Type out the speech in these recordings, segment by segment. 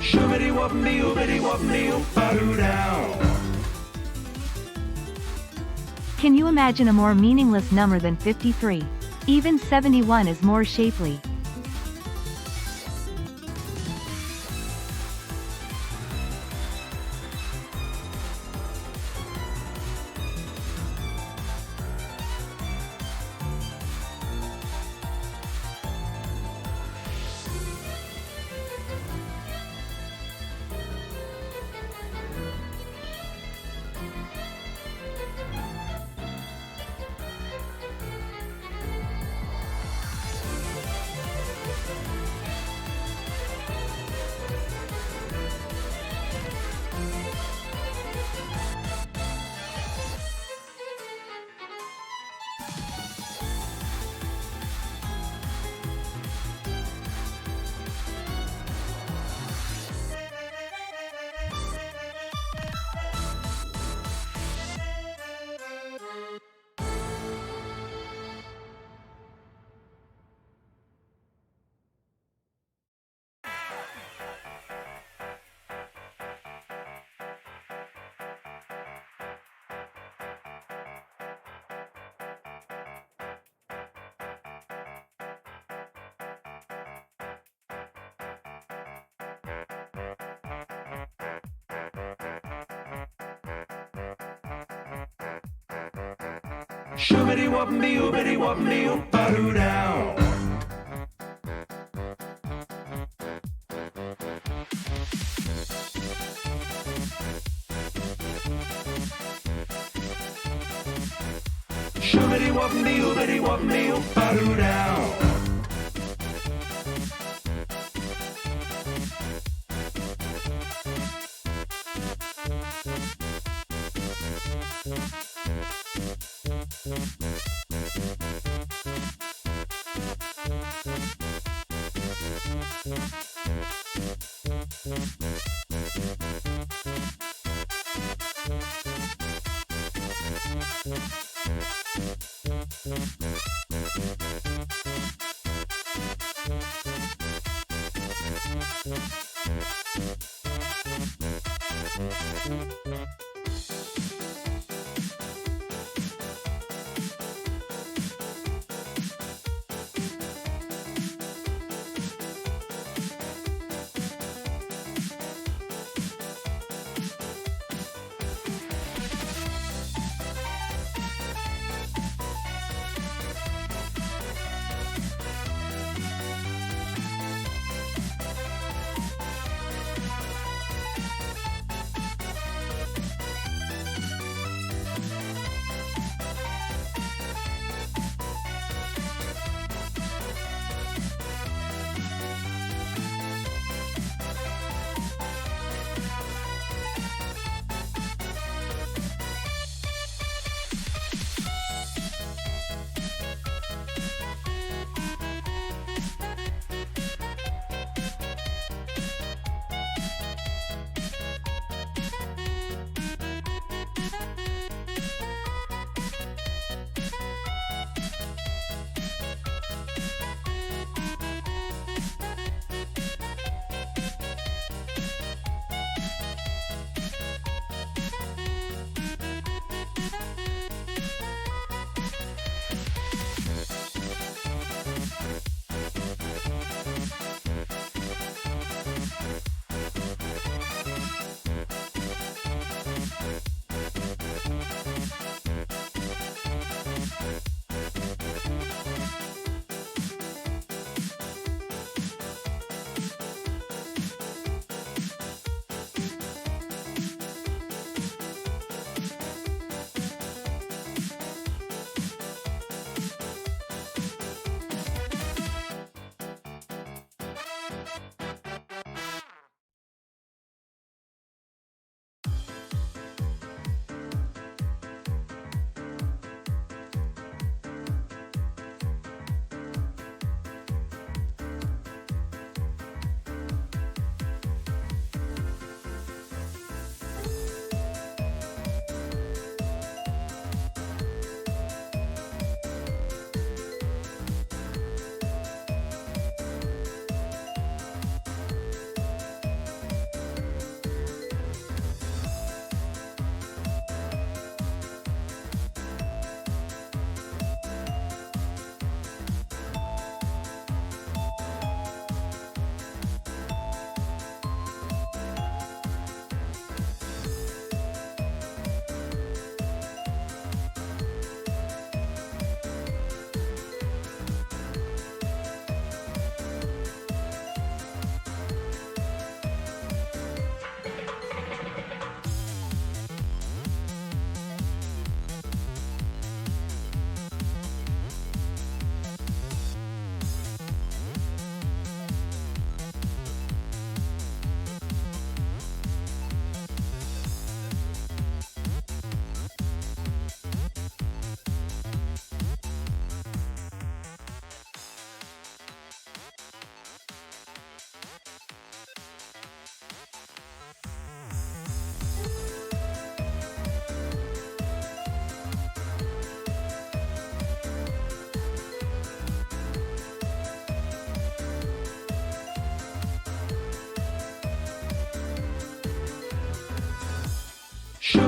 Shoobity woobity oobity woobity oop down. Can you imagine a more meaningless number than 53? Even 71 is more shapely. Shoobity woobity oobity woobity oop down. Shoobity woobity oobity woobity oop down.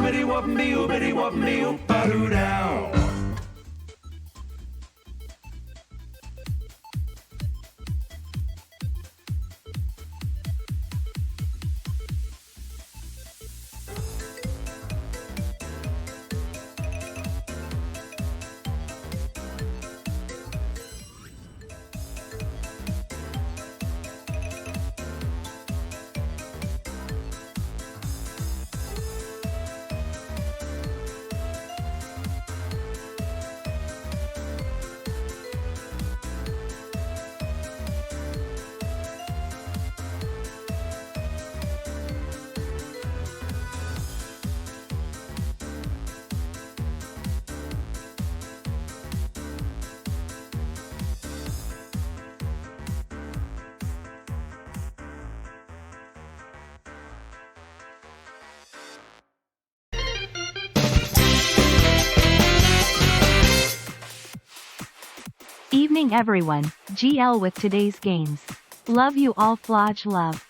oobity wop me oobity wop me oop-a-doo down. Evening everyone, GL with today's games. Love you all, Flodge love.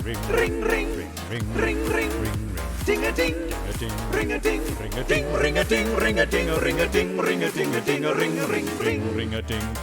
Ring ring, ring ring, ding a ding, ring a ding, ring a ding, ring a ding, ring a ding, ring a ding, ring a ding, a ding, a ring, ring a ding.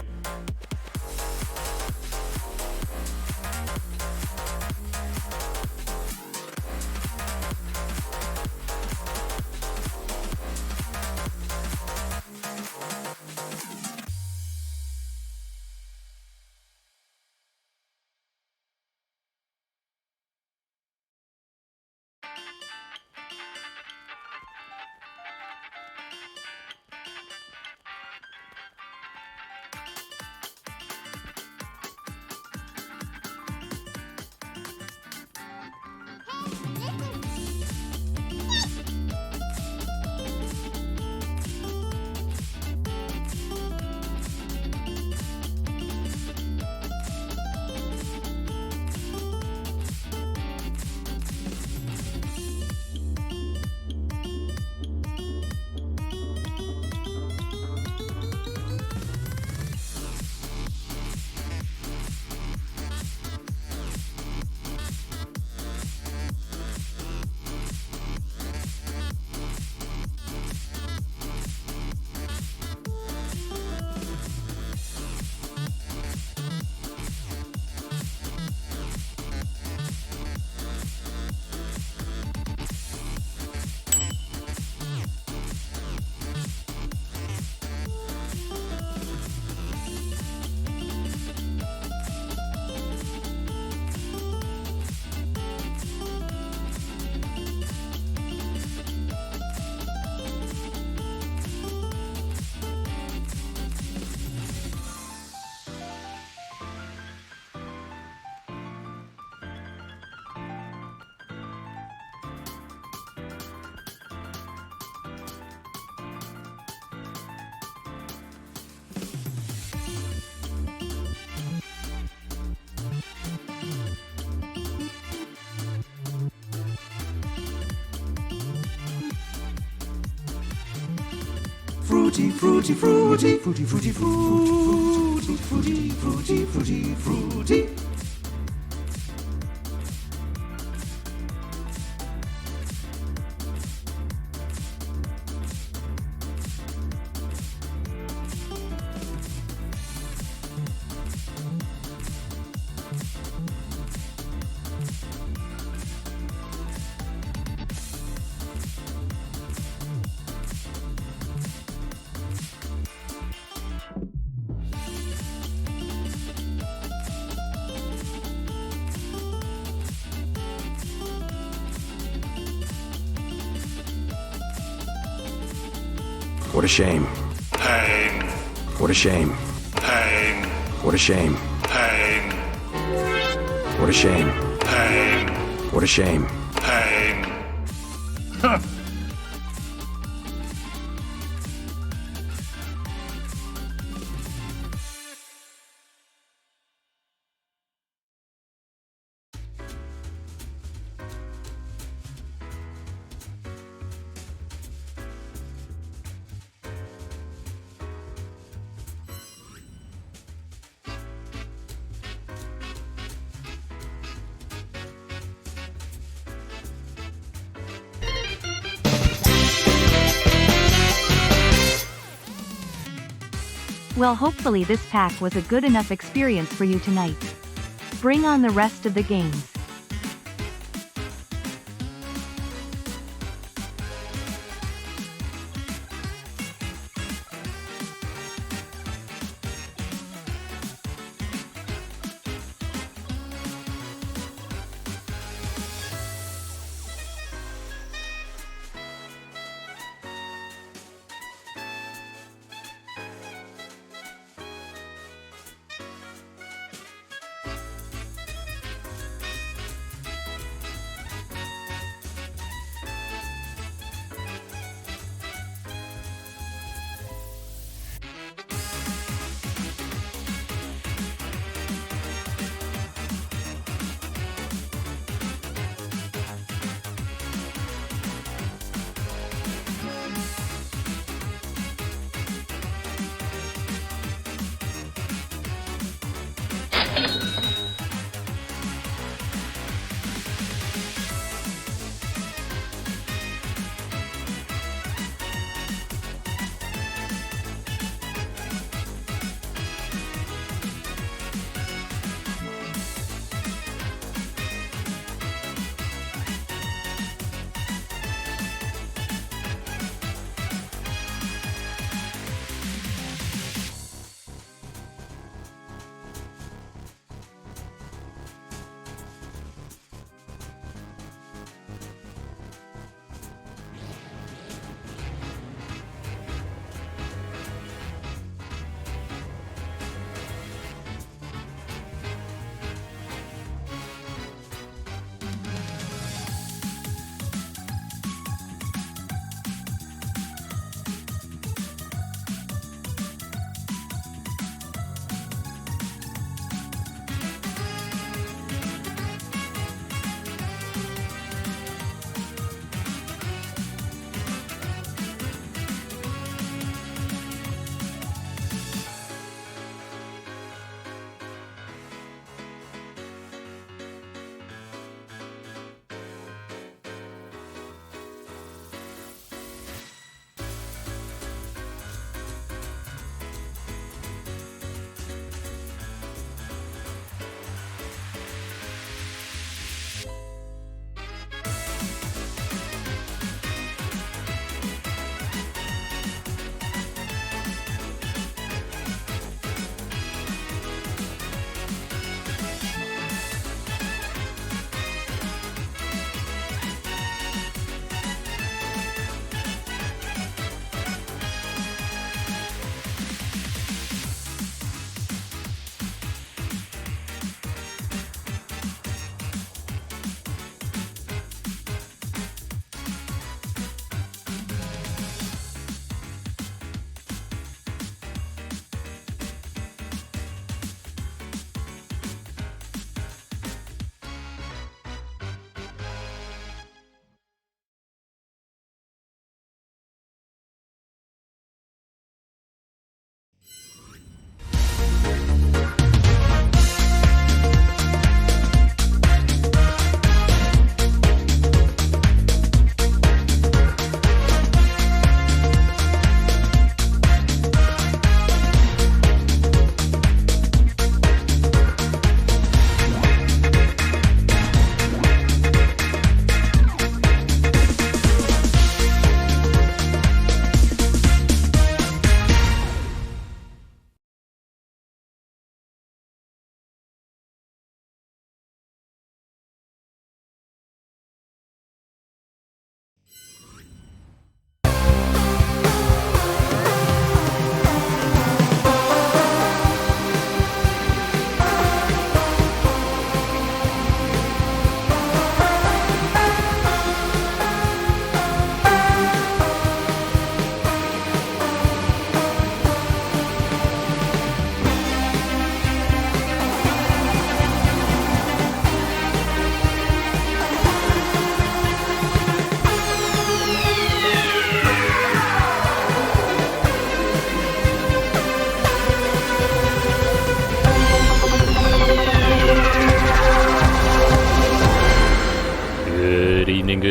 Fruity, fruity, fruity, fruity, fruity, fruity, fruity, fruity, fruity, fruity. What a shame. Pain, What a shame. pain, What a shame. pain, What a shame. pain, What a shame. pain. Well, hopefully this pack was a good enough experience for you tonight. Bring on the rest of the games.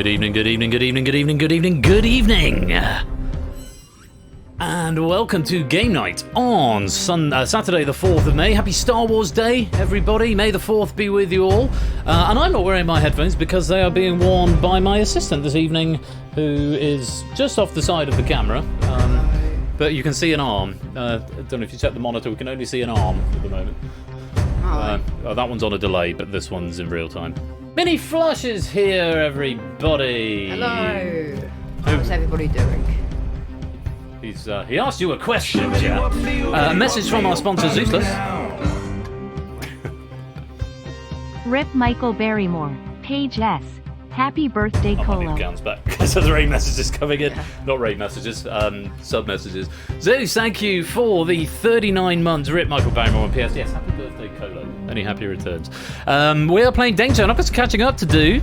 good evening, good evening, good evening, good evening, good evening, good evening. And welcome to Game Night on Saturday the 4th of May. Happy Star Wars Day, everybody. May the 4th be with you all. And I'm not wearing my headphones because they are being worn by my assistant this evening, who is just off the side of the camera. But you can see an arm. I don't know if you check the monitor, we can only see an arm at the moment. That one's on a delay, but this one's in real time. Mini Flush is here, everybody. Hello. How's everybody doing? He asked you a question, Jack. A message from our sponsor, Zeustless. Rip Michael Barrymore, Page S. Happy birthday, Colo. Guns back. So the raid messages coming in. Not raid messages, sub messages. Zeus, thank you for the 39 months. Rip Michael Barrymore on PS. Yes, happy birthday, Colo. Any happy returns. We are playing DangerZone. I've got some catching up to do.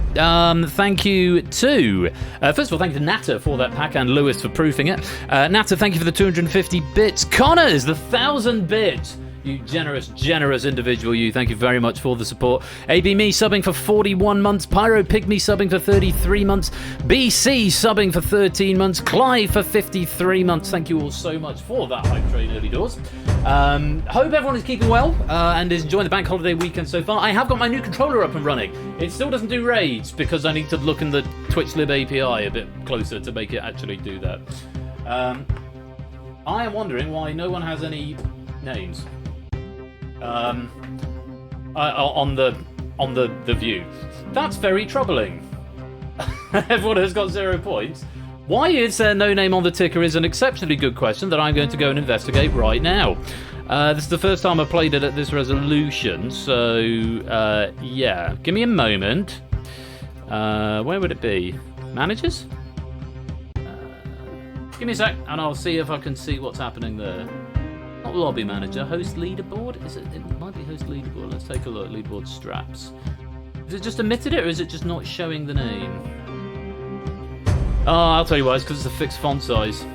Thank you to... first of all, thank you to Natter for that pack and Lewis for proofing it. Natter, thank you for the 250 bits. Connors, the 1,000 bits. You generous, generous individual, you. Thank you very much for the support. AB Me subbing for 41 months. Pyro Pygmy subbing for 33 months. BC subbing for 13 months. Clive for 53 months. Thank you all so much for that hype train early doors. Hope everyone is keeping well and is enjoying the bank holiday weekend so far. I have got my new controller up and running. It still doesn't do raids because I need to look in the TwitchLib API a bit closer to make it actually do that. I am wondering why no one has any names. On the view. That's very troubling. Everyone has got 0 points. Why is there no name on the ticker is an exceptionally good question that I'm going to go and investigate right now. This is the first time I've played it at this resolution, so yeah. Give me a moment. Where would it be? Managers? Give me a sec and I'll see if I can see what's happening there. Not lobby manager, host leaderboard? It might be host leaderboard. Let's take a look. Leaderboard straps. Is it just omitted it or is it just not showing the name? Oh, I'll tell you why. It's because it's a fixed font size.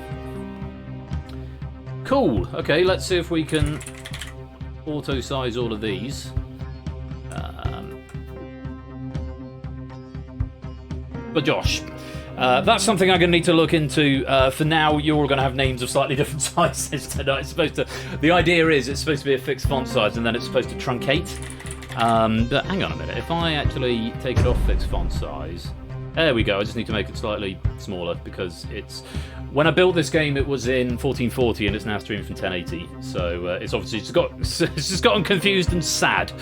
Cool. Okay, let's see if we can auto size all of these. But Josh. That's something I'm going to need to look into. For now, you're all going to have names of slightly different sizes tonight. It's supposed to. The idea is it's supposed to be a fixed font size, and then it's supposed to truncate. But hang on a minute. If I actually take it off fixed font size, there we go. I just need to make it slightly smaller because it's. When I built this game, it was in 1440, and it's now streaming from 1080. So it's obviously it's just gotten confused and sad.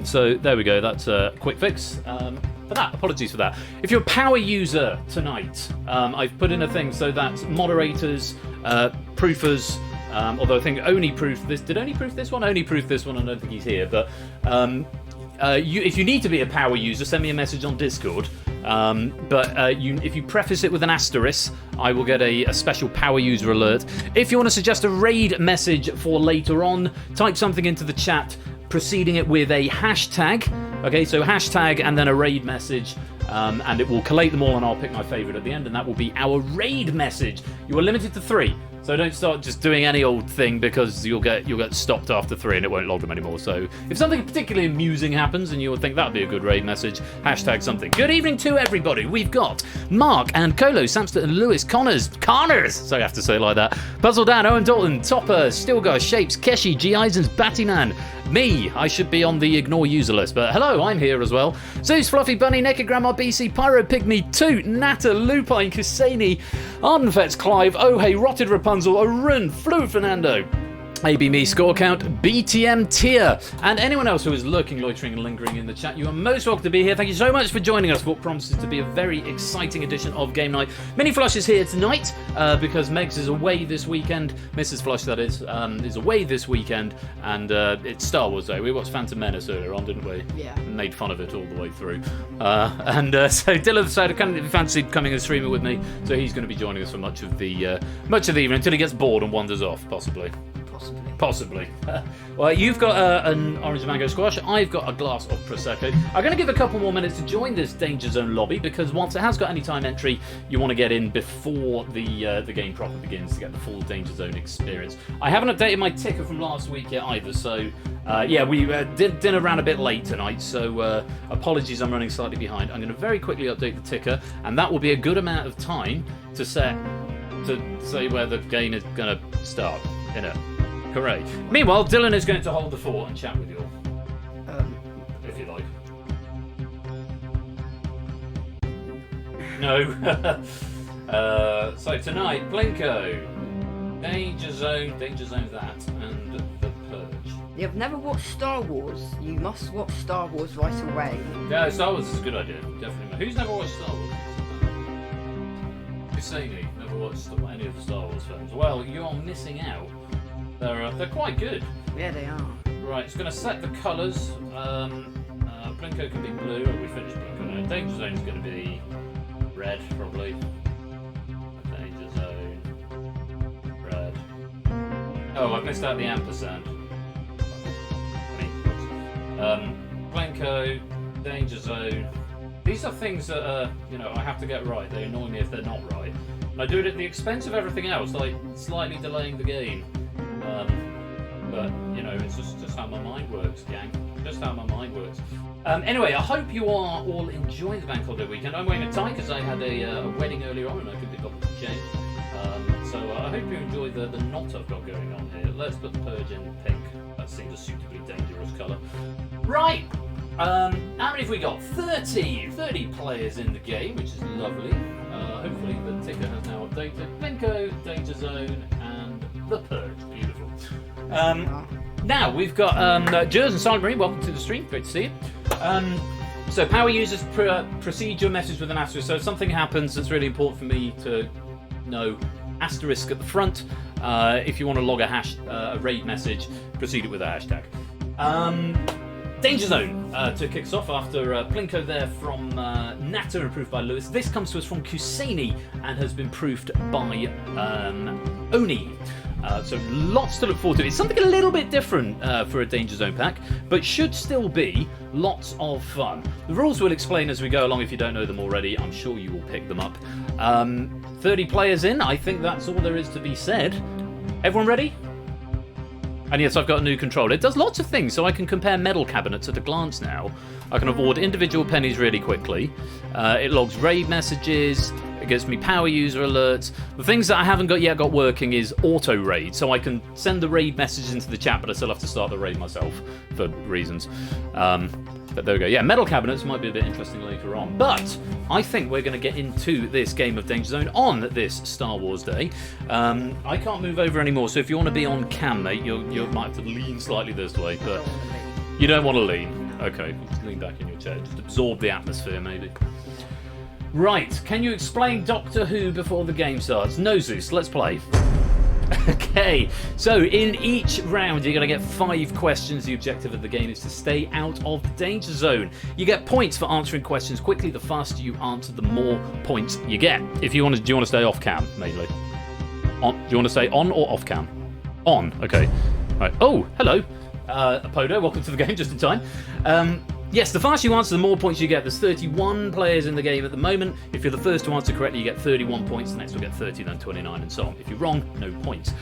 So there we go. That's a quick fix. For that, apologies for that. If you're a power user tonight, I've put in a thing so that moderators, proofers, although I think Oni proofed this. Did Oni proof this one? Oni proofed this one. I don't think he's here. But if you need to be a power user, send me a message on Discord. If you preface it with an asterisk, I will get a special power user alert. If you want to suggest a raid message for later on, type something into the chat, preceding it with a hashtag. Okay, so hashtag and then a raid message, and it will collate them all, and I'll pick my favourite at the end, and that will be our raid message. You are limited to 3, so don't start just doing any old thing because you'll get stopped after 3 and it won't log them anymore. So if something particularly amusing happens and you'll think that'd be a good raid message, hashtag something. Good evening to everybody. We've got Mark and Colo, Samster and Lewis, Connors, so I have to say it like that. Puzzle Dan, Owen Dalton, Topper, Stilgar, Shapes, Keshi, G. Eisens, Battyman, me. I should be on the ignore user list, but hello, I'm here as well. Zeus, Fluffy Bunny, Naked Grandma, BC, Pyro Pygmy, Toot, Natter, Lupine, Kusani, Ardenfetz, Clive, Ohey, Rotted Rapunzel, Arun, Flu Fernando, AB Me, Score Count, BTM Tier, and anyone else who is lurking, loitering and lingering in the chat, you are most welcome to be here. Thank you so much for joining us for what promises to be a very exciting edition of Game Night. Mini Flush is here tonight because Megs is away this weekend. Mrs. Flush, that is away this weekend, and it's Star Wars Day. We watched Phantom Menace earlier on, didn't we? Yeah. Made fun of it all the way through. So Dylan said, I kind of fancied coming and streaming with me, so he's going to be joining us for much of the evening until he gets bored and wanders off, possibly. Possibly. Well, you've got an orange mango squash. I've got a glass of prosecco. I'm going to give a couple more minutes to join this Danger Zone lobby because once it has got any time entry, you want to get in before the game proper begins to get the full Danger Zone experience. I haven't updated my ticker from last week yet either, so yeah, we dinner ran a bit late tonight, so apologies, I'm running slightly behind. I'm going to very quickly update the ticker, and that will be a good amount of time to say where the game is going to start. Hooray. Meanwhile, Dylan is going to hold the fort and chat with you all. If you like. No. So tonight, Plinko, Danger Zone that, and the Purge. You've never watched Star Wars? You must watch Star Wars right away. Yeah, Star Wars is a good idea, definitely. Who's never watched Star Wars? Husseini never watched any of the Star Wars films. Well, you're missing out. They're quite good. Yeah, they are. Right, it's going to set the colours. Plinko can be blue. Oh, we finished Plinko now. Danger Zone is going to be red, probably. Danger Zone. Red. Oh, I've missed out the ampersand. Plinko, Danger Zone. These are things that, I have to get right. They annoy me if they're not right. And I do it at the expense of everything else, like slightly delaying the game. But, it's just how my mind works, gang. Just how my mind works. Anyway, I hope you are all enjoying the bank holiday weekend. I'm wearing a tie because I had a wedding earlier on and I couldn't be bothered to change. So I hope you enjoy the knot I've got going on here. Let's put the Purge in pink. That seems a suitably dangerous colour. Right! How many have we got? 30 players in the game, which is lovely. Hopefully the ticker has now updated. Plinko, Danger Zone, and the Purge. Beautiful. Now we've got Jers and Silent Marine. Welcome to the stream. Great to see you. So power users proceed your message with an asterisk. So if something happens, it's really important for me to know. Asterisk at the front. If you want to log a raid message, proceed it with a hashtag. Danger Zone to kick us off after Plinko there from Natter, improved by Lewis. This comes to us from Kuseni and has been proofed by Oni. So lots to look forward to. It's something a little bit different for a Danger Zone pack, but should still be lots of fun. The rules we'll explain as we go along. If you don't know them already, I'm sure you will pick them up. 30 players in. I think that's all there is to be said. Everyone ready? And yes, I've got a new controller. It does lots of things, so I can compare medal cabinets at a glance now. I can award individual pennies really quickly. It logs raid messages. It gives me power user alerts. The things that I haven't got working is auto raid, so I can send the raid messages into the chat, but I still have to start the raid myself for reasons. But there we go. Yeah, medal cabinets might be a bit interesting later on. But I think we're going to get into this game of Danger Zone on this Star Wars day. I can't move over anymore, so if you want to be on cam, mate, you might have to lean slightly this way. But you don't want to lean. Okay, just lean back in your chair. Just absorb the atmosphere, maybe. Right, can you explain Doctor Who before the game starts? No, Zeus, let's play. Okay, so in each round you're going to get 5 questions. The objective of the game is to stay out of the danger zone. You get points for answering questions quickly. The faster you answer, the more points you get. If you want to, do you want to stay off cam, mainly? On? Do you want to stay on or off cam? On, okay. Right. Oh, hello, Apodo. Welcome to the game, just in time. Yes, the faster you answer, the more points you get. There's 31 players in the game at the moment. If you're the first to answer correctly, you get 31 points. The next will get 30, then 29, and so on. If you're wrong, no points.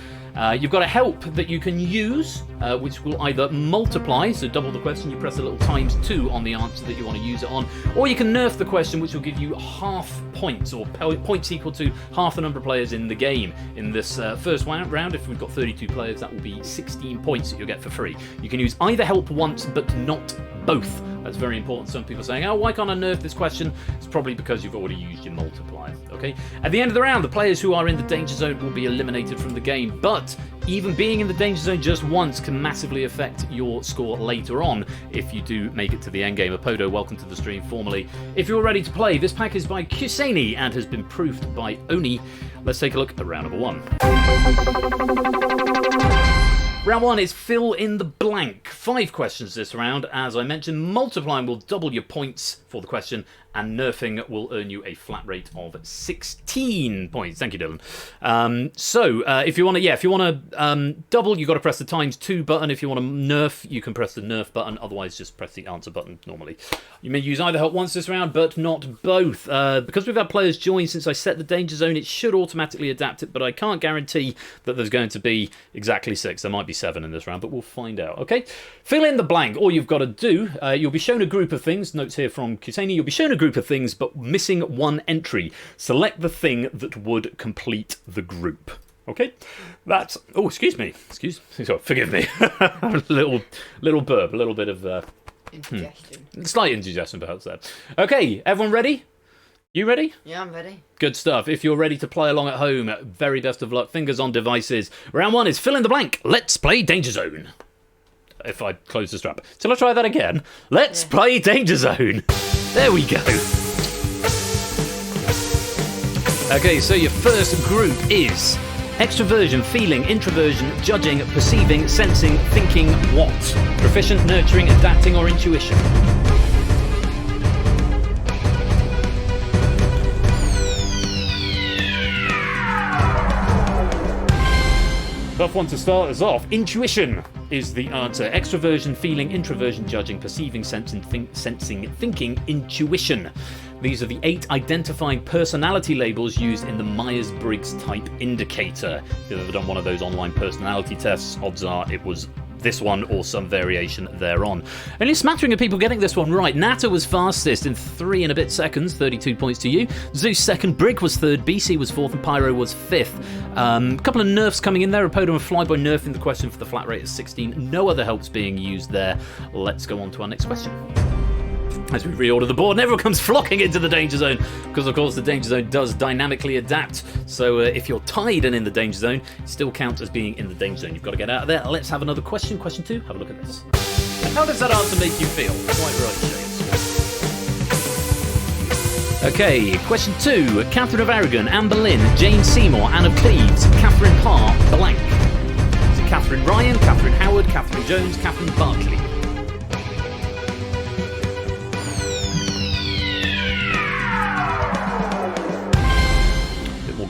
You've got a help that you can use, which will either multiply, so double the question, you press a little ×2 on the answer that you want to use it on, or you can nerf the question, which will give you half points, or points equal to half the number of players in the game. In this first round, if we've got 32 players, that will be 16 points that you'll get for free. You can use either help once, but not both. That's very important. Some people are saying, oh, why can't I nerf this question? It's probably because you've already used your multiplier. Okay. At the end of the round, the players who are in the danger zone will be eliminated from the game, but even being in the danger zone just once can massively affect your score later on if you do make it to the end game. Apodo, welcome to the stream formally. If you're ready to play, this pack is by Kuseni and has been proofed by Oni. Let's take a look at round number 1. Round 1 is fill in the blank. 5 questions this round. As I mentioned, multiplying will double your points for the question and nerfing will earn you a flat rate of 16 points. Thank you, Dylan. So if you want to, double, you've got to press the ×2 button. If you want to nerf, you can press the nerf button. Otherwise, just press the answer button normally. You may use either help once this round, but not both. Because we've had players join since I set the danger zone, it should automatically adapt it, but I can't guarantee that there's going to be exactly 6. There might be 7 in this round, but we'll find out. Okay, fill in the blank. All you've got to do, you'll be shown a group of things. Notes here from Cutani. You'll be shown a group of things, but missing one entry. Select the thing that would complete the group. Okay, that's. Oh, excuse me. Sorry, forgive me. little burp, a little bit of indigestion. Slight indigestion, perhaps there. Okay, everyone ready? You ready? Yeah, I'm ready. Good stuff. If you're ready to play along at home, very best of luck. Fingers on devices. Round 1 is fill in the blank. Let's play Danger Zone. If I close the strap. Shall I try that again? Let's play Danger Zone. There we go. Okay, so your first group is extroversion, feeling, introversion, judging, perceiving, sensing, thinking, what? Proficient, nurturing, adapting, or intuition? Tough one to start us off. Intuition is the answer. Extroversion, feeling, introversion, judging, perceiving, sensing, thinking, intuition. These are the 8 identifying personality labels used in the Myers-Briggs type indicator. If you've ever done one of those online personality tests, odds are it was this one or some variation thereon. Only a smattering of people getting this one right. Nata was fastest in 3 and a bit seconds, 32 points to you. Zeus second, Brig was third, BC was fourth, and Pyro was fifth. A couple of nerfs coming in there. Apodo and Flyboy nerfing the question for the flat rate of 16. No other helps being used there. Let's go on to our next question. As we reorder the board, and everyone comes flocking into the danger zone, because of course the danger zone does dynamically adapt. So if you're tied and in the danger zone, it still counts as being in the danger zone. You've got to get out of there. Let's have another question. Question 2. Have a look at this. How does that answer make you feel? Quite right, Shades. Okay, question 2. Catherine of Aragon, Anne Boleyn, Jane Seymour, Anne of Cleves, Catherine Parr, blank. Is it Catherine Ryan, Catherine Howard, Catherine Jones, Catherine Barclay?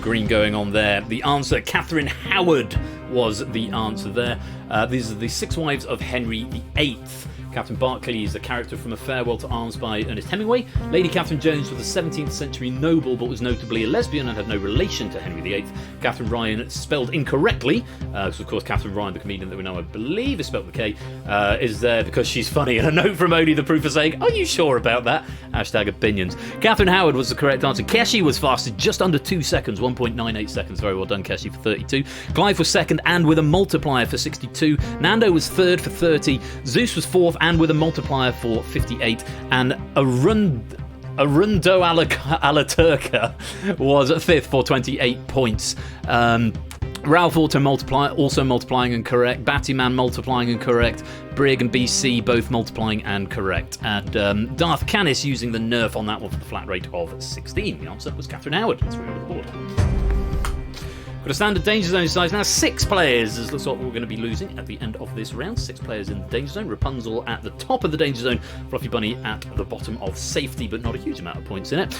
Green going on there. The answer, Catherine Howard, was the answer there. These are the 6 wives of Henry VIII. Catherine Barclay is the character from A Farewell to Arms by Ernest Hemingway. Lady Catherine Jones was a 17th century noble, but was notably a lesbian and had no relation to Henry VIII. Catherine Ryan, spelled incorrectly, because of course Catherine Ryan, the comedian that we know, I believe is spelled with a K, is there because she's funny. And a note from Odie, the proof of saying, are you sure about that? Hashtag opinions. Catherine Howard was the correct answer. Keshi was fastest, just under 2 seconds, 1.98 seconds. Very well done, Keshi, for 32. Clive was second and with a multiplier for 62. Nando was third for 30. Zeus was fourth and with a multiplier for 58, and Arundo Alaturka was 5th for 28 points. Ralph also multiplying and correct. Battyman multiplying and correct. Brig and BC both multiplying and correct. And Darth Canis using the nerf on that one for the flat rate of 16. The answer was Catherine Howard. Let's read over the board. Got a standard danger zone size now, 6 players. This looks like we're going to be losing at the end of this round. 6 players in the danger zone. Rapunzel at the top of the danger zone. Fluffy Bunny at the bottom of safety, but not a huge amount of points in it.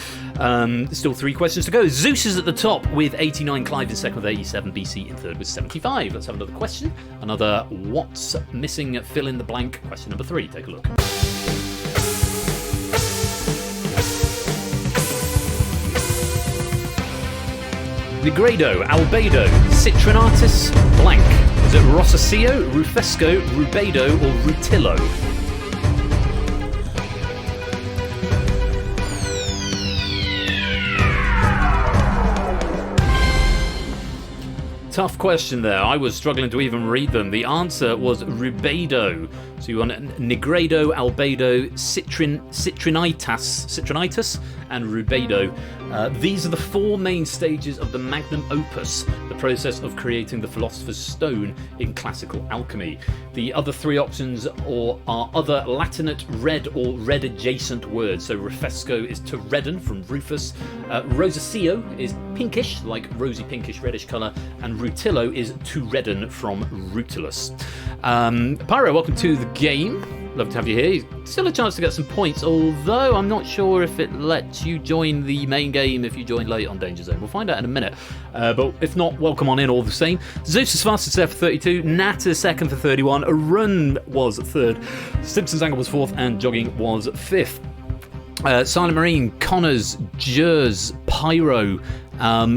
Still 3 questions to go. Zeus is at the top with 89. Clive in second with 87. BC in third with 75. Let's have another question. Another what's missing fill in the blank. Question number 3. Take a look. Negredo, Albedo, Citrinatus, blank. Is it Rossaceo, Rufesco, Rubedo, or Rutillo? Tough question there. I was struggling to even read them. The answer was Rubedo. So you want Negredo, Albedo, Citrinitis, and Rubedo. These are the 4 main stages of the magnum opus, the process of creating the Philosopher's Stone in classical alchemy. The other 3 options are other Latinate red or red adjacent words. So Rufesco is to redden from Rufus. Rosaceo is pinkish, like rosy pinkish reddish colour. And Rutillo is to redden from Rutilus. Pyro, welcome to the game. love to have you here. Still a chance to get some points, although I'm not sure if it lets you join the main game if you join late on DangerZone. We'll find out in a minute. But if not, welcome on in all the same. Zeus is fastest there for 32, Nat is second for 31, Run was third, Simpson's Angle was fourth, and Jogging was fifth. Silent Marine, Connors, Jers, Pyro,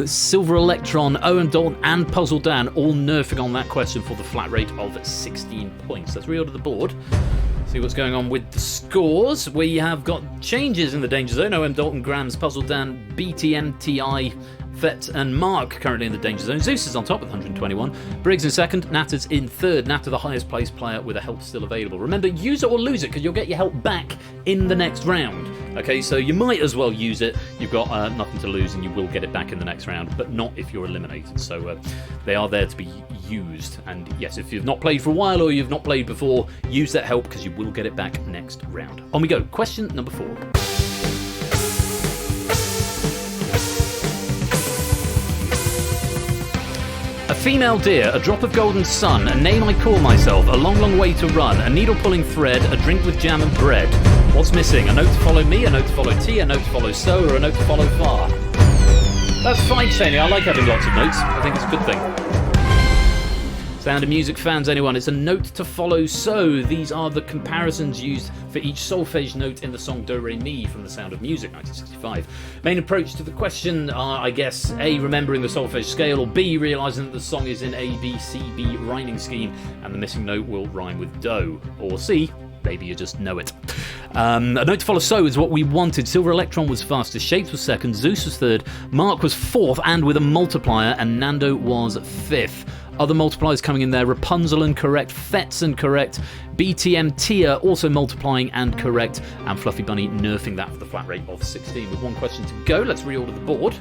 Silver Electron, Owen Dalton, and Puzzle Dan all nerfing on that question for the flat rate of 16 points. Let's reorder the board. See what's going on with the scores. We have got changes in the Danger Zone. OM Dalton, Grams, Puzzle Dan, BTMTI, Vet and Mark currently in the Danger Zone. Zeus is on top with 121. Briggs in second. Natter's in third. Natter the highest placed player with a help still available. Remember, use it or lose it because you'll get your help back in the next round. Okay, so you might as well use it. You've got nothing to lose and you will get it back in the next round, but not if you're eliminated. So they are there to be used. And yes, if you've not played for a while or you've not played before, use that help because you will get it back next round. On we go. Question number 4. A female deer, a drop of golden sun, a name I call myself, a long, long way to run, a needle-pulling thread, a drink with jam and bread. What's missing? A note to follow me, a note to follow T, a note to follow so, or a note to follow far? That's fine, Shani. I like having lots of notes. I think it's a good thing. Sound of Music fans, anyone? It's a note to follow so. These are the comparisons used for each solfege note in the song Do Re Mi from The Sound of Music, 1965. Main approach to the question are, I guess, A, remembering the solfege scale, or B, realising that the song is in A, B, C, B rhyming scheme, and the missing note will rhyme with do, or C, maybe you just know it. A note to follow so is what we wanted. Silver Electron was fastest, Shapes was second, Zeus was third, Mark was fourth, and with a multiplier, and Nando was fifth. Other multipliers coming in there: Rapunzel and correct, Fetzen correct, BTM Tia also multiplying and correct, and Fluffy Bunny nerfing that for the flat rate of 16. With one question to go, let's reorder the board.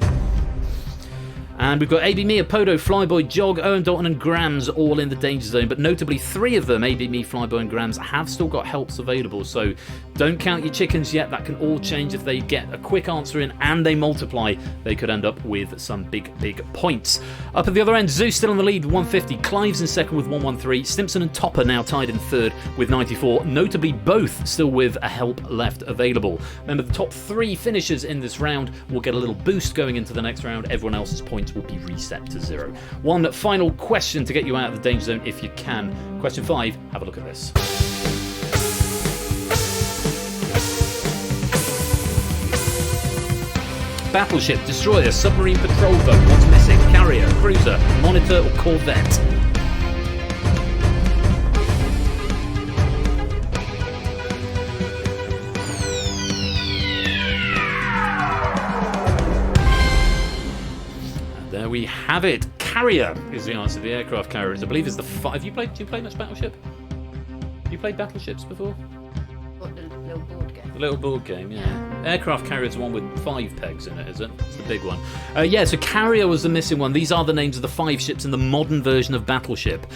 And we've got AB Me, Apodo, Flyboy, Jog, Owen Dalton and Grams all in the Danger Zone, but notably 3 of them, AB Me, Flyboy and Grams, have still got helps available, so don't count your chickens yet. That can all change if they get a quick answer in and they multiply. They could end up with some big points. Up at the other end, Zeus still on the lead with 150, Clive's in second with 113, Stimson and Topper now tied in third with 94, notably both still with a help left available. Remember, the top 3 finishers in this round will get a little boost going into the next round. Everyone else's points will be reset to 0. One final question to get you out of the Danger Zone if you can. Question 5, have a look at this. Battleship, destroyer, submarine patrol boat, what's missing? Carrier, cruiser, monitor or corvette? There we have it. Carrier is the answer. The aircraft carrier, I believe, is the 5. Do you play much Battleship? Have you played Battleships before? What, the little board game? The little board game, yeah. Aircraft carrier is the one with 5 pegs in it, is it? It's the big one. Yeah, so Carrier was the missing one. These are the names of the 5 ships in the modern version of Battleship.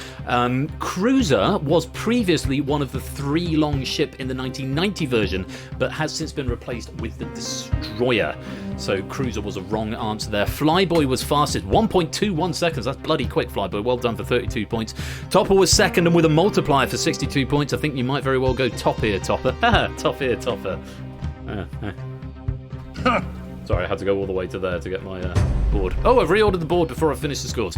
Cruiser was previously one of the 3 long ship in the 1990 version, but has since been replaced with the Destroyer. So Cruiser was a wrong answer there. Flyboy was fastest, 1.21 seconds. That's bloody quick, Flyboy. Well done for 32 points. Topper was second, and with a multiplier for 62 points, I think you might very well go top here, Topper. Top here, Topper. Sorry, I had to go all the way to there to get my board. Oh, I've reordered the board before I finished the scores.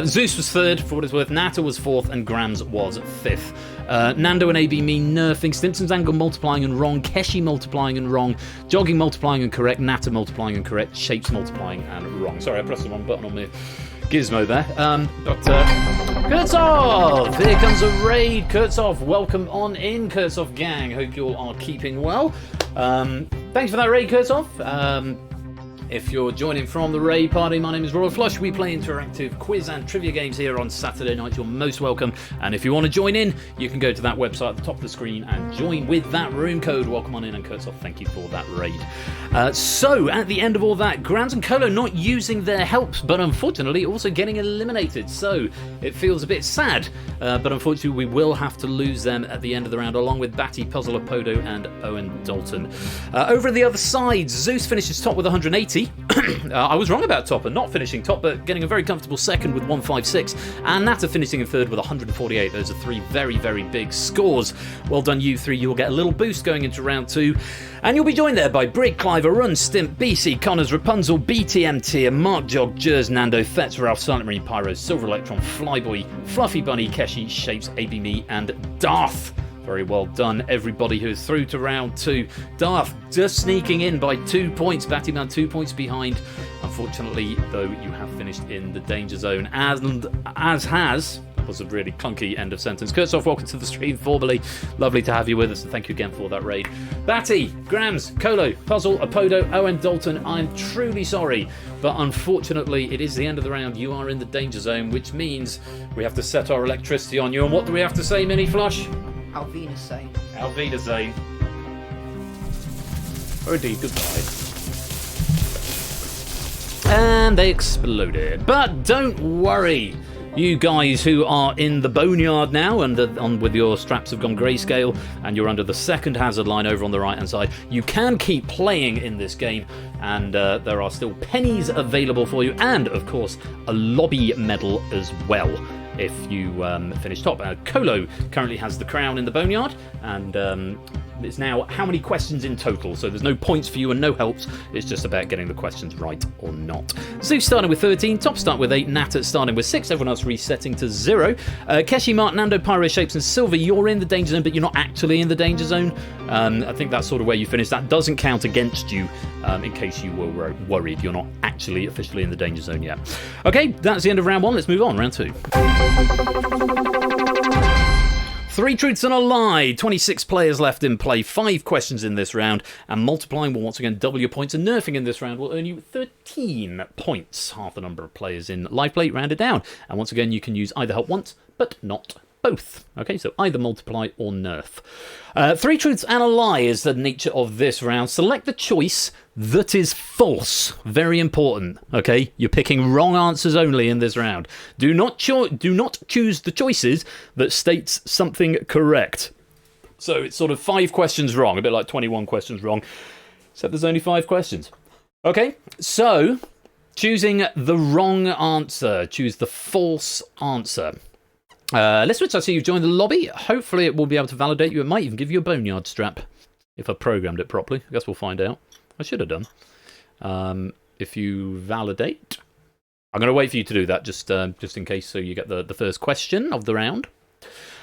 Zeus was third, for what it's worth. Natter was fourth, and Grams was fifth. Nando and AB Me nerfing. Stimson's Angle multiplying and wrong. Keshi multiplying and wrong. Jogging multiplying and correct. Natter multiplying and correct. Shapes multiplying and wrong. Sorry, I pressed the wrong button on my gizmo there. Kurtzov! Here comes a raid. Kurtzov, welcome on in, Kurtzov gang. Hope you all are keeping well. Thanks for that raid, Kurtzov. If you're joining from the raid party, my name is Royal Flush. We play interactive quiz and trivia games here on Saturday nights. You're most welcome. And if you want to join in, you can go to that website at the top of the screen and join with that room code. Welcome on in, and Kurtzov, thank you for that raid. So, at the end of all that, Grams and Colo not using their helps, but unfortunately also getting eliminated. So, it feels a bit sad, but unfortunately we will have to lose them at the end of the round, along with Batty, Puzzle, Apodo, and Owen Dalton. Over at the other side, Zeus finishes top with 180. Topper-y. I was wrong about Topper, not finishing top, but getting a very comfortable second with 156. And Natter finishing in third with 148. Those are three very, very big scores. Well done, you three. You will get a little boost going into round two. And you'll be joined there by Brig, Cliver, Run, Stimp, BC, Connors, Rapunzel, BTMT, Mark Jog, Jers, Nando, Fetz, Ralph, Silent Marine, Pyro, Silver Electron, Flyboy, Fluffy Bunny, Keshi, Shapes, AB Me, and Darth. Very well done, everybody who is through to round two. Darth just sneaking in by 2 points. Battyman 2 points behind. Unfortunately, though, you have finished in the danger zone. And as has... That was a really clunky end of sentence. Kurtzov, welcome to the stream formally. Lovely to have you with us, and thank you again for that raid. Batty, Grams, Colo, Puzzle, Apodo, Owen, Dalton, I'm truly sorry, but unfortunately it is the end of the round. You are in the danger zone, which means we have to set our electricity on you. And what do we have to say, Mini Flush? Alvina say. Alvida Zane. Oh indeed, goodbye. And they exploded. But don't worry, you guys who are in the boneyard now and with your straps have gone grayscale and you're under the second hazard line over on the right hand side, you can keep playing in this game, and there are still pennies available for you, and of course a lobby medal as well if you finish top. Colo currently has the crown in the boneyard, and it's now how many questions in total, so there's no points for you and no helps. It's just about getting the questions right or not. Zeus starting with 13, Top start with 8, Natter starting with 6, everyone else resetting to 0. Keshi, Mark, Nando, Pyro, Shapes and Silver, you're in the danger zone, but you're not actually in the danger zone. I think that's sort of where you finished. That doesn't count against you, in case you were worried. You're not actually officially in the danger zone yet. Okay, that's the end of round 1. Let's move on, round 2. 3 truths and a lie. 26 players left in play. 5 questions in this round. And multiplying will once again double your points. And nerfing in this round will earn you 13 points. Half the number of players in live play rounded down. And once again, you can use either help once, but not both. Okay, so either multiply or nerf. 3 truths and a lie is the nature of this round. Select the choice that is false. Very important. Okay, you're picking wrong answers only in this round. Do not choose the choices that states something correct. So it's sort of 5 questions wrong, a bit like 21 questions wrong, except there's only 5 questions. Okay, so choosing the wrong answer, choose the false answer. Listwitch, I see you've joined the lobby. Hopefully it will be able to validate you. It might even give you a boneyard strap if I programmed it properly. I guess we'll find out. I should have done. If you validate, I'm going to wait for you to do that just in case, so you get the first question of the round.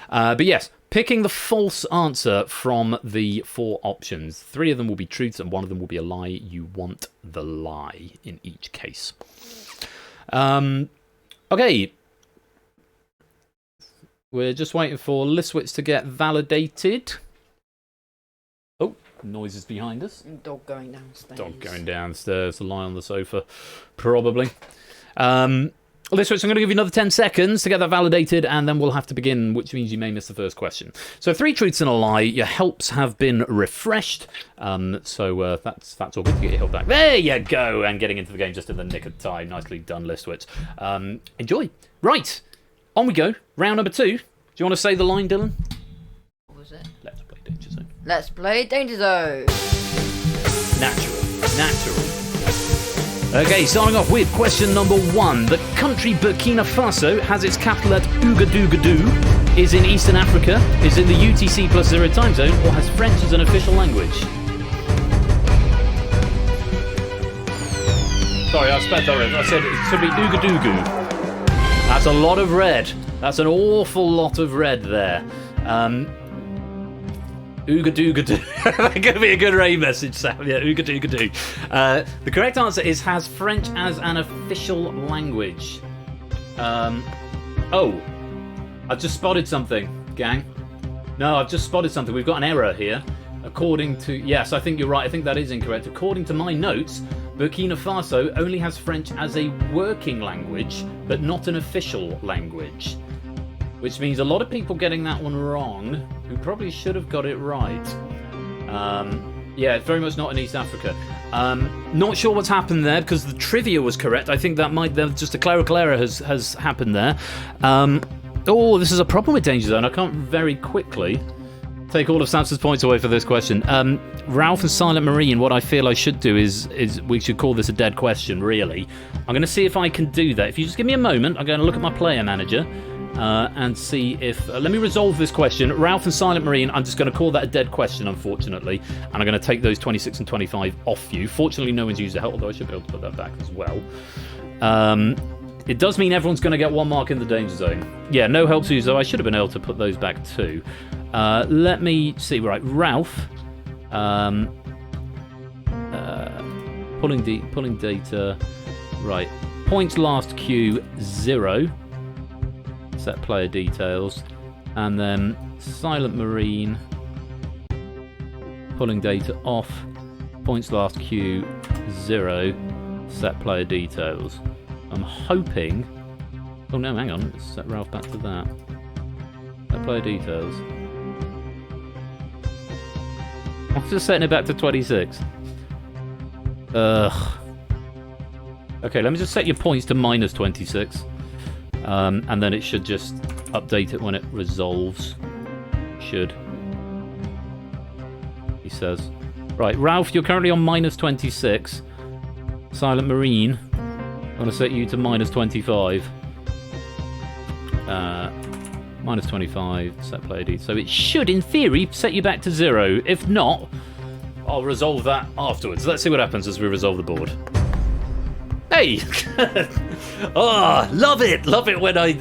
But yes, picking the false answer from the 4 options. 3 of them will be truths and 1 of them will be a lie. You want the lie in each case. Okay. We're just waiting for Listwitz to get validated. Oh, noises behind us. Dog going downstairs. Dog going downstairs to lie on the sofa, probably. Listwitz, I'm going to give you another 10 seconds to get that validated, and then we'll have to begin, which means you may miss the first question. So 3 truths and a lie. Your helps have been refreshed. So that's all good to get your help back. There you go, and getting into the game just in the nick of time. Nicely done, Listwitz. Enjoy. Right. On we go. Round number 2. Do you want to say the line, Dylan? What was it? Let's play Danger Zone. Let's play Danger Zone. Natural. Okay, starting off with question number 1. The country Burkina Faso has its capital at Ouagadougou, is in Eastern Africa, is in the UTC +0 time zone, or has French as an official language. Sorry, I sped that. I said it should be Ouagadougou. That's a lot of red. That's an awful lot of red there. Oogadoogadoo. That could be a good raid message, Sam. Yeah, oogadoogadoo. The correct answer is has French as an official language. Oh, I've just spotted something, gang. No, I've just spotted something. We've got an error here. According to... Yes, I think you're right. I think that is incorrect. According to my notes, Burkina Faso only has French as a working language, but not an official language. Which means a lot of people getting that one wrong, who probably should have got it right. Yeah, it's very much not in East Africa. Not sure what's happened there, because the trivia was correct. I think that might... Just a clerical error has happened there. Oh, this is a problem with Danger Zone. I can't very quickly Take all of Samson's points away for this question. Ralph and Silent Marine, what I feel I should do is we should call this a dead question, really. I'm going to see if I can do that. If you just give me a moment, I'm going to look at my player manager and see if... let me resolve this question. Ralph and Silent Marine, I'm just going to call that a dead question, unfortunately. And I'm going to take those 26 and 25 off you. Fortunately, no one's used it, although I should be able to put that back as well. It does mean everyone's going to get 1 mark in the danger zone. Yeah, no helps used, though. I should have been able to put those back too. Let me see. Right, Ralph. Pulling data. Right. Points last queue 0. Set player details. And then Silent Marine. Pulling data off. Points last queue 0. Set player details. I'm hoping... Oh no, hang on. Let's set Ralph back to that. Set player details. I'm just setting it back to 26. Ugh. Okay, let me just set your points to minus 26. And then it should just update it when it resolves. Should. He says. Right, Ralph, you're currently on minus 26. Silent Marine, I'm going to set you to minus 25. Minus 25, set player D. So it should, in theory, set you back to 0. If not, I'll resolve that afterwards. Let's see what happens as we resolve the board. Hey! Oh, love it! Love it when I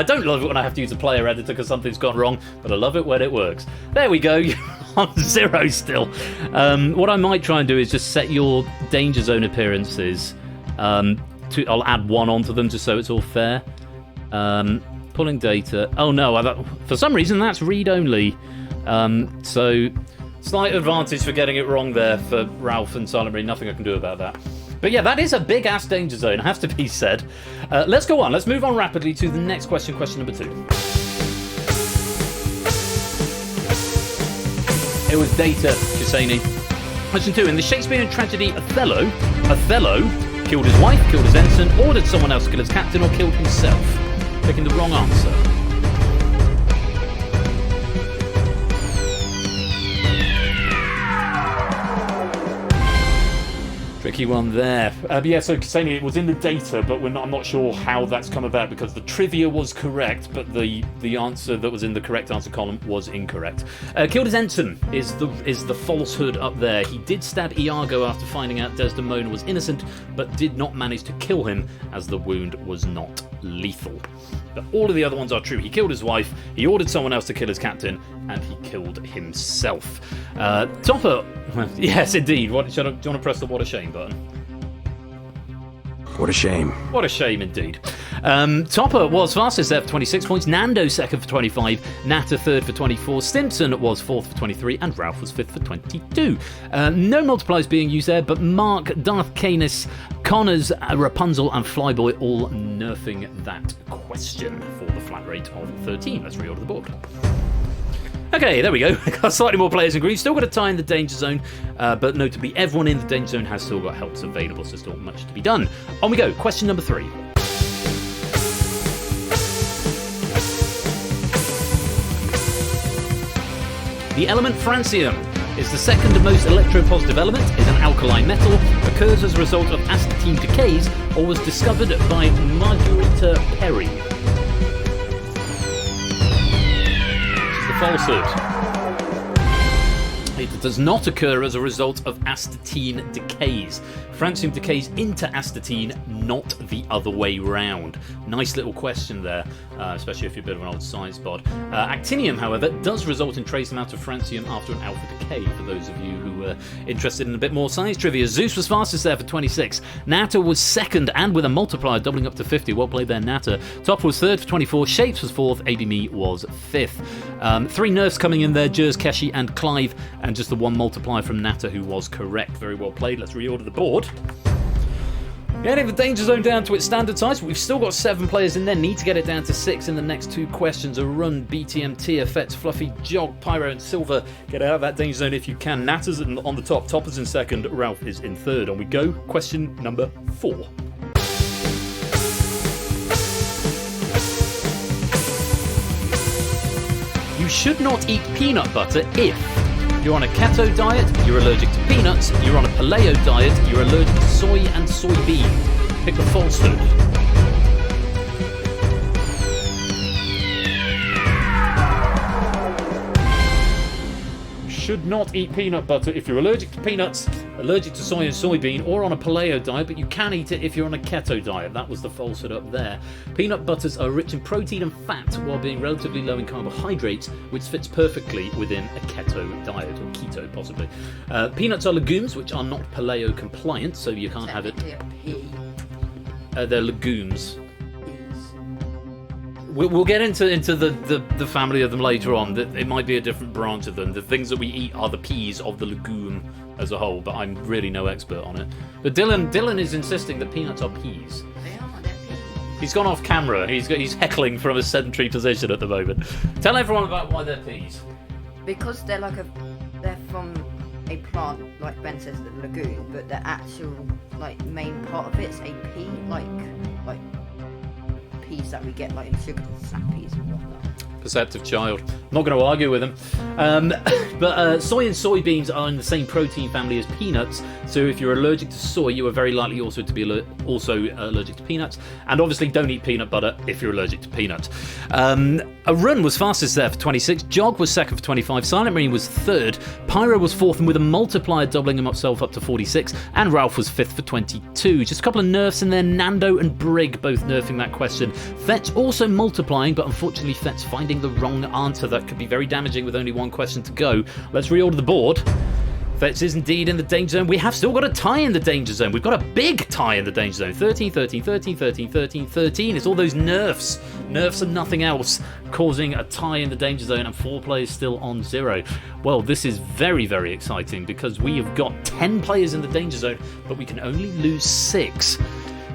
don't love it when I have to use a player editor because something's gone wrong, but I love it when it works. There we go. You're on 0 still. What I might try and do is just set your danger zone appearances. I'll add 1 onto them just so it's all fair. Pulling data. Oh no, for some reason that's read only. So slight advantage for getting it wrong there for Ralph and Silent Marine. Nothing I can do about that. But yeah, that is a big ass danger zone, has to be said. Let's go on. Let's move on rapidly to the next question, question number 2. It was data, Chisani. Question 2. In the Shakespearean tragedy Othello killed his wife, killed his ensign, ordered someone else to kill his captain, or killed himself. Picking the wrong answer. Tricky one there. Yeah, so Ksenia, it was in the data, but I'm not sure how that's come about because the trivia was correct, but the answer that was in the correct answer column was incorrect. Killed his ensign is the falsehood up there. He did stab Iago after finding out Desdemona was innocent, but did not manage to kill him as the wound was not lethal. But all of the other ones are true. He killed his wife, he ordered someone else to kill his captain, and he killed himself. Topper, yes indeed. Do you want to press the what a shame button? What a shame. What a shame indeed. Topper was fastest there for 26 points, Nando second for 25, Natter third for 24, Stimson was fourth for 23, and Ralph was fifth for 22. No multipliers being used there, but Mark, Darth Canis, Connors, Rapunzel, and Flyboy all nerfing that question for the flat rate of 13. Let's reorder the board. Okay, there we go. Got slightly more players in green. Still got a tie in the danger zone, but notably everyone in the danger zone has still got helps available, so still much to be done. On we go. Question number 3. The element francium is the second most electropositive element, is an alkaline metal, occurs as a result of astatine decays, or was discovered by Margarita Perry. Falsehood. It does not occur as a result of astatine decays. Francium decays into astatine, not the other way round. Nice little question there, especially if you're a bit of an old science bod. Actinium, however, does result in trace amount of francium after an alpha decay, for those of you who are interested in a bit more science trivia. Zeus was fastest there for 26. Natter was second, and with a multiplier doubling up to 50. Well played there, Natter. Top was third for 24. Shapes was fourth. ADME was fifth. 3 nerfs coming in there, Jers, Keshi, and Clive, and just the 1 multiplier from Natter, who was correct. Very well played. Let's reorder the board. Getting the danger zone down to its standard size, but we've still got 7 players in there. Need to get it down to 6 in the next 2 questions. A run, BTMT, Effects, Fluffy, Jog, Pyro, and Silver. Get out of that danger zone if you can. Natter's on the top, Topper's in second, Ralph is in third. On we go. Question number 4. You should not eat peanut butter if you're on a keto diet, you're allergic to peanuts, you're on a paleo diet, you're allergic to soy and soybean. Pick the falsehood. Should not eat peanut butter if you're allergic to peanuts, allergic to soy and soybean, or on a paleo diet, but you can eat it if you're on a keto diet. That was the falsehood up there. Peanut butters are rich in protein and fat while being relatively low in carbohydrates, which fits perfectly within a keto diet, or keto possibly. Peanuts are legumes which are not paleo compliant, so you can't have it. They're legumes. We'll get into the family of them later on. It might be a different branch of them. The things that we eat are the peas of the legume as a whole, but I'm really no expert on it. But Dylan is insisting that peanuts are peas. They are, they're peas. He's gone off camera. He's heckling from a sedentary position at the moment. Tell everyone about why they're peas. Because they're from a plant, like Ben says, the lagoon, but the actual main part of it's a pea, like peas that we get in sugar snap peas and whatnot. Perceptive child. Not going to argue with him. But soy and soybeans are in the same protein family as peanuts, so if you're allergic to soy, you are very likely also to be allergic to peanuts. And obviously don't eat peanut butter if you're allergic to peanuts. A run was fastest there for 26, Jog was second for 25, Silent Marine was third, Pyro was fourth, and with a multiplier doubling himself up to 46, and Ralph was fifth for 22. Just a couple of nerfs in there, Nando and Brig both nerfing that question. Fetch also multiplying, but unfortunately Fetch finding the wrong answer. That could be very damaging with only one question to go. Let's reorder the board. Fetch is indeed in the danger zone. We have still got a tie in the danger zone. We've got a big tie in the danger zone. 13, 13, 13, 13, 13, 13. It's all those nerfs. Nerfs and nothing else causing a tie in the danger zone, and 4 players still on 0. Well, this is very, very exciting because we have got 10 players in the danger zone, but we can only lose 6.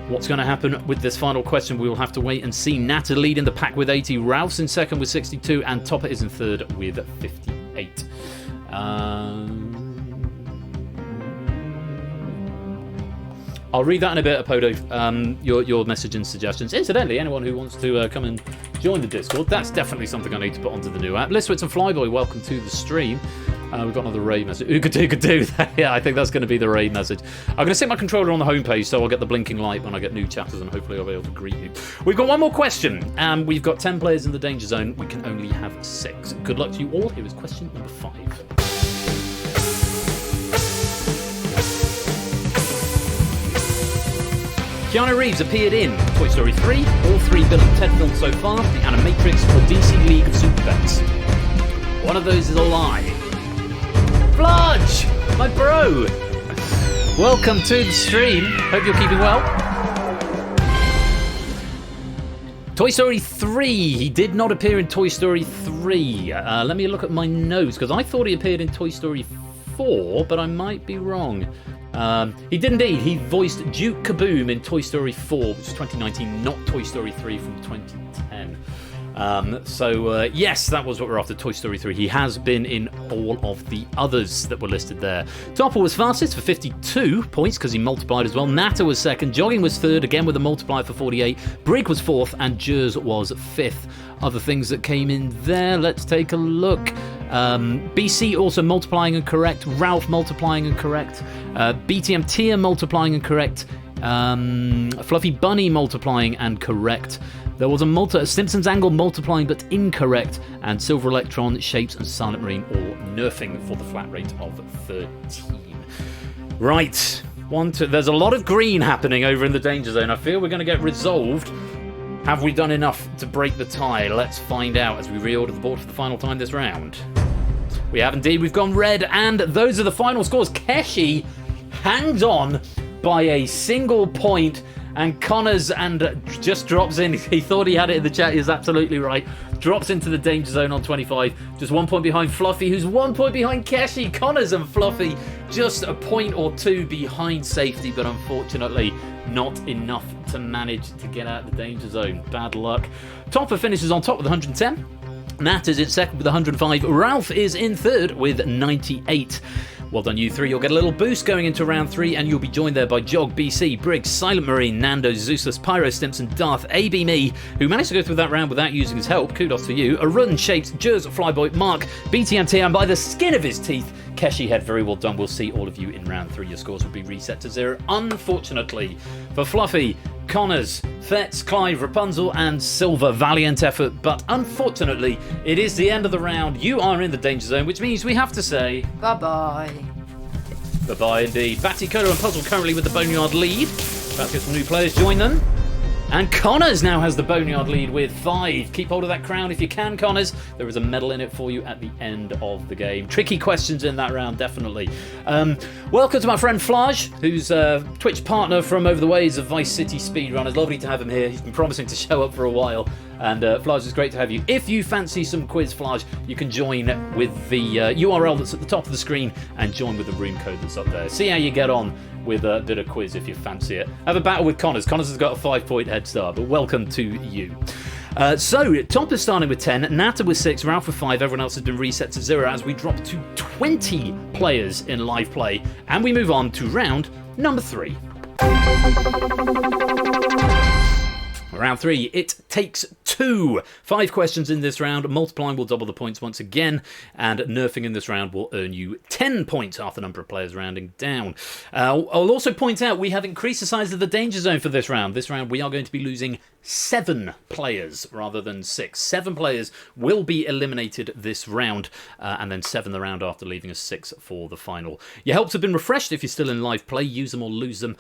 What's going to happen with this final question, we will have to wait and see. Nat lead in the pack with 80, Ralph's in second with 62, and Topper is in third with 58. I'll read that in a bit, Apodo, your message and suggestions. Incidentally, anyone who wants to come and join the Discord, that's definitely something I need to put onto the new app. Listwitz and Flyboy, welcome to the stream. We've got another raid message. Could do that. Yeah, I think that's going to be the raid message. I'm going to set my controller on the homepage so I'll get the blinking light when I get new chatters, and hopefully I'll be able to greet you. We've got one more question. We've got 10 players in the danger zone. We can only have 6. Good luck to you all. Here is question number 5. Keanu Reeves appeared in Toy Story 3, all 3 Bill and Ted films so far, The Animatrix, or DC League of Super Pets. One of those is a lie. Fludge! My bro! Welcome to the stream. Hope you're keeping well. Toy Story 3. He did not appear in Toy Story 3. Let me look at my notes, because I thought he appeared in Toy Story 4, but I might be wrong. He did indeed. He voiced Duke Kaboom in Toy Story 4, which is 2019, not Toy Story 3 from 2010. Yes, that was what we're after, Toy Story 3. He has been in all of the others that were listed there. Topper was fastest for 52 points because he multiplied as well. Natter was second. Jogging was third, again with a multiplier for 48. Brig was fourth, and Jers was fifth. Other things that came in there, let's take a look. BC also multiplying and correct. Ralph multiplying and correct. BTM Tier multiplying and correct. Fluffy Bunny multiplying and correct. There was a Simpsons Angle multiplying but incorrect, and Silver Electron, Shapes, and Silent Marine all nerfing for the flat rate of 13. Right, there's a lot of green happening over in the danger zone. I feel we're going to get resolved. Have we done enough to break the tie? Let's find out as we reorder the board for the final time this round. We have indeed. We've gone red, and those are the final scores. Keshi hangs on by a single point, and Connors just drops in. He thought he had it in the chat. He's absolutely right. Drops into the danger zone on 25. Just 1 point behind Fluffy, who's 1 point behind Keshi. Connors and Fluffy just a point or 2 behind safety, but unfortunately not enough to manage to get out of the danger zone. Bad luck. Topper finishes on top with 110. Nat is in second with 105. Ralph is in third with 98. Well done, you three. You'll get a little boost going into round 3, and you'll be joined there by Jog, BC, Briggs, Silent Marine, Nando, Zeusless, Pyro, Stimson, Darth, AB Me, who managed to go through that round without using his help. Kudos to you. Arun, Shapes, Jers, Flyboy, Mark, BTMT, and by the skin of his teeth, Keshi Head. Very well done. We'll see all of you in round 3. Your scores will be reset to 0. Unfortunately for Fluffy, Connors, Fetz, Clive, Rapunzel, and Silver. Valiant effort, but unfortunately, it is the end of the round. You are in the danger zone, which means we have to say Bye-bye. bye-bye indeed. Batty, Coda, and Puzzle currently with the Boneyard lead. About to get some new players join them. And Connors now has the Boneyard lead with 5. Keep hold of that crown if you can, Connors. There is a medal in it for you at the end of the game. Tricky questions in that round, definitely. Welcome to my friend Flage, who's a Twitch partner from over the ways of Vice City Speedrunners. Lovely to have him here. He's been promising to show up for a while. And Flage, it's great to have you. If you fancy some quiz, Flage, you can join with the URL that's at the top of the screen and join with the room code that's up there. See how you get on with a bit of quiz if you fancy it. Have a battle with Connors. Connors has got a 5-point head start, but welcome to you. So, Top is starting with 10, Nata with 6, Ralph with 5, everyone else has been reset to 0 as we drop to 20 players in live play. And we move on to round number 3. Round 3, it takes 2. 5 questions in this round. Multiplying will double the points once again, and nerfing in this round will earn you 10 points after the number of players rounding down. I'll also point out we have increased the size of the danger zone for this round. This round we are going to be losing 7 players rather than 6. 7 players will be eliminated this round, and then 7 the round after, leaving us 6 for the final. Your helps have been refreshed. If you're still in live play, use them or lose them.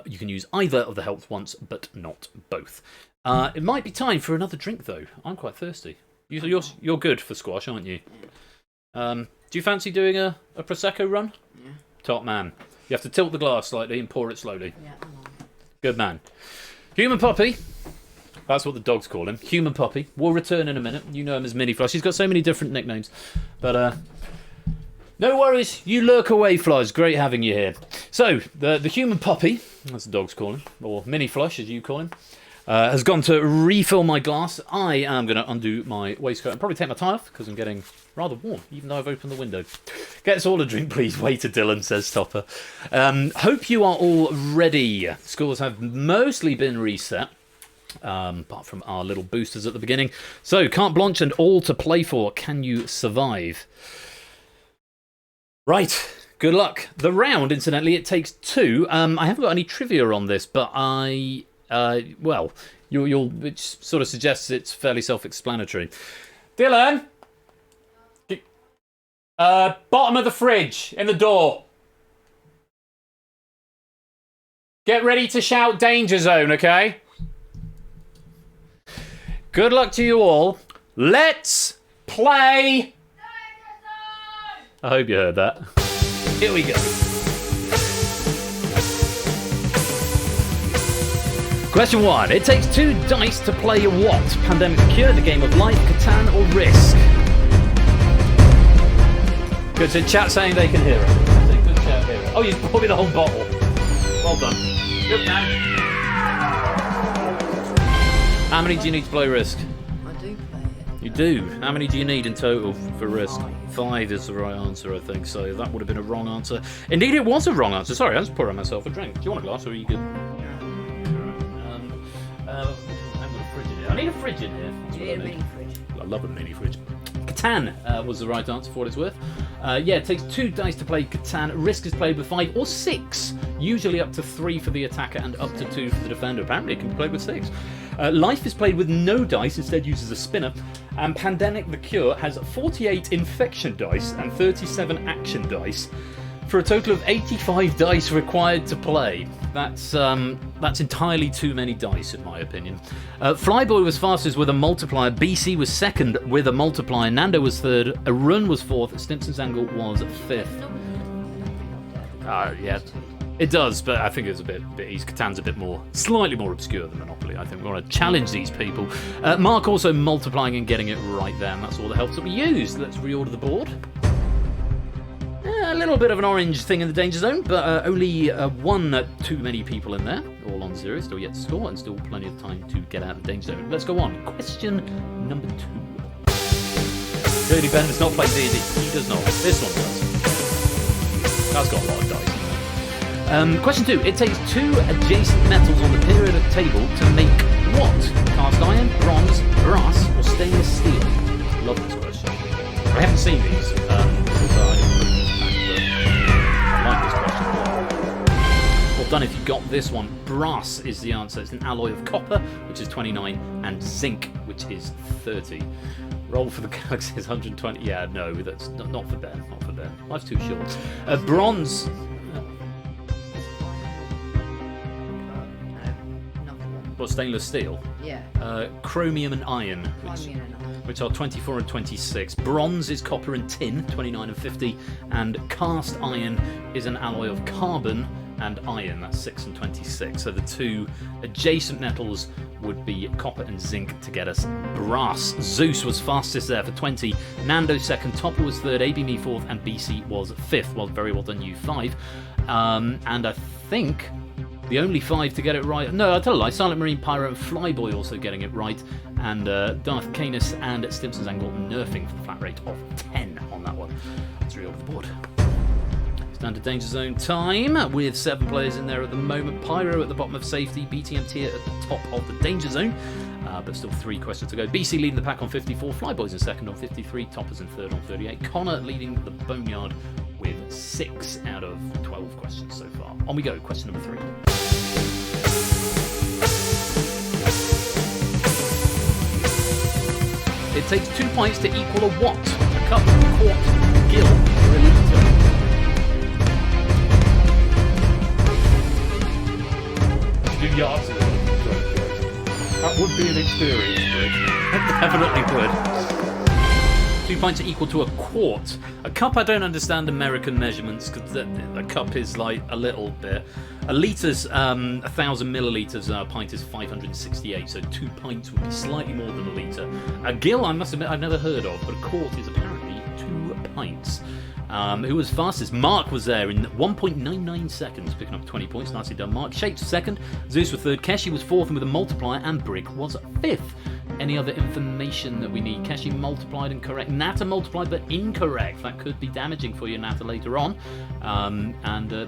You can use either of the helps once, but not both. It might be time for another drink, though. I'm quite thirsty. You're good for squash, aren't you? Do you fancy doing a Prosecco run? Yeah. Top man. You have to tilt the glass slightly and pour it slowly. Yeah, I'm on. Good man. Human Puppy. That's what the dogs call him. Human Puppy. Will return in a minute. You know him as Mini Flush. He's got so many different nicknames. But no worries. You lurk away, Flush. Great having you here. So, the Human Puppy, as the dogs call him, or Mini Flush as you call him, has gone to refill my glass. I am going to undo my waistcoat and probably take my tie off because I'm getting rather warm, even though I've opened the window. Get us all a drink, please. Waiter Dylan, says Topper. Hope you are all ready. Scores have mostly been reset, apart from our little boosters at the beginning. So, carte blanche and all to play for. Can you survive? Right. Good luck. The round, incidentally, it takes 2. I haven't got any trivia on this, but well, which sort of suggests it's fairly self-explanatory. Dylan, bottom of the fridge in the door. Get ready to shout danger zone, okay? Good luck to you all. Let's play. I hope you heard that. Here we go. Question 1. It takes 2 dice to play what? Pandemic Cure, The Game of Life, Catan, or Risk? Good. So chat saying they can hear it. Good chat hear it. Oh, you poured me the whole bottle. Well done. Good man. How many do you need to play Risk? I do play it. You do? How many do you need in total for Risk? 5 is the right answer, I think. So that would have been a wrong answer. Indeed, it was a wrong answer. Sorry, I was pouring myself a drink. Do you want a glass or are you good? I need a fridge in here. You need a mini fridge. I love a mini fridge. Catan was the right answer for what it's worth. Yeah, it takes 2 dice to play Catan. Risk is played with 5 or 6. Usually up to 3 for the attacker and up to 2 for the defender. Apparently it can be played with 6. Life is played with no dice, instead uses a spinner. And Pandemic the Cure has 48 infection dice and 37 action dice, for a total of 85 dice required to play. That's entirely too many dice, in my opinion. Flyboy was fastest with a multiplier. BC was second with a multiplier. Nando was third. Arun was fourth. Stimpson's Angle was fifth. Yeah, it does, but I think it's a bit easy. Catan's a bit more, slightly more obscure than Monopoly. I think we want to challenge these people. Mark also multiplying and getting it right there, and that's all the helps that we used. Let's reorder the board. A little bit of an orange thing in the danger zone, but only 1 too many people in there. All on 0, still yet to score, and still plenty of time to get out of the danger zone. Let's go on. Question number 2. Dirty Ben does not play D&D. He does not. This one does. That's got a lot of dice. Question 2. It takes 2 adjacent metals on the periodic table to make what? Cast iron, bronze, brass, or stainless steel? Love this question. I haven't seen these, so I didn't put them back, but I like this question a lot. Well done if you got this one. Brass is the answer. It's an alloy of copper, which is 29, and zinc, which is 30. Roll for the Galaxy is 120. Yeah, no, that's not for Ben. Not for Ben. Life's too short. Bronze. What, stainless steel? Yeah. Chromium and iron, Chromium and iron. which are 24 and 26. Bronze is copper and tin, 29 and 50. And cast iron is an alloy of carbon and iron, that's 6 and 26. So the 2 adjacent metals would be copper and zinc to get us brass. Zeus was fastest there for 20. Nando second, Topper was third, AB Me fourth, and BC was fifth. Well, very well done, you 5. And I think the only 5 to get it right. No, I tell a lie. Silent Marine, Pyro, and Flyboy also getting it right. And Darth Canis and Stimson's Angle nerfing for the flat rate of 10 on that one. That's really over the board. Standard Danger Zone time with 7 players in there at the moment. Pyro at the bottom of safety, BTMT at the top of the Danger Zone. But still 3 questions to go. BC leading the pack on 54, Flyboys in second on 53, Toppers in third on 38. Connor leading the Boneyard with 6 out of 12 questions so far. On we go, question number 3. It takes 2 pints to equal a what? A cup, a quart, a gill, or a litre? Do your answer. That would be an experience, Rick. Definitely would. 2 pints are equal to a quart. A cup, I don't understand American measurements because a cup is like a little bit. A litre's 1,000 millilitres, a pint is 568, so 2 pints would be slightly more than a litre. A gill, I must admit, I've never heard of, but a quart is apparently 2 pints. Who was fastest? Mark was there in 1.99 seconds, picking up 20 points. Nicely done, Mark. Shapes second, Zeus was third, Keshi was fourth, and with a multiplier, and Brig was fifth. Any other information that we need? Keshi multiplied and correct. Nata multiplied but incorrect. That could be damaging for you, Nata, later on.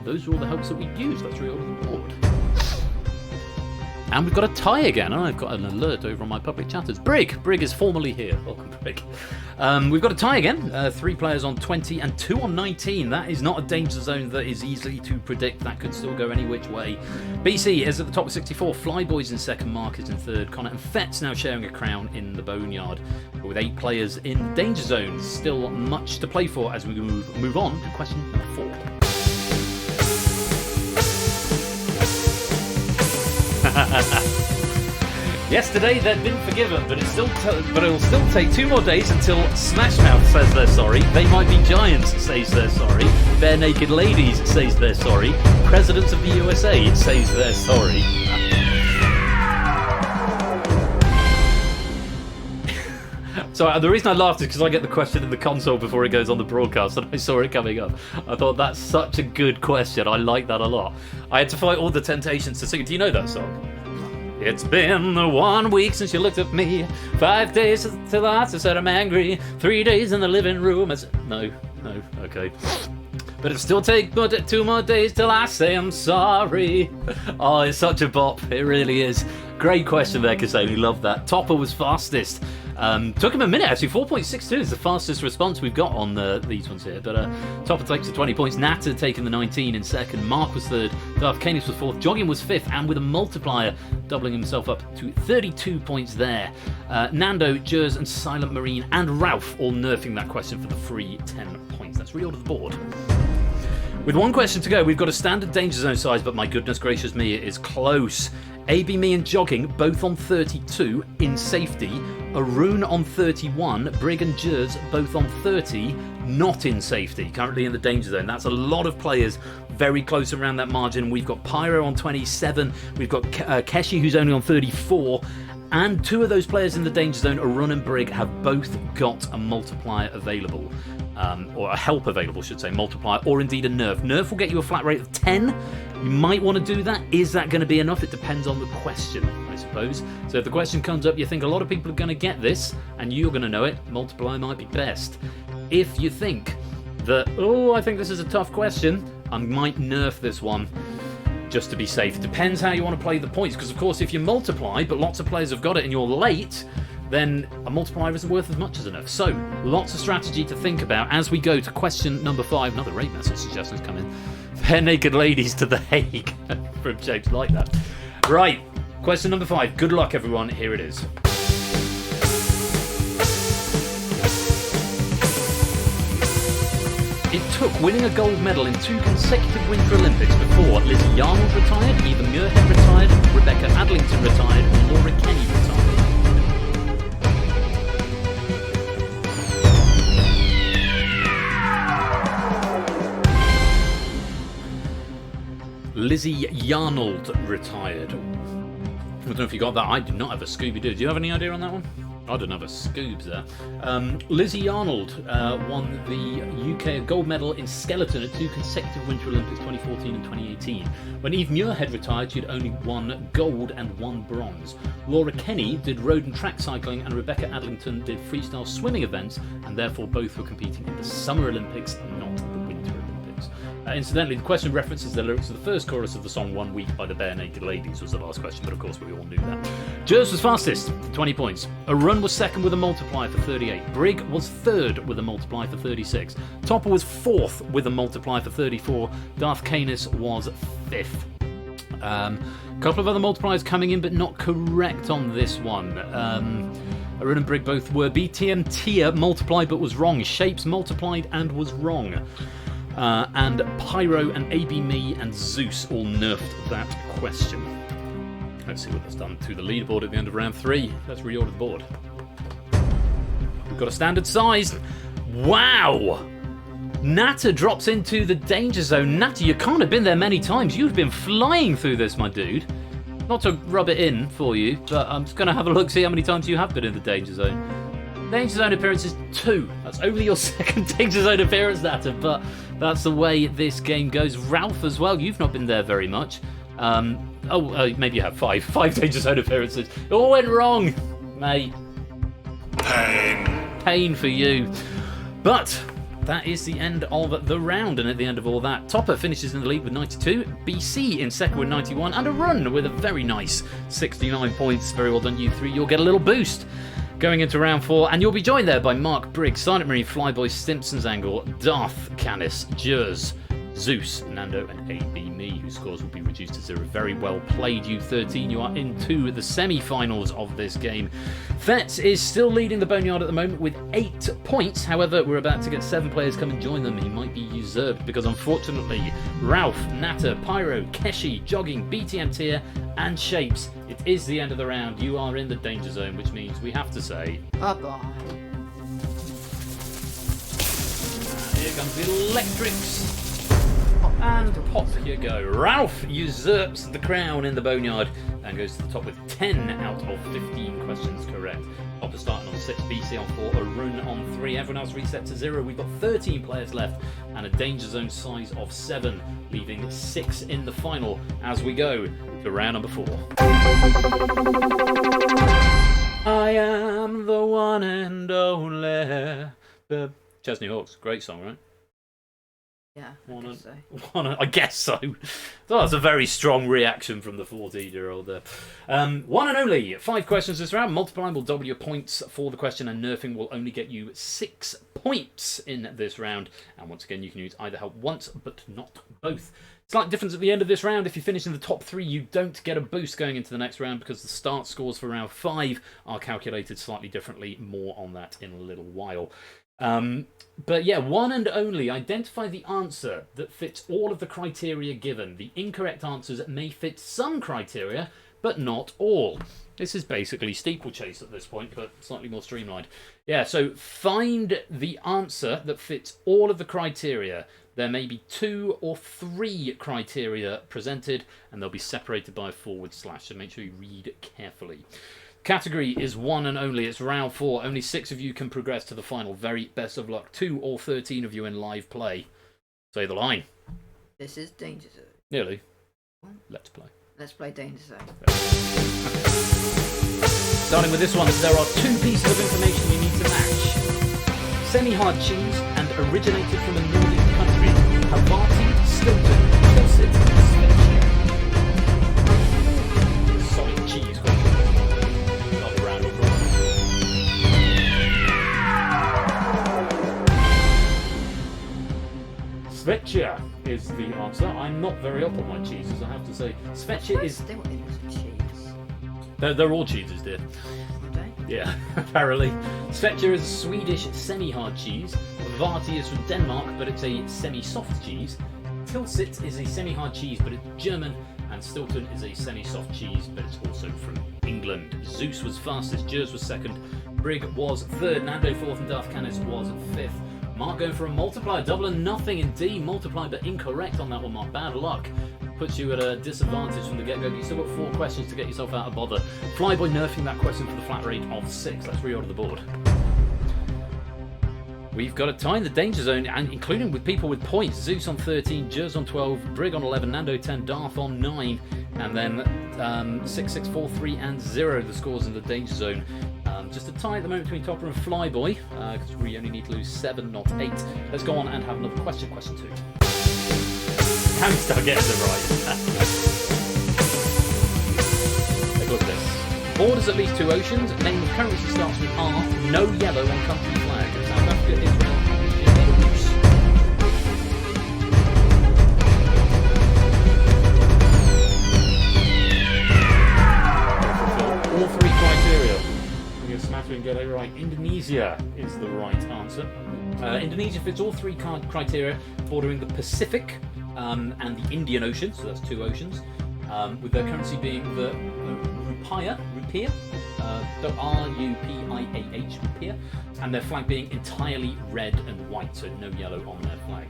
Those are all the helps that we used. That's really all on the board. And we've got a tie again, and I've got an alert over on my public chatters. Brig is formally here. Welcome, Brig. We've got a tie again. 3 players on 20 and 2 on 19. That is not a danger zone that is easily to predict. That could still go any which way. BC is at the top of 64. Flyboys in second. Mark is in third. Connor and Fet's now sharing a crown in the Boneyard. But with 8 players in danger zone, still much to play for as we move on to question number 4. Yesterday they'd been forgiven, but it'll still take 2 more days until Smashmouth says they're sorry. They Might Be Giants says they're sorry. Bare Naked Ladies says they're sorry. Presidents of the USA says they're sorry. So the reason I laughed is because I get the question in the console before it goes on the broadcast, and I saw it coming up. I thought that's such a good question. I like that a lot. I had to fight all the temptations to sing it. Do you know that song? It's been 1 week since you looked at me. 5 days till I said I'm angry. 3 days in the living room. No, okay. But it still take 2 more days till I say I'm sorry. Oh, it's such a bop. It really is. Great question there, Kasani. Love that. Topper was fastest. Took him a minute, actually. 4.62 is the fastest response we've got on these ones here. But Topper takes the 20 points. Nata taking the 19 in second. Mark was third. Darth Canis was fourth. Jogging was fifth. And with a multiplier, doubling himself up to 32 points there. Nando, Jers, and Silent Marine, and Ralph all nerfing that question for the free 10 points. That's reorder the board. With 1 question to go, we've got a standard danger zone size, but my goodness gracious me, it is close. AB, me, and Jogging both on 32 in safety. Arun on 31. Brig and Jers both on 30, not in safety. Currently in the danger zone. That's a lot of players very close around that margin. We've got Pyro on 27. We've got Keshi, who's only on 34. And 2 of those players in the danger zone, Arun and Brig, have both got a multiplier available. Or a help available, should say, multiplier, or indeed a nerf. Nerf will get you a flat rate of 10. You might want to do that. Is that going to be enough? It depends on the question, I suppose. So if the question comes up, you think a lot of people are going to get this, and you're going to know it, multiplier might be best. If you think that, I think this is a tough question, I might nerf this one just to be safe. Depends how you want to play the points, because of course if you multiply, but lots of players have got it and you're late, then a multiplier isn't worth as much as enough. So, lots of strategy to think about as we go to question number 5. Another rate message suggestions come in. Bare naked ladies to The Hague. From shapes like that. Right, question number 5. Good luck, everyone. Here it is. It took winning a gold medal in 2 consecutive Winter Olympics before Lizzie Arnold retired, Eva Muirhead retired, Rebecca Adlington retired, and Laura Kenny retired. Lizzie Yarnold retired. I don't know if you got that. I do not have a Scooby-Doo. Do you have any idea on that one? I don't have a Scoobs there. Lizzie Arnold won the UK gold medal in skeleton at 2 consecutive Winter Olympics, 2014 and 2018. When Eve Muirhead retired, she'd only won gold and 1 bronze. Laura Kenny did road and track cycling, and Rebecca Adlington did freestyle swimming events, and therefore both were competing in the Summer Olympics, not the Winter Olympics. Incidentally, the question references the lyrics of the first chorus of the song One Week by the Bare Naked Ladies was the last question, but of course we all knew that. Jers was fastest, 20 points. Arun was second with a multiplier for 38. Brig was third with a multiplier for 36. Topper was fourth with a multiplier for 34. Darth Canis was fifth. A couple of other multipliers coming in, but not correct on this one. Arun and Brig both were. BTM Tia multiplied but was wrong. Shapes multiplied and was wrong. And Pyro and AB Me and Zeus all nerfed that question. Let's see what that's done to the leaderboard at the end of round 3. Let's reorder the board. We've got a standard size. Wow! Natter drops into the danger zone. Natter, you can't have been there many times. You've been flying through this, my dude. Not to rub it in for you, but I'm just going to have a look, see how many times you have been in the danger zone. Danger Zone appearance is 2. That's only your second Danger Zone appearance, Natter, but that's the way this game goes. Ralph as well, you've not been there very much. Maybe you have 5. 5 Danger Zone appearances. It all went wrong, mate. Pain for you. But that is the end of the round, and at the end of all that, Topper finishes in the lead with 92, BC in second with 91, and Arun with a very nice 69 points. Very well done, you 3. You'll get a little boost going into round 4, and you'll be joined there by Mark Briggs, Silent Marine, Flyboy, Stimpson's Angle, Darth Canis, Jers, Zeus, Nando, and AB Me, whose scores will be reduced to 0. Very well played, you 13. You are into the semi-finals of this game. Fetz is still leading the Boneyard at the moment with 8 points. However, we're about to get 7 players come and join them. He might be usurped because, unfortunately, Ralph, Natter, Pyro, Keshi, Jogging, BTM Tier, and Shapes, it is the end of the round. You are in the danger zone, which means we have to say bye-bye. Here comes the electrics. And pop you go. Ralph usurps the crown in the Boneyard and goes to the top with 10 out of 15 questions correct. Topper starting on 6, BC on 4, Arun on 3. Everyone else reset to 0. We've got 13 players left and a danger zone size of 7, leaving 6 in the final as we go to round number 4. I am the one and only. The Chesney Hawks, great song, right? Yeah, I guess so. So that's a very strong reaction from the 14-year-old there. One and only 5 questions this round. Multiplying will double your points for the question, and nerfing will only get you 6 points in this round. And once again, you can use either help once, but not both. Slight difference at the end of this round. If you finish in the top 3, you don't get a boost going into the next round because the start scores for round 5 are calculated slightly differently. More on that in a little while. But yeah, one and only. Identify the answer that fits all of the criteria given. The incorrect answers may fit some criteria, but not all. This is basically steeplechase at this point, but slightly more streamlined. Yeah, so find the answer that fits all of the criteria. There may be 2 or 3 criteria presented, and they'll be separated by a /, so make sure you read carefully. Category is one and only. It's round 4. Only 6 of you can progress to the final. Very best of luck. 2 or 13 of you in live play. Say the line. This is Danger Zone. Nearly. Let's play. Let's play Danger Zone. Starting with this one, there are 2 pieces of information you need to match. Semi-hard cheese and originated from a Nordic country. Havarti Stilton, Tilsit, Svečia. Solid cheese question. Another round of applause. Svečia is the answer. I'm not very up on my cheeses, I have to say. Svečia is... Stilton was a cheese. They're all cheeses, dear. Okay. Yeah, apparently. Svečia is a Swedish semi-hard cheese. Varti is from Denmark, but it's a semi-soft cheese. Tilsit is a semi-hard cheese, but it's German. And Stilton is a semi-soft cheese, but it's also from England. Zeus was fastest, Jers was second, Brig was third, Nando fourth, and Darth Canis was fifth. Mark going for a multiplier, double and nothing in D. Multiply, but incorrect on that one, Mark. Bad luck. Puts you at a disadvantage from the get-go. You've still got 4 questions to get yourself out of bother. Flyboy nerfing that question for the flat rate of 6. Let's reorder the board. We've got a tie in the danger zone, and including with people with points. Zeus on 13, Jers on 12, Brig on 11, Nando 10, Darth on 9, and then 6, 4, 3, and 0 the scores in the danger zone. Just a tie at the moment between Topper and Flyboy, because we only need to lose 7, not 8. Let's go on and have another question. Question 2. How do you start getting them right? Take a look at this. Borders at least 2 oceans. Name of currency starts with R. No yellow on country flag. South Africa, Israel, and Belarus. All 3 criteria. We're going to smatter and get it right. Indonesia is the right answer. Indonesia fits all 3 criteria, bordering the Pacific and the Indian Ocean, so that's 2 oceans, with their currency being the rupiah, R-U-P-I-A-H, rupiah, and their flag being entirely red and white, so no yellow on their flag.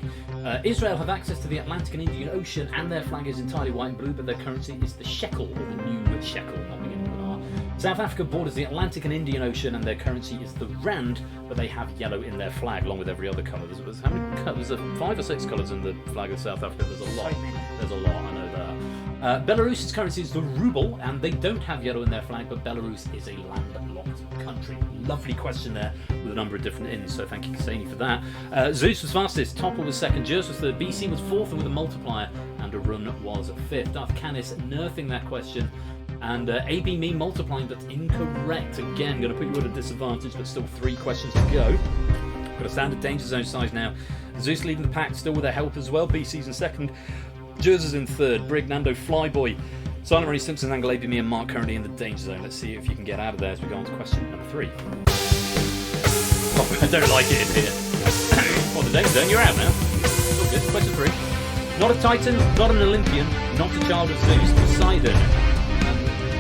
Israel have access to the Atlantic and Indian Ocean, and their flag is entirely white and blue, but their currency is the shekel, or the new shekel, not beginning with an R. South Africa borders the Atlantic and Indian Ocean, and their currency is the rand, but they have yellow in their flag, along with every other colour. How many colours? There's 5 or 6 colours in the flag of South Africa. There's a lot. There's a lot, I know that. Belarus's currency is the ruble, and they don't have yellow in their flag, but Belarus is a landlocked country. Lovely question there, with a number of different ins, so thank you, Kasani, for that. Zeus was fastest, Topper was second, Jers was third, BC was fourth, and with a multiplier, and a run was fifth. Darth Canis nerfing that question, and AB me multiplying, but incorrect. Again, going to put you at a disadvantage, but still 3 questions to go. Got a standard danger zone size now. Zeus leading the pack, still with their help as well. BC's in second, Jers is in third, Brig, Nando, Flyboy, Silent Marie, Simpson, Angle, AB me, and Mark currently in the danger zone. Let's see if you can get out of there as we go on to question number 3. Oh, I don't like it in here. Well, the danger zone, you're out now. It's all good. Question 3. Not a Titan, not an Olympian, not a child of Zeus, Poseidon,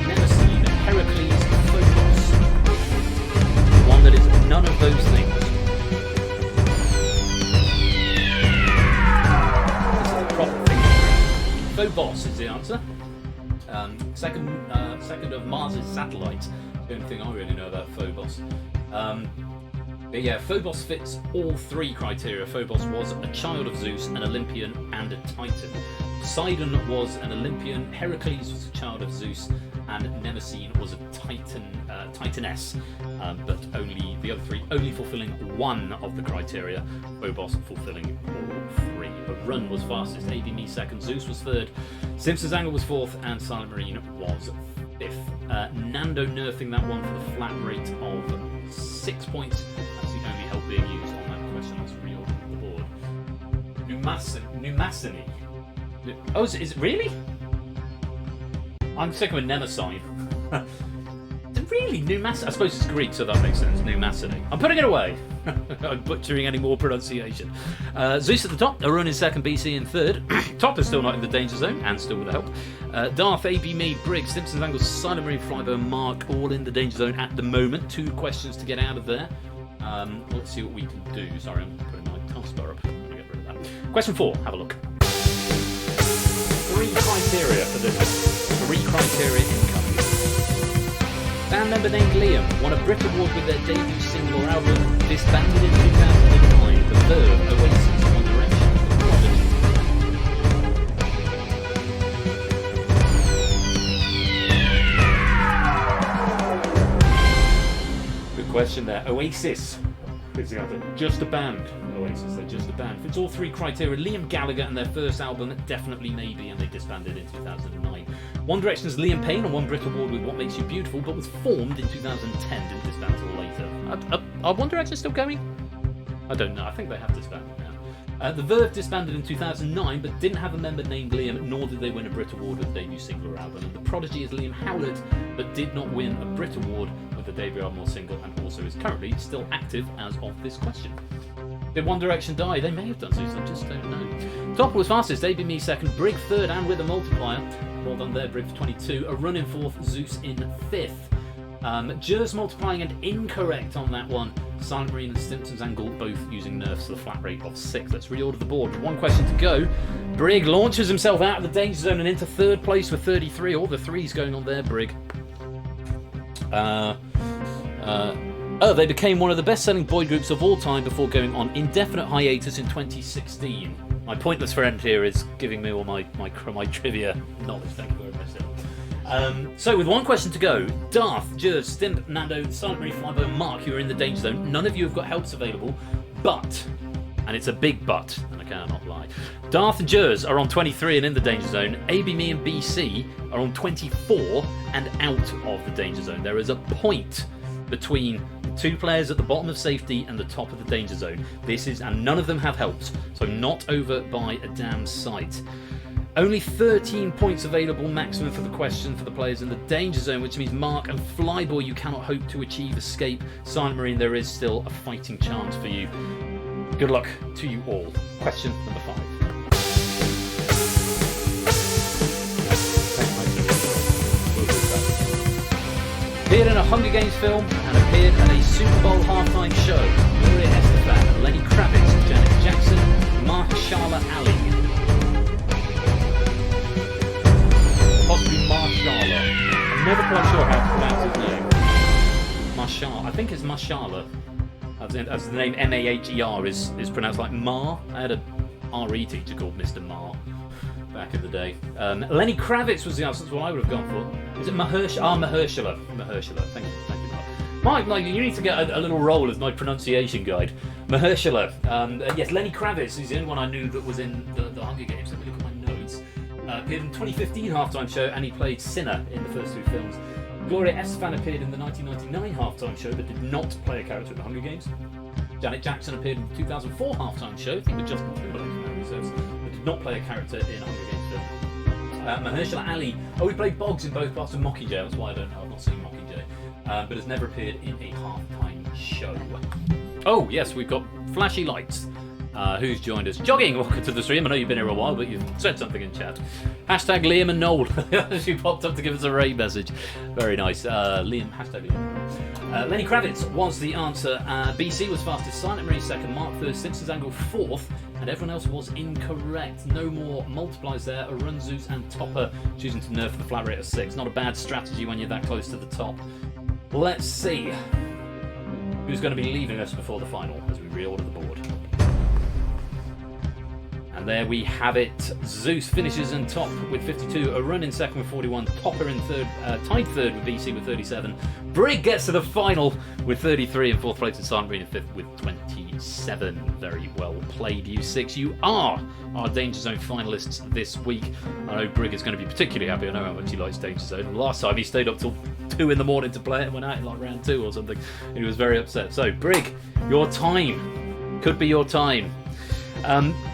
Nemesis, Heracles, Phobos. One that is none of those things. This is the proper thing. Phobos is the answer. Second of Mars's satellites. The only thing I really know about Phobos. But yeah, Phobos fits all 3 criteria. Phobos was a child of Zeus, an Olympian, and a Titan. Poseidon was an Olympian, Heracles was a child of Zeus, and Nemesis was a Titaness. But only the other 3 only fulfilling 1 of the criteria. Phobos fulfilling all 3. A run was fastest, AB me second, Zeus was third, Simpson's Angle was fourth, and Silent Marine was 5th. Nando nerfing that one for the flat rate of 6 points. That's the only help being used on that question. Let's reorder the board. Numasini. Oh, is it really? I'm sick of a Nemesis. Really? Numasini? I suppose it's Greek, so that makes sense. Numasini. I'm putting it away. I'm butchering any more pronunciation. Zeus at the top, Arun in second, BC in third. Topper's still not in the danger zone, and still with the help. Darth, AB me, Briggs, Simpsons, Angles, Silent Marine, Flybo, Mark, all in the danger zone at the moment. 2 questions to get out of there. Let's see what we can do. Sorry, I'm putting my taskbar up. I'm going to get rid of that. Question 4, have a look. 3 criteria for this. 3 criteria income. Band member named Liam won a Brit Award with their debut single or album, disbanded in 2009, The Verve, Oasis, One Direction, The Prodigy. Good question there. Oasis. Who's the other? Just a Band. Oasis, they're Just a Band. Fits all three criteria. Liam Gallagher and their first album, Definitely Maybe, and they disbanded in 2009. One Direction's Liam Payne won one Brit Award with What Makes You Beautiful, but was formed in 2010, didn't disband until later. Are One Direction still going? I don't know. I think they have disbanded now. The Verve disbanded in 2009, but didn't have a member named Liam, nor did they win a Brit Award with the debut single or album. And The Prodigy is Liam Howlett, but did not win a Brit Award with the debut album or single, and also is currently still active as of this question. Did One Direction die? They may have done, Zeus, I just don't know. Top was fastest, AB Me second, Brig third, and with a multiplier. Well done there, Brig for 22. A run in fourth, Zeus in fifth. Jers multiplying and incorrect on that one. Silent Marine and Stimpson's Angle both using nerfs to the flat rate of 6. Let's reorder the board. One question to go. Brig launches himself out of the danger zone and into third place with 33. All the threes going on there, Brig. They became one of the best-selling boy groups of all time before going on indefinite hiatus in 2016. My pointless friend here is giving me all my trivia knowledge. Thank you very much, sir. So with one question to go, Darth, Jers, Stimp, Nando, Silent Marie, Flybo, and Mark, who are in the danger zone, none of you have got helps available, but, and it's a big but, and I cannot lie, Darth and Jers are on 23 and in the danger zone. AB, Me, and BC are on 24 and out of the danger zone. There is a point between the two players at the bottom of safety and the top of the danger zone. And none of them have helps, so not over by a damn sight. Only 13 points available maximum for the question for the players in the danger zone, which means Mark and Flyboy, you cannot hope to achieve escape. Silent Marine, there is still a fighting chance for you. Good luck to you all. Question number 5. Appeared in a Hunger Games film and appeared at a Super Bowl halftime show. Gloria Estefan, Lenny Kravitz, Janet Jackson, Mahershala Ali. Possibly Mahershala. I'm never quite sure how to pronounce his name. Mahershala. I think it's Mahershala. As the name M-A-H-E-R is pronounced like Ma. I had a RE teacher called Mr. Ma back in the day. Lenny Kravitz was the answer. That's what I would have gone for. Is it Mahershala? Mahershala. Mahershala. Thank you, Mark. Mike, you need to get a little role as my pronunciation guide. Mahershala. Yes, Lenny Kravitz is the only one I knew that was in the Hunger Games. Let me look at my notes. Appeared in the 2015 halftime show, and he played Sinner in the first 2 films. Gloria Estefan appeared in the 1999 halftime show, but did not play a character in the Hunger Games. Janet Jackson appeared in the 2004 halftime show, I think with Justin Timberlake, but did not play a character in a Hunger Games film. Mahershala Ali, he played Boggs in both parts of Mockingjay, that's why I don't know, I've not seen Mockingjay, but has never appeared in a halftime show. Oh, yes, we've got flashy lights. Who's joined us? Jogging, welcome to the stream. I know you've been here a while, but you've said something in chat. Hashtag Liam and Noel. She popped up to give us a raid message. Very nice. Liam, hashtag Liam. Lenny Kravitz was the answer. BC was fastest. Silent Marie second. Mark third. Simpsons Angle fourth. And everyone else was incorrect. No more multiplies there. Arun, Zeus, and Topper choosing to nerf the flat rate of 6. Not a bad strategy when you're that close to the top. Let's see who's going to be leaving us before the final as we reorder the board. And there we have it. Zeus finishes in top with 52. Arun in second with 41. Topper in third, tied third with BC with 37. Brig gets to the final with 33 in fourth place, and Silent Marine in fifth with 27. Very well played, you 6. You are our Danger Zone finalists this week. I know Brig is going to be particularly happy. I know how much he likes Danger Zone. Last time he stayed up till 2 in the morning to play it and went out in like round 2 or something. He was very upset. So, Brig, your time could be your time.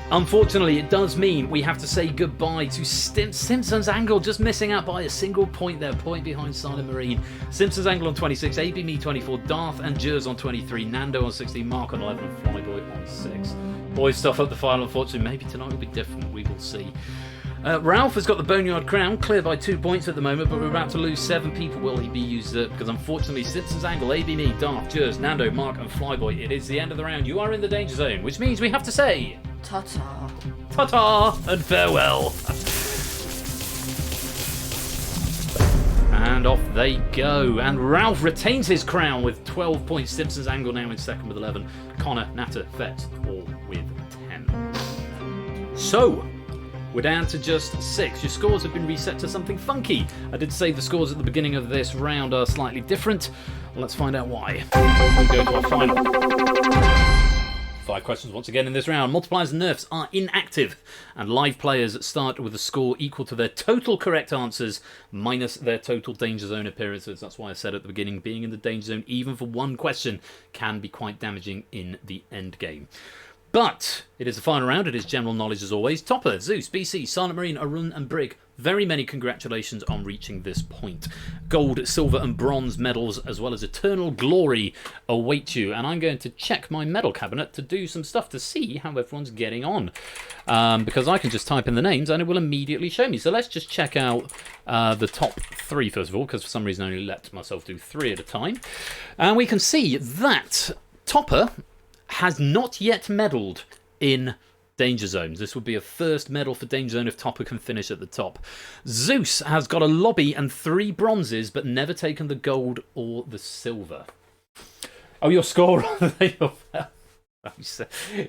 Unfortunately, it does mean we have to say goodbye to Simpsons Angle, just missing out by a single point there, point behind Silent Marine. Simpsons Angle on 26, AB Me 24, Darth and Jers on 23, Nando on 16, Mark on 11, and Flyboy on 6. Boys stuff up the final, unfortunately. Maybe tonight will be different, we will see. Ralph has got the Boneyard Crown, clear by 2 points at the moment, but we're about to lose 7 people. Will he be used up? Because unfortunately, Simpsons Angle, AB Me, Darth, Jers, Nando, Mark, and Flyboy. It is the end of the round. You are in the Danger Zone, which means we have to say Ta-ta. Ta-ta and farewell. And off they go. And Ralph retains his crown with 12 points. Simpsons Angle now in second with 11. Connor, Natter, Fetz all with 10. So, we're down to just 6. Your scores have been reset to something funky. I did say the scores at the beginning of this round are slightly different. Let's find out why. We go to our final. 5 questions once again in this round. Multipliers and nerfs are inactive, and live players start with a score equal to their total correct answers minus their total Danger Zone appearances. That's why I said at the beginning, being in the Danger Zone, even for one question, can be quite damaging in the end game. But it is the final round. It is general knowledge as always. Topper, Zeus, BC, Silent Marine, Arun and Brig, very many congratulations on reaching this point. Gold, silver and bronze medals as well as eternal glory await you. And I'm going to check my medal cabinet to do some stuff to see how everyone's getting on. Because I can just type in the names and it will immediately show me. So let's just check out the top 3 first of all, because for some reason I only let myself do 3 at a time. And we can see that Topper has not yet medalled in Danger Zones. This would be a first medal for Danger Zone if Topper can finish at the top. Zeus has got a lobby and 3 bronzes, but never taken the gold or the silver. Oh, your score rather than your...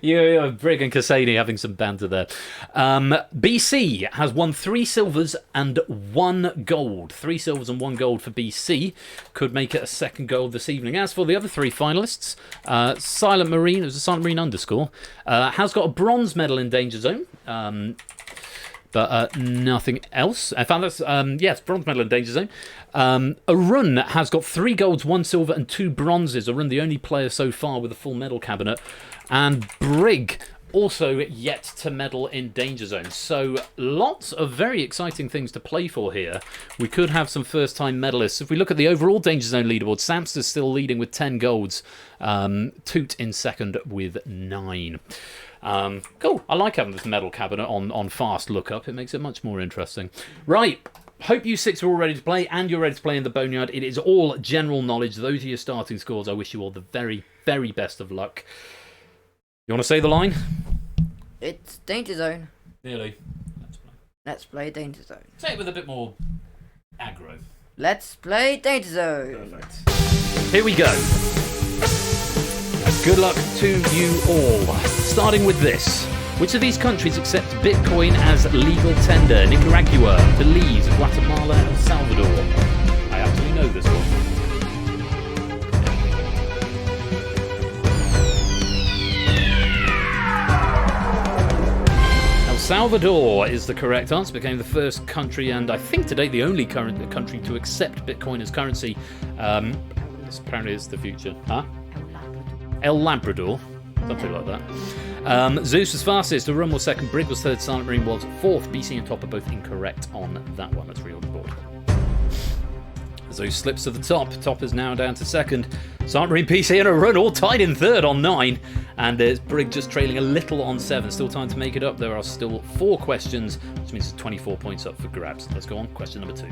You're Brig and Cassini having some banter there. BC has won 3 silvers and 1 gold. 3 silvers and 1 gold for BC. Could make it a second gold this evening. As for the other 3 finalists, Silent Marine, it was a Silent Marine underscore, has got a bronze medal in Danger Zone. But nothing else. I found that's, yes, bronze medal in Danger Zone. Arun has got 3 golds, 1 silver and 2 bronzes. Arun, the only player so far with a full medal cabinet. And Brig, also yet to medal in Danger Zone. So lots of very exciting things to play for here. We could have some first-time medalists. If we look at the overall Danger Zone leaderboard, Samster's still leading with 10 golds. Toot in second with 9. Cool. I like having this medal cabinet on fast lookup. It makes it much more interesting. Right. Hope you 6 are all ready to play and you're ready to play in the Boneyard. It is all general knowledge. Those are your starting scores. I wish you all the very, very best of luck. You want to say the line? It's Danger Zone. Nearly. Let's play Danger Zone. Say it with a bit more aggro. Let's play Danger Zone. Perfect. Here we go. Good luck to you all. Starting with this. Which of these countries accepts Bitcoin as legal tender? Nicaragua, Belize, Guatemala, and El Salvador. I actually know this one. El Salvador is the correct answer. Became the first country, and I think today the only current country to accept Bitcoin as currency. This apparently is the future. Huh? El Labrador. Something like that. Zeus was fastest, Arun was second, Brig was third, Silent Marine was fourth. BC and Top are both incorrect on that one. Let's reorder the board. Zeus slips to the top. Top is now down to second. Silent Marine, BC and Arun all tied in third on 9. And there's Brig just trailing a little on 7. Still time to make it up. There are still 4 questions, which means it's 24 points up for grabs. Let's go on. Question number 2.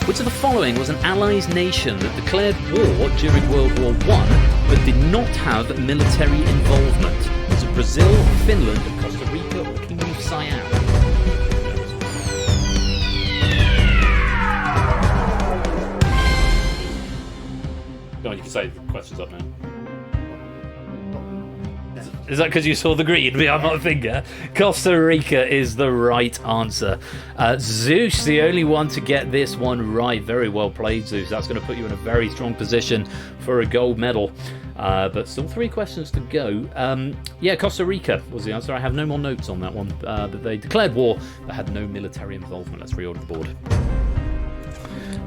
Which of the following was an Allies nation that declared war during World War I but did not have military involvement? Was it Brazil, Finland, Costa Rica, or Kingdom of Siam? Go on, you can say the questions up now. Is that because you saw the green behind my finger? Costa Rica is the right answer. Zeus, the only one to get this one right. Very well played, Zeus. That's going to put you in a very strong position for a gold medal. But still 3 questions to go. Yeah, Costa Rica was the answer. I have no more notes on that one. But they declared war but had no military involvement. Let's reorder the board.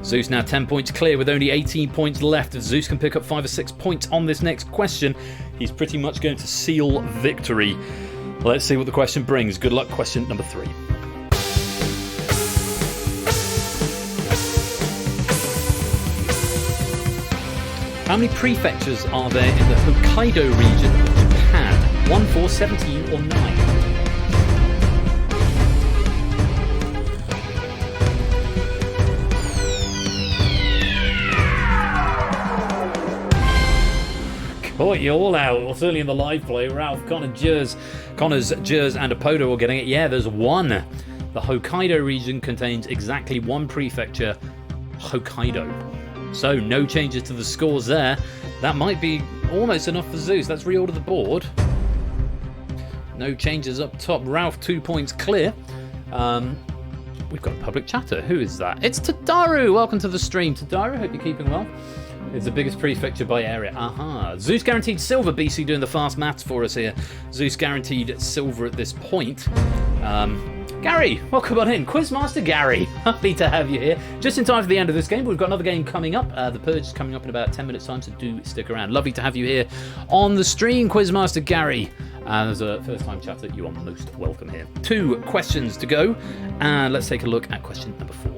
Zeus now 10 points clear with only 18 points left. If Zeus can pick up 5 or 6 points on this next question, he's pretty much going to seal victory. Let's see what the question brings. Good luck, question number 3. How many prefectures are there in the Hokkaido region of Japan? 1, 4, 17 or 9? Caught you all out, well, certainly in the live play. Ralph, Connors, Jers, and Apodo are getting it. Yeah, there's 1. The Hokkaido region contains exactly 1 prefecture, Hokkaido. So, no changes to the scores there. That might be almost enough for Zeus. Let's reorder the board. No changes up top. Ralph, 2 points clear. we've got a public chatter. Who is that? It's Tadaru. Welcome to the stream, Tadaru. Hope you're keeping well. It's the biggest prefecture by area. Aha. Zeus guaranteed silver. BC doing the fast maths for us here. Zeus guaranteed silver at this point. Gary, welcome on in. Quizmaster Gary. Happy to have you here. Just in time for the end of this game. We've got another game coming up. The Purge is coming up in about 10 minutes' time, so do stick around. Lovely to have you here on the stream, Quizmaster Gary. As a first-time chatter, you are most welcome here. 2 questions to go, and let's take a look at question number 4.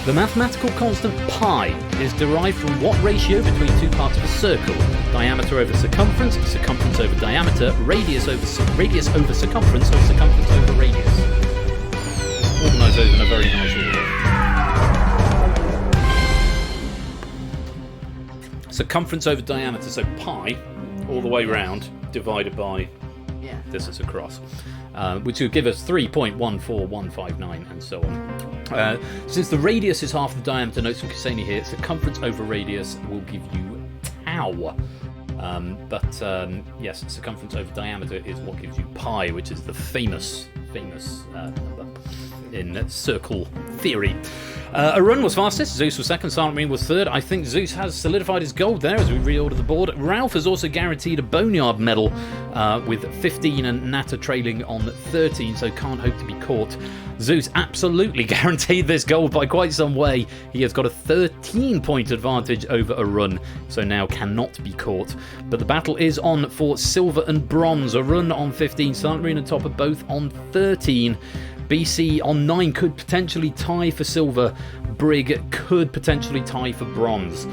The mathematical constant pi is derived from what ratio between 2 parts of a circle? Diameter over circumference, circumference over diameter, radius over circumference, or circumference over radius? Organise those in a very nice order. Circumference over diameter, so pi all the way round divided by distance across, which will give us 3.14159 and so on. Since the radius is half the diameter, notes from Kuseni here, circumference over radius will give you tau. Yes, circumference over diameter is what gives you pi, which is the famous number in circle theory. Arun was fastest, Zeus was second, Silent Marine was third. I think Zeus has solidified his gold there as we reorder the board. Ralph has also guaranteed a Boneyard medal with 15 and Natter trailing on 13, so can't hope to be caught. Zeus absolutely guaranteed this gold by quite some way. He has got a 13-point advantage over Arun, so now cannot be caught. But the battle is on for silver and bronze. Arun on 15, Silent Marine and Topper both on 13. BC on 9 could potentially tie for silver. Brig could potentially tie for bronze.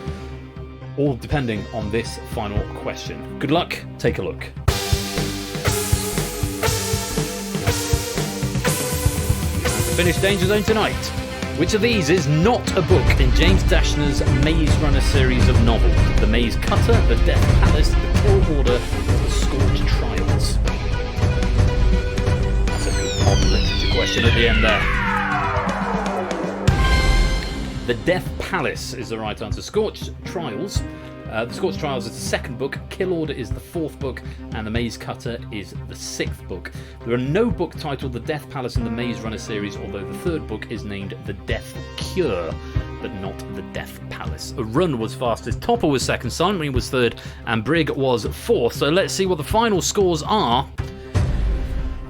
All depending on this final question. Good luck. Take a look. To finish Danger Zone tonight. Which of these is not a book in James Dashner's Maze Runner series of novels? The Maze Cutter, The Death Palace, The Kill Order, or The Scorch Trials? Modern literature question at the end there. The Death Palace is the right answer. Scorch Trials. The Scorch Trials is the second book, Kill Order is the fourth book, and The Maze Cutter is the sixth book. There are no book titled The Death Palace in the Maze Runner series, although the third book is named The Death Cure, but not The Death Palace. Arun was fastest, Topper was second, Silent Marine was third, and Brig was fourth. So let's see what the final scores are.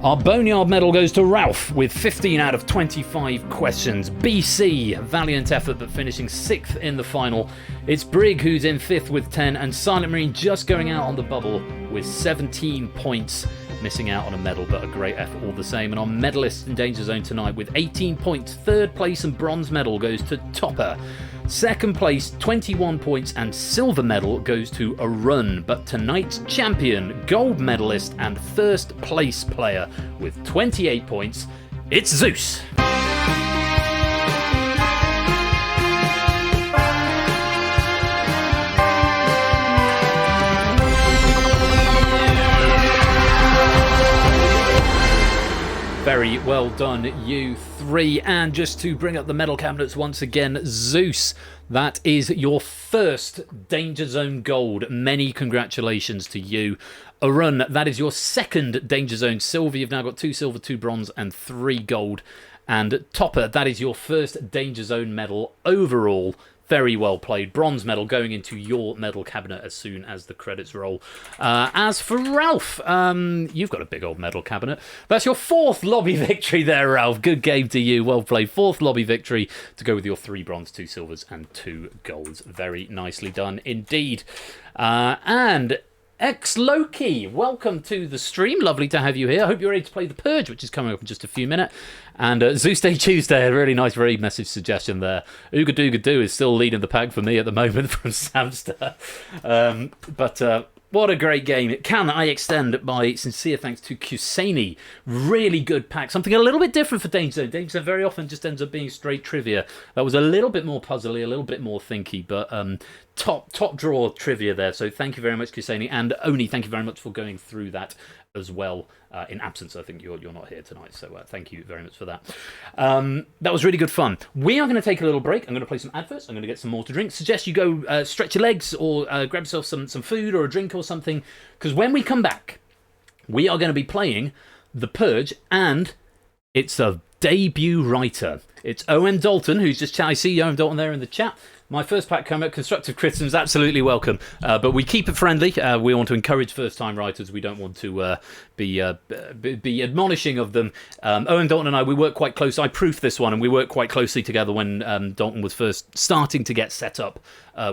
Our Boneyard medal goes to Ralph with 15 out of 25 questions. BC, valiant effort but finishing 6th in the final. It's Brig who's in 5th with 10, and Silent Marine just going out on the bubble with 17 points. Missing out on a medal, but a great effort all the same. And our medalists in Danger Zone tonight with 18 points. 3rd place and bronze medal goes to Topper. 2nd place, 21 points, and silver medal goes to Arun. But tonight's champion, gold medalist, and 1st place player with 28 points, it's Zeus. Very well done, you three. And just to bring up the medal cabinets once again, Zeus, that is your first Danger Zone gold. Many congratulations to you. Arun, that is your second Danger Zone silver. You've now got 2 silver, 2 bronze, and 3 gold. And Topper, that is your first Danger Zone medal overall. Very well played. Bronze medal going into your medal cabinet as soon as the credits roll. As for Ralph, you've got a big old medal cabinet. That's your 4th lobby victory there, Ralph. Good game to you. Well played. 4th lobby victory to go with your 3 bronze, 2 silvers, and 2 golds. Very nicely done indeed. And X-Loki, welcome to the stream. Lovely to have you here. I hope you're ready to play the Purge, which is coming up in just a few minutes. And Zeus Day Tuesday, a really nice, very message suggestion there. Ooga Dooga Doo is still leading the pack for me at the moment from Samster. But what a great game. Can I extend my sincere thanks to Kuseni. Really good pack. Something a little bit different for Danger Zone. Danger Zone very often just ends up being straight trivia. That was a little bit more puzzly, a little bit more thinky, but top draw trivia there. So thank you very much, Kuseni. And Oni, thank you very much for going through that as well. In absence, I think you're not here tonight, so thank you very much for that. That was really good fun. We are going to take a little break. I'm going to play some adverts. I'm going to get some more to drink. Suggest you go stretch your legs or grab yourself some food or a drink or something, because when we come back, we are going to be playing The Purge, and it's a debut writer. It's Owen Dalton, who's just I see Owen Dalton there in the chat. My first pack coming up, constructive criticism is absolutely welcome, but we keep it friendly. We want to encourage first-time writers. We don't want to be admonishing of them. Owen Dalton and I, we work quite close. I proofed this one, and we worked quite closely together when Dalton was first starting to get set up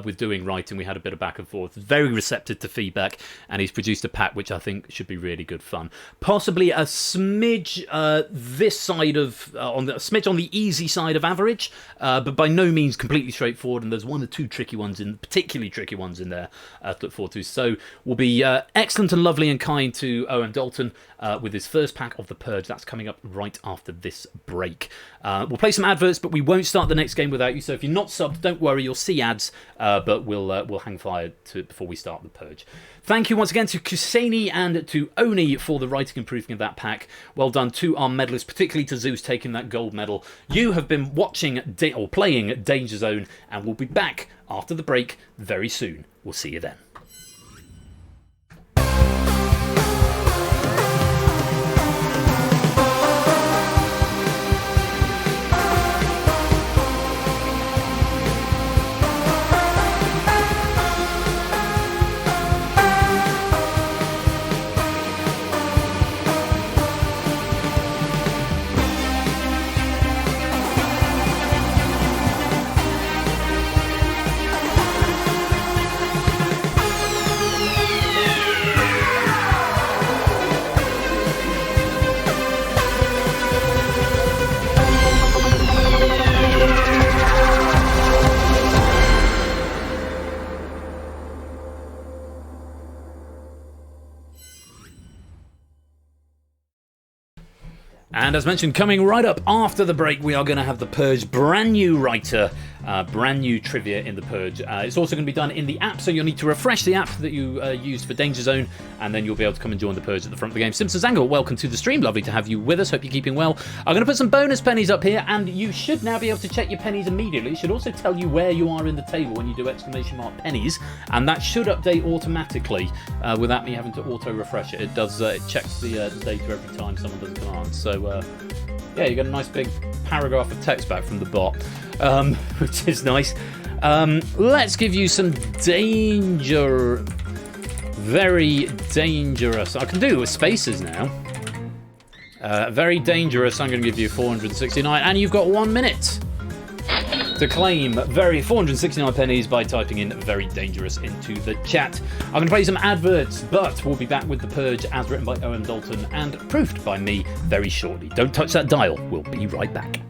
with doing writing. We had a bit of back and forth. Very receptive to feedback, and he's produced a pack which I think should be really good fun. Possibly a smidge this side of a smidge on the easy side of average, but by no means completely straightforward. And there's one or two particularly tricky ones in there to look forward to. So we'll be excellent and lovely and kind to Owen Dalton with his first pack of The Purge. That's coming up right after this break. We'll play some adverts, but we won't start the next game without you. So if you're not subbed, don't worry, you'll see ads, but we'll hang fire before we start The Purge. Thank you once again to Kuseni and to Oni for the writing and proofing of that pack. Well done to our medalists, particularly to Zeus taking that gold medal. You have been watching or playing DangerZone, and we'll be back after the break very soon. We'll see you then. And as mentioned, coming right up after the break, we are going to have The Purge, brand new writer, brand new trivia in The Purge. It's also going to be done in the app, so you'll need to refresh the app that you used for DangerZone, and then you'll be able to come and join The Purge at the front of the game. Simpsons Angle, welcome to the stream. Lovely to have you with us. Hope you're keeping well. I'm going to put some bonus pennies up here, and you should now be able to check your pennies immediately. It should also tell you where you are in the table when you do ! Pennies, and that should update automatically without me having to auto-refresh it. It does. It checks the data every time someone does a command. So yeah, you got a nice big paragraph of text back from the bot, which is nice. Let's give you some danger. Very dangerous. I can do it with spaces now. Very dangerous. I'm going to give you 469, and you've got 1 minute to claim 469 pennies by typing in very dangerous into the chat. I'm going to play some adverts, but we'll be back with The Purge as written by Owen Dalton and proofed by me very shortly. Don't touch that dial. We'll be right back.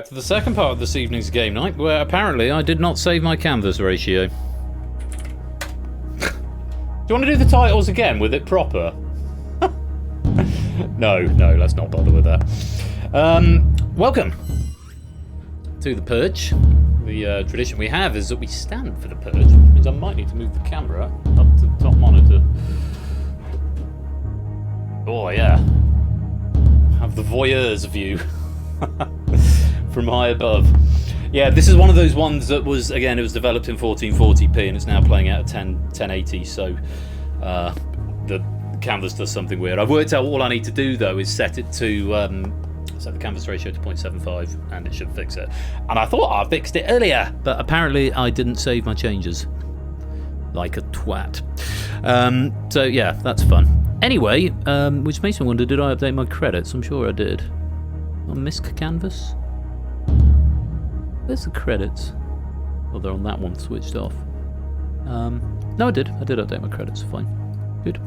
back to the second part of this evening's game night, where apparently I did not save my canvas ratio. Do you want to do the titles again with it proper? No, let's not bother with that. Welcome to the Purge. The tradition we have is that we stand for the Purge, which means I might need to move the camera up to the top monitor. Oh yeah. Have the voyeur's view from high above. Yeah, this is one of those ones that was, again, it was developed in 1440p and it's now playing out at 1080, so the canvas does something weird. I've worked out all I need to do though is set it to set the canvas ratio to 0.75 and it should fix it. And I thought I fixed it earlier, but apparently I didn't save my changes. Like a twat. So yeah, that's fun. Anyway, which makes me wonder, did I update my credits? I'm sure I did. On MISC canvas? Where's the credits? Oh, they're on that one, switched off. No, I did update my credits, fine. Good.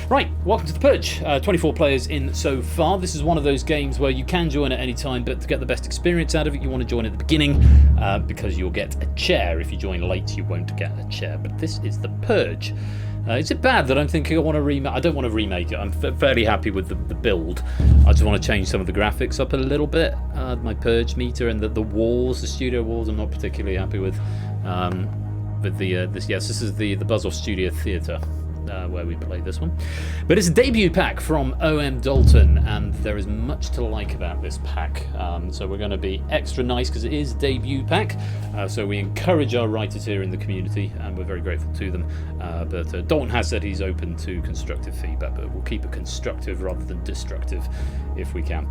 Right, welcome to the Purge. 24 players in so far. This is one of those games where you can join at any time, but to get the best experience out of it, you want to join at the beginning, because you'll get a chair. If you join late, you won't get a chair. But this is the Purge. Is it bad that I'm thinking I want to remake? I don't want to remake it. I'm fairly happy with the build. I just want to change some of the graphics up a little bit. My Purge meter and the walls, the studio walls, I'm not particularly happy with. But this is the Buzz Off Studio Theatre. Where we play this one. But it's a debut pack from OM Dalton, and there is much to like about this pack. So we're going to be extra nice because it is a debut pack. So we encourage our writers here in the community, and we're very grateful to them. But Dalton has said he's open to constructive feedback, but we'll keep it constructive rather than destructive if we can.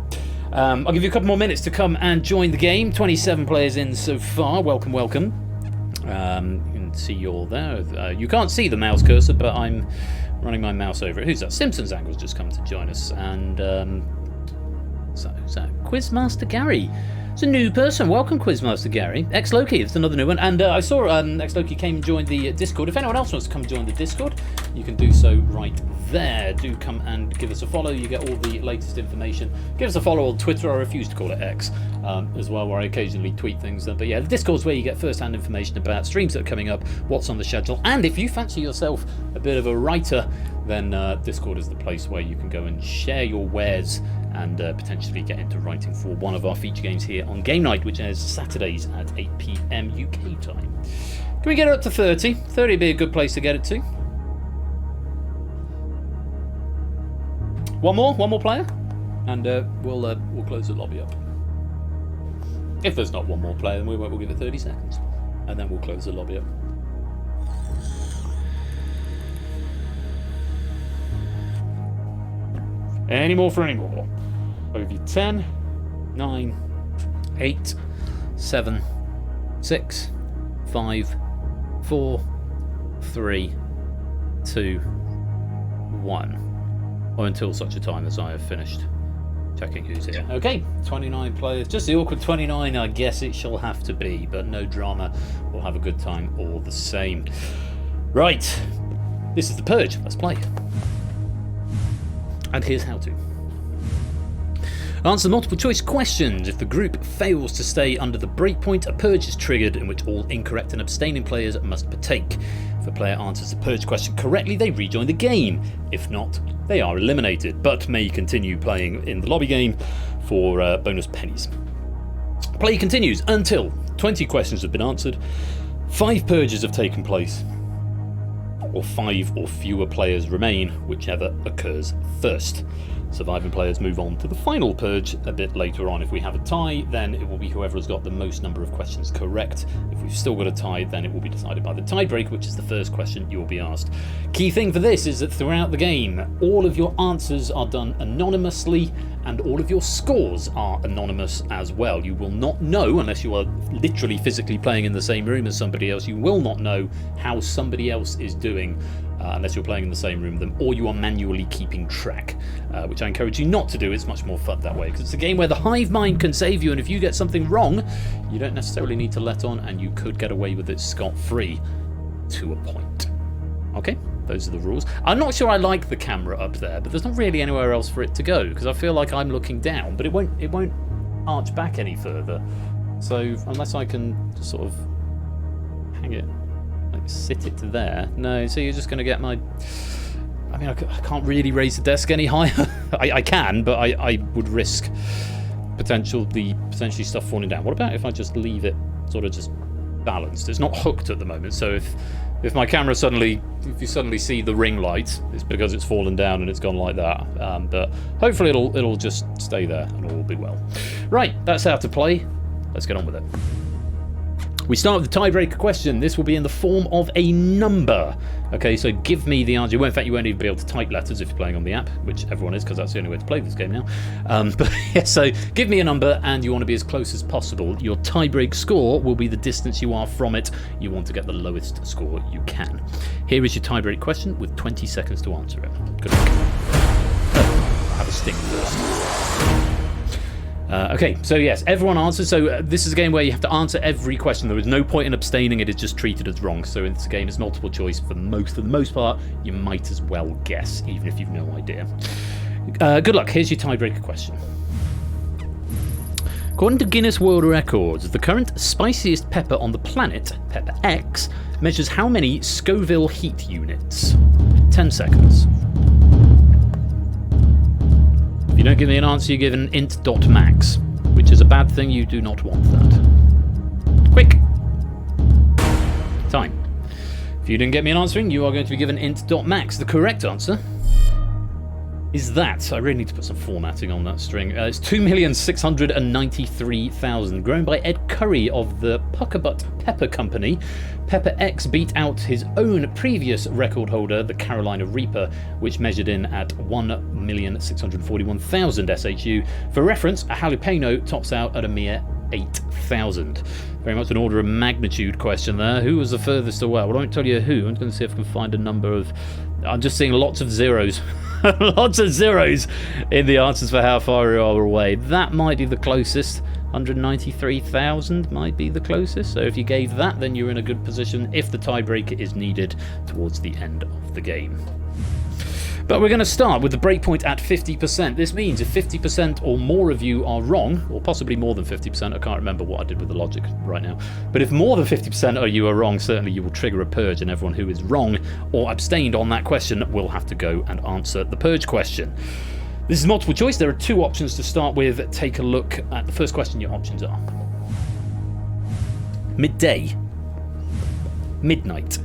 I'll give you a couple more minutes to come and join the game. 27 players in so far. Welcome. You can see you all there. You can't see the mouse cursor, but I'm running my mouse over it. Who's that? Simpsons Angle's just come to join us, and who's that? Quizmaster Gary. It's a new person. Welcome, Quizmaster Gary. X-Loki, it's another new one. And I saw X-Loki came and joined the Discord. If anyone else wants to come join the Discord, you can do so right there. Do come and give us a follow. You get all the latest information. Give us a follow on Twitter. I refuse to call it X as well, where I occasionally tweet things. But yeah, the Discord's where you get first-hand information about streams that are coming up, what's on the schedule. And if you fancy yourself a bit of a writer, then Discord is the place where you can go and share your wares and potentially get into writing for one of our feature games here on Game Night, which airs Saturdays at 8 PM UK time. Can we get it up to 30? 30 would be a good place to get it to. One more player, and we'll close the lobby up. If there's not one more player, then we'll give it 30 seconds, and then we'll close the lobby up. Any more for any more? I'll give you 10, 9, 8, 7, 6, 5, 4, 3, 2, 1. Or until such a time as I have finished checking who's here. Okay, 29 players. Just the awkward 29, I guess it shall have to be, but no drama. We'll have a good time all the same. Right, this is the Purge. Let's play. And here's how to. Answer multiple choice questions. If the group fails to stay under the breakpoint, a purge is triggered in which all incorrect and abstaining players must partake. If a player answers the purge question correctly, they rejoin the game. If not, they are eliminated, but may continue playing in the lobby game for bonus pennies. Play continues until 20 questions have been answered, 5 purges have taken place, or 5 or fewer players remain, whichever occurs first. Surviving players move on to the final purge a bit later on. If we have a tie, then it will be whoever has got the most number of questions correct. If we've still got a tie, then it will be decided by the tiebreak, which is the first question you will be asked. Key thing for this is that throughout the game, all of your answers are done anonymously, and all of your scores are anonymous as well. You will not know, unless you are literally physically playing in the same room as somebody else, you will not know how somebody else is doing unless you're playing in the same room with them, or you are manually keeping track, which I encourage you not to do. It's much more fun that way, because it's a game where the hive mind can save you, and if you get something wrong, you don't necessarily need to let on, and you could get away with it scot-free to a point. Okay, those are the rules. I'm not sure I like the camera up there, but there's not really anywhere else for it to go, because I feel like I'm looking down, but it won't arch back any further. So unless I can just sort of hang it, like sit it to there. No, so you're just going to get my... I mean, I can't really raise the desk any higher. I can, but I would risk potentially stuff falling down. What about if I just leave it sort of just balanced? It's not hooked at the moment, so if my camera if you suddenly see the ring light, it's because it's fallen down and it's gone like that. But hopefully it'll just stay there and all will be well. Right, that's how to play. Let's get on with it. We start with the tiebreaker question. This will be in the form of a number. Okay, so give me the answer. Well, in fact, you won't even be able to type letters if you're playing on the app, which everyone is, because that's the only way to play this game now. But yeah, so give me a number, and you want to be as close as possible. Your tiebreak score will be the distance you are from it. You want to get the lowest score you can. Here is your tiebreak question with 20 seconds to answer it. Good luck. I have a sting first. Okay, so yes, everyone answers. So this is a game where you have to answer every question. There is no point in abstaining. It is just treated as wrong. So in this game, it's multiple choice. For the most part, you might as well guess, even if you've no idea. Good luck. Here's your tiebreaker question. According to Guinness World Records, the current spiciest pepper on the planet, Pepper X, measures how many Scoville heat units? 10 seconds. If you don't give me an answer, you give an int.max, which is a bad thing. You do not want that. Quick! Time. If you didn't get me an answering, you are going to be given int.max. The correct answer is that. I really need to put some formatting on that string. It's 2,693,000, grown by Ed Curry of the Puckerbutt Pepper Company. Pepper X beat out his own previous record holder, the Carolina Reaper, which measured in at 1,641,000 SHU. For reference, a jalapeno tops out at a mere 8,000. Very much an order of magnitude question there. Who was the furthest away? Well, I won't tell you who. I'm going to see if I can find a number of... I'm just seeing lots of zeros. Lots of zeros in the answers for how far you are away. That might be the closest. 193,000 might be the closest. So if you gave that, then you're in a good position if the tiebreaker is needed towards the end of the game. But we're going to start with the breakpoint at 50%. This means if 50% or more of you are wrong, or possibly more than 50%, I can't remember what I did with the logic right now, but if more than 50% of you are wrong, certainly you will trigger a purge, and everyone who is wrong or abstained on that question will have to go and answer the purge question. This is multiple choice. There are two options to start with. Take a look at the first question. Your options are midday, midnight.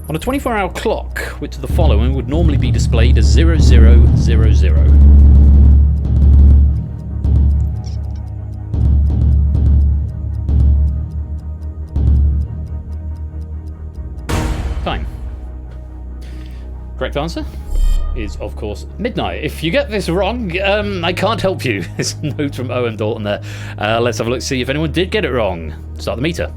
On a 24-hour clock, which of the following would normally be displayed as 0000? Time. Correct answer is, of course, midnight. If you get this wrong, I can't help you. There's a note from Owen Dalton there. Let's have a look, see if anyone did get it wrong. Start the meter.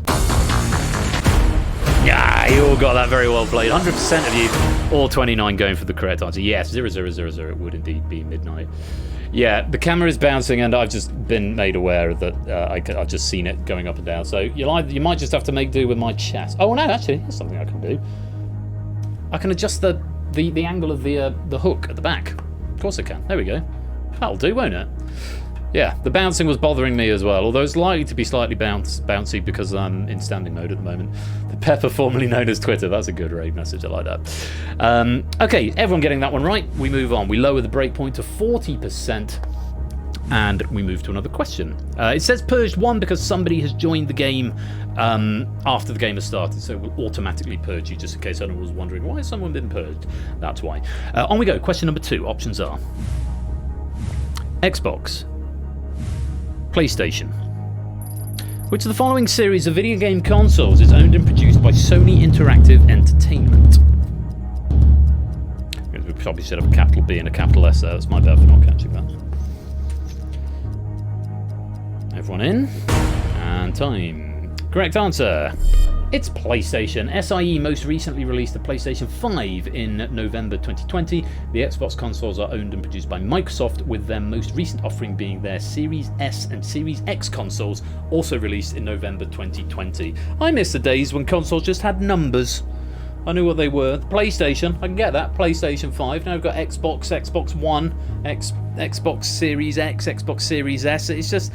Yeah, you all got that very well played. 100% of you, all 29 going for the correct answer. Yes, 0000 would indeed be midnight. Yeah, the camera is bouncing, and I've just been made aware that I've just seen it going up and down. So you might just have to make do with my chest. Oh no, actually, here's something I can do. I can adjust the angle of the hook at the back. Of course I can. There we go. That'll do, won't it? Yeah, the bouncing was bothering me as well, although it's likely to be slightly bouncy because I'm in standing mode at the moment. The Pepper, formerly known as Twitter. That's a good raid message. I like that. Okay, everyone getting that one right. We move on. We lower the breakpoint to 40%, and we move to another question. It says Purged 1 because somebody has joined the game after the game has started, so it will automatically purge you, just in case anyone was wondering, why has someone been purged? That's why. On we go. Question number 2. Options are Xbox, PlayStation. Which of the following series of video game consoles is owned and produced by Sony Interactive Entertainment? We probably should have a capital B and a capital S there. That's my bad for not catching that. Everyone in? And time. Correct answer. It's PlayStation. SIE most recently released the PlayStation 5 in November 2020. The Xbox consoles are owned and produced by Microsoft, with their most recent offering being their Series S and Series X consoles, also released in November 2020. I miss the days when consoles just had numbers. I knew what they were. PlayStation, I can get that. PlayStation 5. Now we've got Xbox, Xbox One, Xbox Series X, Xbox Series S. It's just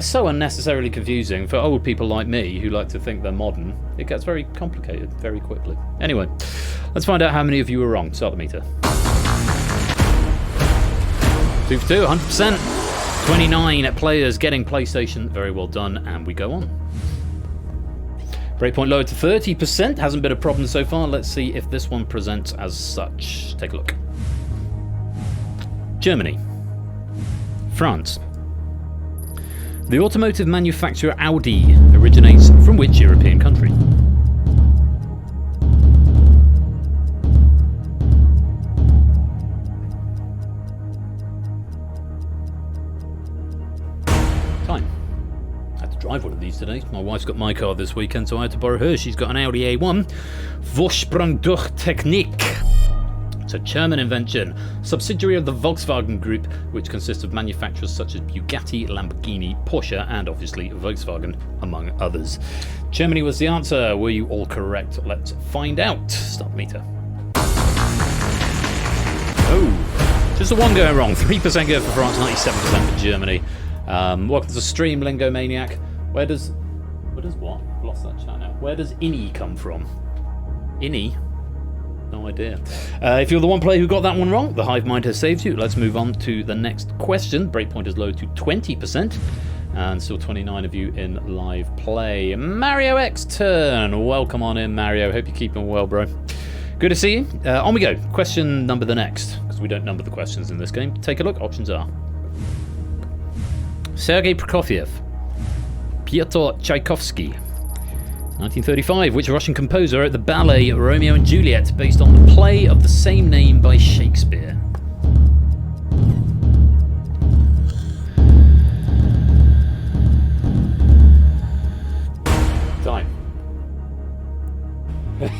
so unnecessarily confusing for old people like me who like to think they're modern. It gets very complicated very quickly. Anyway, let's find out how many of you were wrong. Start the meter. 2 for 2, 100%. 29 players getting PlayStation. Very well done, and we go on. Breakpoint lowered to 30%. Hasn't been a problem so far. Let's see if this one presents as such. Take a look. Germany. France. The automotive manufacturer Audi originates from which European country? Time. I had to drive one of these today. My wife's got my car this weekend, so I had to borrow hers. She's got an Audi A1. Vorsprung durch Technik. It's a German invention, subsidiary of the Volkswagen Group, which consists of manufacturers such as Bugatti, Lamborghini, Porsche, and obviously Volkswagen, among others. Germany was the answer. Were you all correct? Let's find out. Start meter. Oh, just the one going wrong. 3% go for France, 97% for Germany. Welcome to the stream, Lingo Maniac. Where does what? I've lost that chat now. Where does INI come from? INI? No idea. If you're the one player who got that one wrong, the hive mind has saved you. Let's move on to the next question. Breakpoint is low to 20%. And still 29 of you in live play. Mario X turn. Welcome on in, Mario. Hope you're keeping well, bro. Good to see you. On we go. Question number the next, because we don't number the questions in this game. Take a look. Options are Sergei Prokofiev, Pyotr Tchaikovsky. 1935, which Russian composer wrote the ballet Romeo and Juliet, based on the play of the same name by Shakespeare? Time.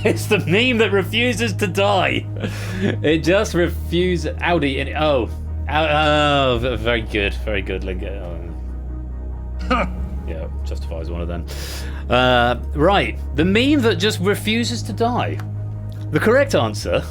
It's the meme that refuses to die. It just refuses. Audi. Oh, very good, Lingo. Yeah, justifies one of them. Right, the meme that just refuses to die. The correct answer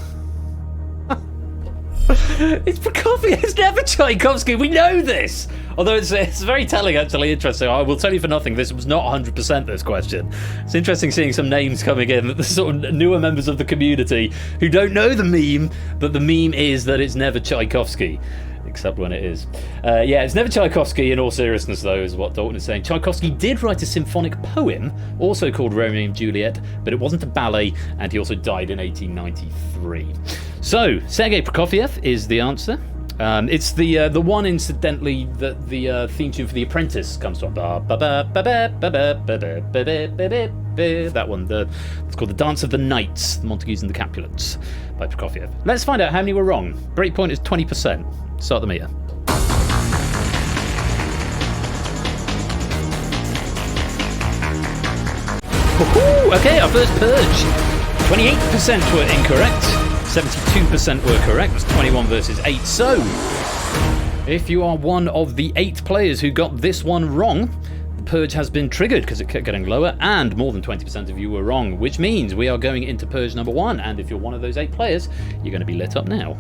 it's Prokofiev. It's never Tchaikovsky. We know this. Although it's very telling, actually. Interesting. I will tell you for nothing, this was not 100% this question. It's interesting seeing some names coming in, the sort of newer members of the community who don't know the meme, but the meme is that it's never Tchaikovsky. Except when it is. Yeah, it's never Tchaikovsky in all seriousness, though, is what Dalton is saying. Tchaikovsky did write a symphonic poem, also called Romeo and Juliet, but it wasn't a ballet, and he also died in 1893. So, Sergei Prokofiev is the answer. It's the one, incidentally, that the theme tune for The Apprentice comes from. That one. It's called The Dance of the Knights, the Montagues and the Capulets, by Prokofiev. Let's find out how many were wrong. Breakpoint is 20%. Start the meter. Okay, our first purge. 28% were incorrect. 72% were correct. That's 21 versus 8. So, if you are one of the 8 players who got this one wrong, the purge has been triggered because it kept getting lower, and more than 20% of you were wrong, which means we are going into purge number 1. And if you're one of those 8 players, you're going to be lit up now.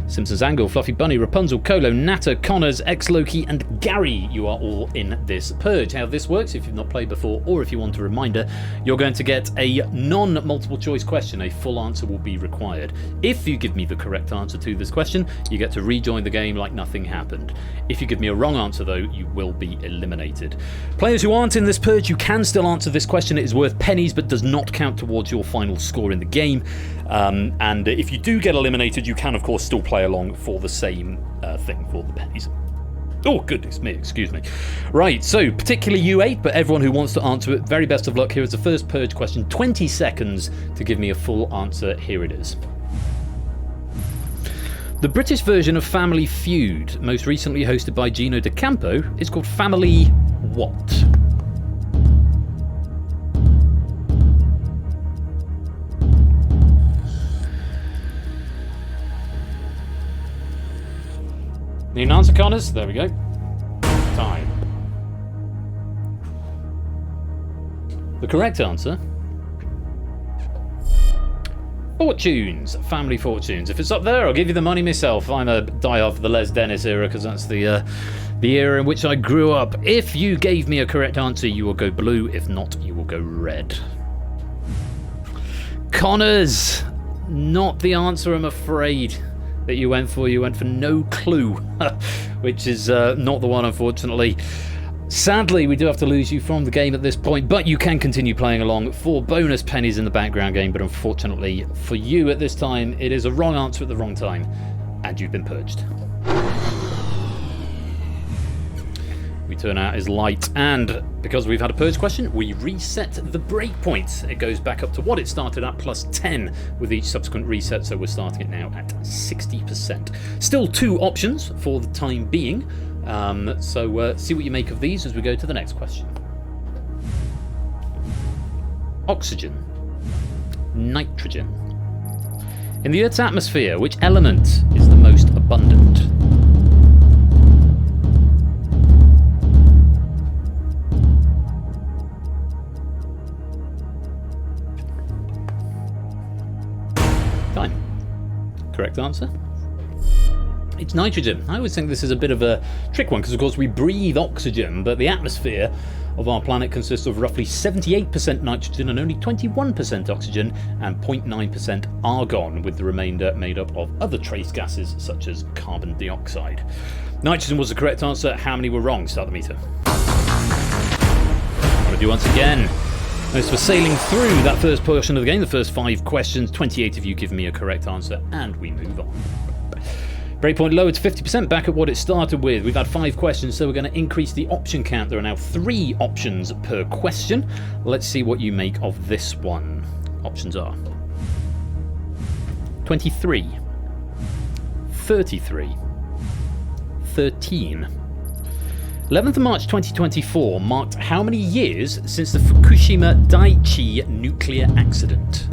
Simpsons Angle, Fluffy Bunny, Rapunzel, Colo, Natter, Connors, X-Loki, and Gary. You are all in this purge. How this works, if you've not played before, or if you want a reminder, you're going to get a non-multiple choice question. A full answer will be required. If you give me the correct answer to this question, you get to rejoin the game like nothing happened. If you give me a wrong answer, though, you will be eliminated. Players who aren't in this purge, you can still answer this question. It is worth pennies, but does not count towards your final score in the game. And if you do get eliminated, you can, of course, still play along for the same thing, for the pennies. Oh, goodness me, excuse me. Right, so particularly you 8, but everyone who wants to answer it, very best of luck. Here is the first purge question. 20 seconds to give me a full answer. Here it is. The British version of Family Feud, most recently hosted by Gino D'Acampo, is called Family what? Need an answer, Connors? There we go. Time. The correct answer... Fortunes. Family Fortunes. If it's up there, I'll give you the money myself. I'm a die-off the Les Dennis era because that's the era in which I grew up. If you gave me a correct answer, you will go blue. If not, you will go red. Connors. Not the answer, I'm afraid, that you went for. You went for no clue, which is not the one, unfortunately. Sadly, we do have to lose you from the game at this point, but you can continue playing along for bonus pennies in the background game. But unfortunately for you at this time, it is a wrong answer at the wrong time, and you've been purged. We turn out as light, and because we've had a purge question, we reset the breakpoint. It goes back up to what it started at, plus 10 with each subsequent reset, so we're starting it now at 60%. Still 2 options for the time being. So see what you make of these as we go to the next question. Oxygen. Nitrogen. In the Earth's atmosphere, which element is the most abundant? Time. Correct answer? It's nitrogen. I always think this is a bit of a trick one because, of course, we breathe oxygen, but the atmosphere of our planet consists of roughly 78% nitrogen and only 21% oxygen and 0.9% argon, with the remainder made up of other trace gases such as carbon dioxide. Nitrogen was the correct answer. How many were wrong? Start the meter. I'm going to do once again. Thanks for sailing through that first portion of the game, the first 5 questions. 28 of you give me a correct answer, and we move on. Breakpoint lowered to 50%, back at what it started with. We've had 5 questions, so we're going to increase the option count. There are now 3 options per question. Let's see what you make of this one. Options are 23, 33, 13. 11th of March 2024 marked how many years since the Fukushima Daiichi nuclear accident?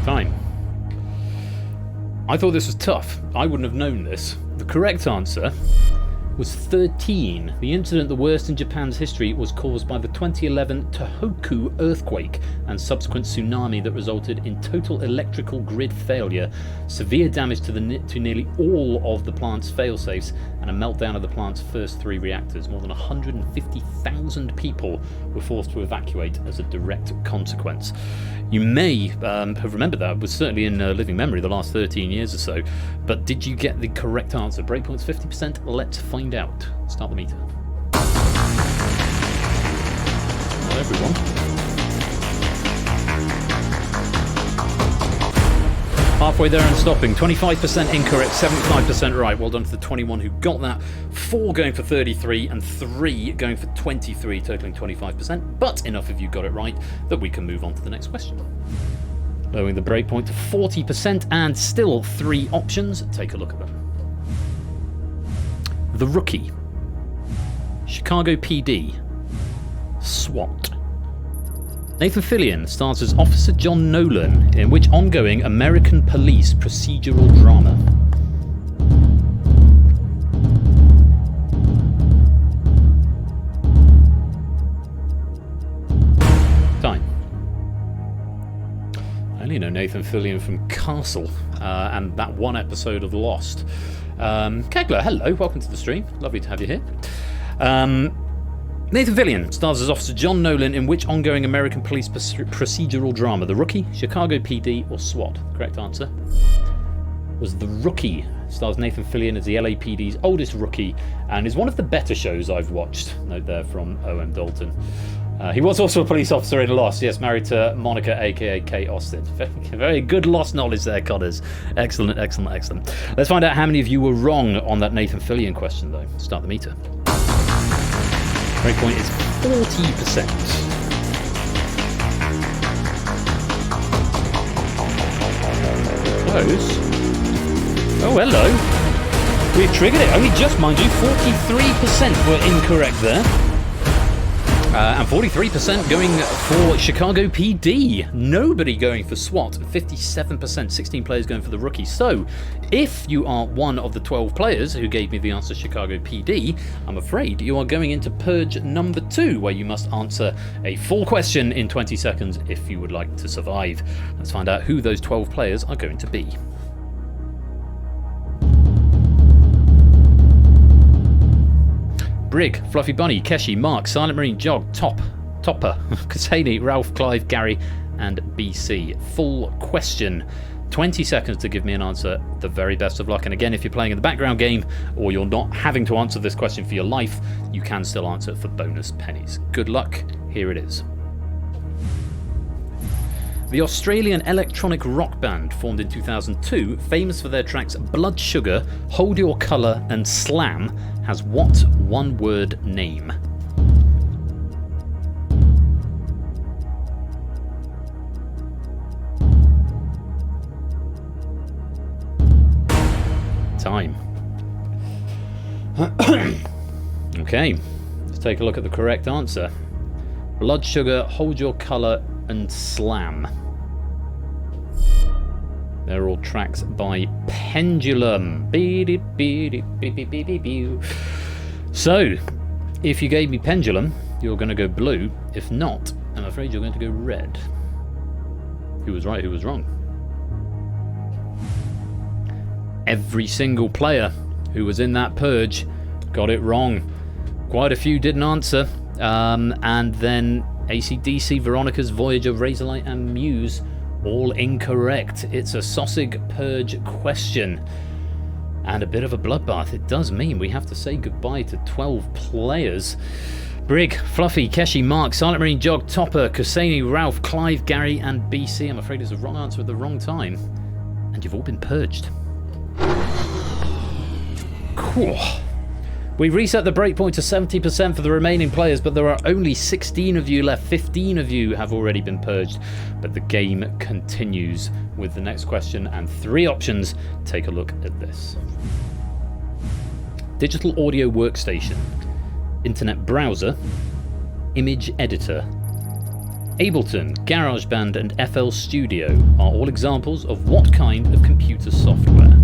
Time. I thought this was tough. I wouldn't have known this. The correct answer was 13. The incident, the worst in Japan's history, was caused by the 2011 Tohoku earthquake and subsequent tsunami that resulted in total electrical grid failure, severe damage to nearly all of the plant's failsafes, and a meltdown of the plant's first 3 reactors. More than 150,000 people were forced to evacuate as a direct consequence. You may have remembered that. It was certainly in living memory the last 13 years or so. But did you get the correct answer? Breakpoint's 50%. Let's find out. Start the meter. Not everyone. Halfway there and stopping. 25% incorrect, 75% right. Well done to the 21 who got that. 4 going for 33 and 3 going for 23, totaling 25%. But enough of you got it right that we can move on to the next question. Lowering the breakpoint to 40% and still 3 options. Take a look at them. The Rookie, Chicago PD, SWAT. Nathan Fillion stars as Officer John Nolan in which ongoing American police procedural drama? Time. I only know Nathan Fillion from Castle and that one episode of Lost. Kegler, hello, welcome to the stream. Lovely to have you here. Nathan Fillion stars as Officer John Nolan in which ongoing American police procedural drama? The Rookie, Chicago PD, or SWAT? The correct answer was The Rookie. Stars Nathan Fillion as the LAPD's oldest rookie and is one of the better shows I've watched. Note there from O.M. Dalton. He was also a police officer in Lost, yes, married to Monica, aka Kate Austin. Very good Lost knowledge there, Connors. Excellent, excellent, excellent. Let's find out how many of you were wrong on that Nathan Fillion question, though. Start the meter. Breakpoint is 40%. Close. Oh, hello. We've triggered it. Only just, mind you, 43% were incorrect there. And 43% going for Chicago PD. Nobody going for SWAT. 57%, 16 players going for the rookie. So, if you are one of the 12 players who gave me the answer Chicago PD, I'm afraid you are going into Purge number 2, where you must answer a full question in 20 seconds if you would like to survive. Let's find out who those 12 players are going to be. Brig, Fluffy Bunny, Keshi, Mark, Silent Marine, Jog, Topper, Kasani, Ralph, Clive, Gary, and BC. Full question. 20 seconds to give me an answer. The very best of luck. And again, if you're playing in the background game or you're not having to answer this question for your life, you can still answer for bonus pennies. Good luck. Here it is. The Australian electronic rock band formed in 2002, famous for their tracks Blood Sugar, Hold Your Colour and Slam, has what one-word name? Time. Okay, let's take a look at the correct answer. Blood Sugar, Hold Your Colour and Slam. They're all tracks by Pendulum. So, if you gave me Pendulum, you're going to go blue. If not, I'm afraid you're going to go red. Who was right, who was wrong? Every single player who was in that purge got it wrong. Quite a few didn't answer. And then AC/DC, Veronica's, Voyager, Razorlight, and Muse, all incorrect. It's a Sossig Purge question. And a bit of a bloodbath. It does mean we have to say goodbye to 12 players. Brig, Fluffy, Keshi, Mark, Silent Marine, Jog, Topper, Kusani, Ralph, Clive, Gary, and BC. I'm afraid it's the wrong answer at the wrong time. And you've all been purged. Cool. We've reset the breakpoint to 70% for the remaining players, but there are only 16 of you left. 15 of you have already been purged, but the game continues with the next question and 3 options. Take a look at this. Digital audio workstation, internet browser, image editor. Ableton, GarageBand, and FL Studio are all examples of what kind of computer software?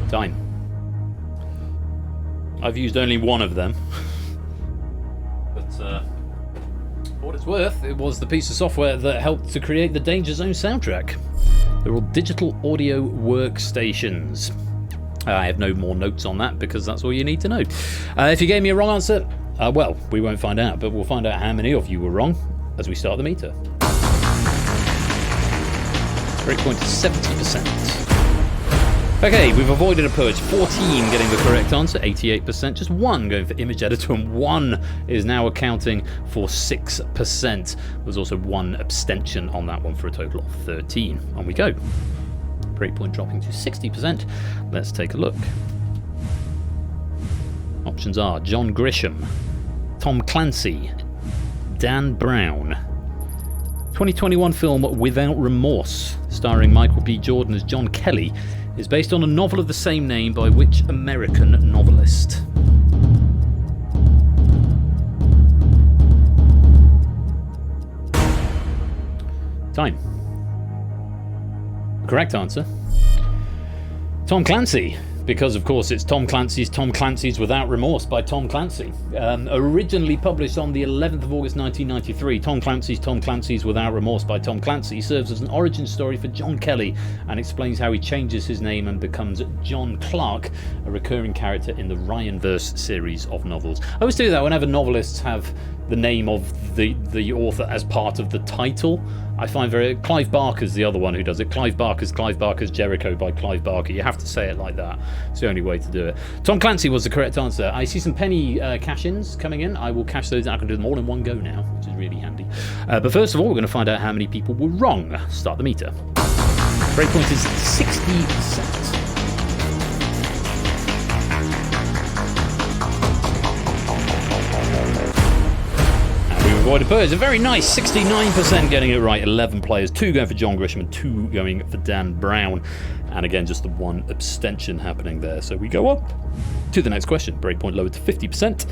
Time. I've used only one of them, but for what it's worth, it was the piece of software that helped to create the DangerZone soundtrack. They're all digital audio workstations. I have no more notes on that because that's all you need to know. If you gave me a wrong answer, well, we won't find out, but we'll find out how many of you were wrong as we start the meter. Breakpoint is 70%. Okay, we've avoided a purge. 14 getting the correct answer, 88%. Just 1 going for image editor, and 1 is now accounting for 6%. There's also 1 abstention on that one for a total of 13. On we go. Breakpoint dropping to 60%. Let's take a look. Options are John Grisham, Tom Clancy, Dan Brown. 2021 film Without Remorse, starring Michael B. Jordan as John Kelly, is based on a novel of the same name by which American novelist? Time. Correct answer. Tom Clancy, because of course it's Tom Clancy's Without Remorse by Tom Clancy. Originally published on the 11th of August 1993, Tom Clancy's Without Remorse by Tom Clancy serves as an origin story for John Kelly and explains how he changes his name and becomes John Clark, a recurring character in the Ryanverse series of novels. I always do that whenever novelists have the name of the author as part of the title. I find Clive Barker's the other one who does it. Clive Barker's Jericho by Clive Barker. You have to say it like that. It's the only way to do it. Tom Clancy was the correct answer. I see some penny cash-ins coming in. I will cash those out. I can do them all in one go now, which is really handy. But first of all, we're going to find out how many people were wrong. Start the meter. Breakpoint is 60%. avoid a Purge. A very nice 69% getting it right. 11 players, 2 going for John Grisham and 2 going for Dan Brown. And again, just the 1 abstention happening there. So we go up to the next question. Breakpoint lowered to 50%.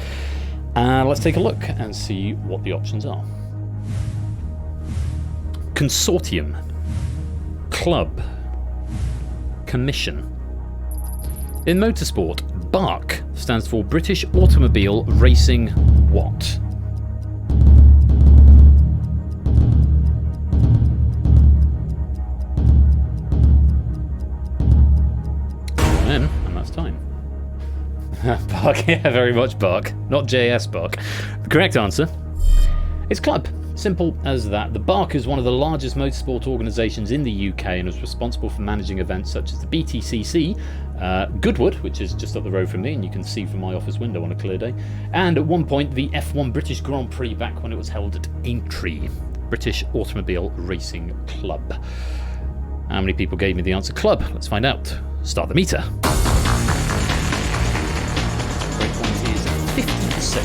Let's take a look and see what the options are. Consortium. Club. Commission. In motorsport, BARC stands for British Automobile Racing what? And that's time. BARC, yeah, very much BARC, not JS BARC. The correct answer is club. Simple as that. The BARC is one of the largest motorsport organisations in the UK and is responsible for managing events such as the BTCC, Goodwood, which is just up the road from me and you can see from my office window on a clear day, and at one point the F1 British Grand Prix back when it was held at Aintree. British Automobile Racing Club. How many people gave me the answer club? Let's find out. Start the meter. Breakpoint is 50%.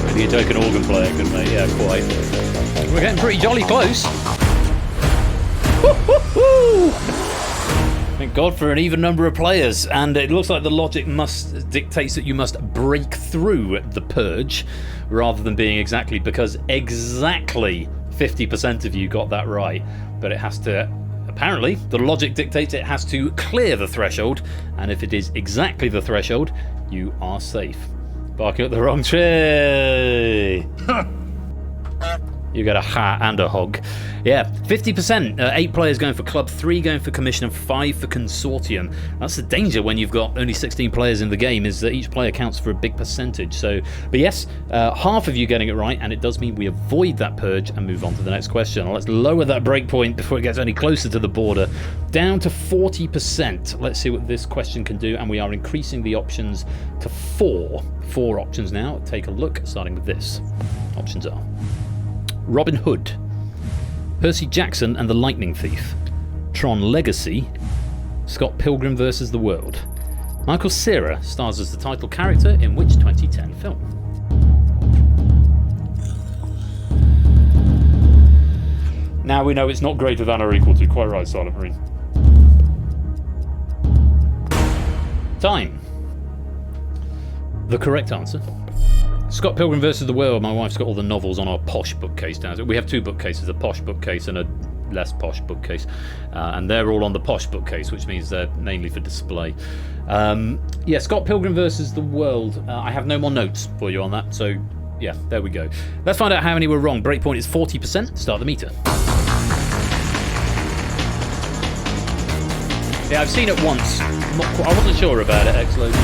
Maybe a token organ player, couldn't they? Yeah, quite. We're getting pretty jolly close. Woo-hoo-hoo! Thank God for an even number of players, and it looks like the logic dictates that you must break through the Purge rather than being exactly, because exactly 50% of you got that right, but it has to, apparently, the logic dictates it has to clear the threshold, and if it is exactly the threshold, you are safe. Barking up the wrong tree. You got a hat and a hog. Yeah, 50%. 8 players going for club, 3 going for commission, and 5 for consortium. That's the danger when you've got only 16 players in the game, is that each player counts for a big percentage. So, but yes, half of you getting it right, and it does mean we avoid that Purge and move on to the next question. Let's lower that breakpoint before it gets any closer to the border, down to 40%. Let's see what this question can do, and we are increasing the options to 4. 4 options now. Take a look, starting with this. Options are Robin Hood, Percy Jackson and the Lightning Thief, Tron Legacy, Scott Pilgrim vs. the World. Michael Cera stars as the title character in which 2010 film? Now we know it's not greater than or equal to. Quite right, Silent Marine. Time. The correct answer. Scott Pilgrim vs. the World. My wife's got all the novels on our posh bookcase down. We have 2 bookcases, a posh bookcase and a less posh bookcase. And they're all on the posh bookcase, which means they're mainly for display. Yeah, Scott Pilgrim vs. the World. I have no more notes for you on that, so yeah, there we go. Let's find out how many were wrong. Breakpoint is 40%. Start the meter. Yeah, I've seen it once. I wasn't sure about it, X-Load.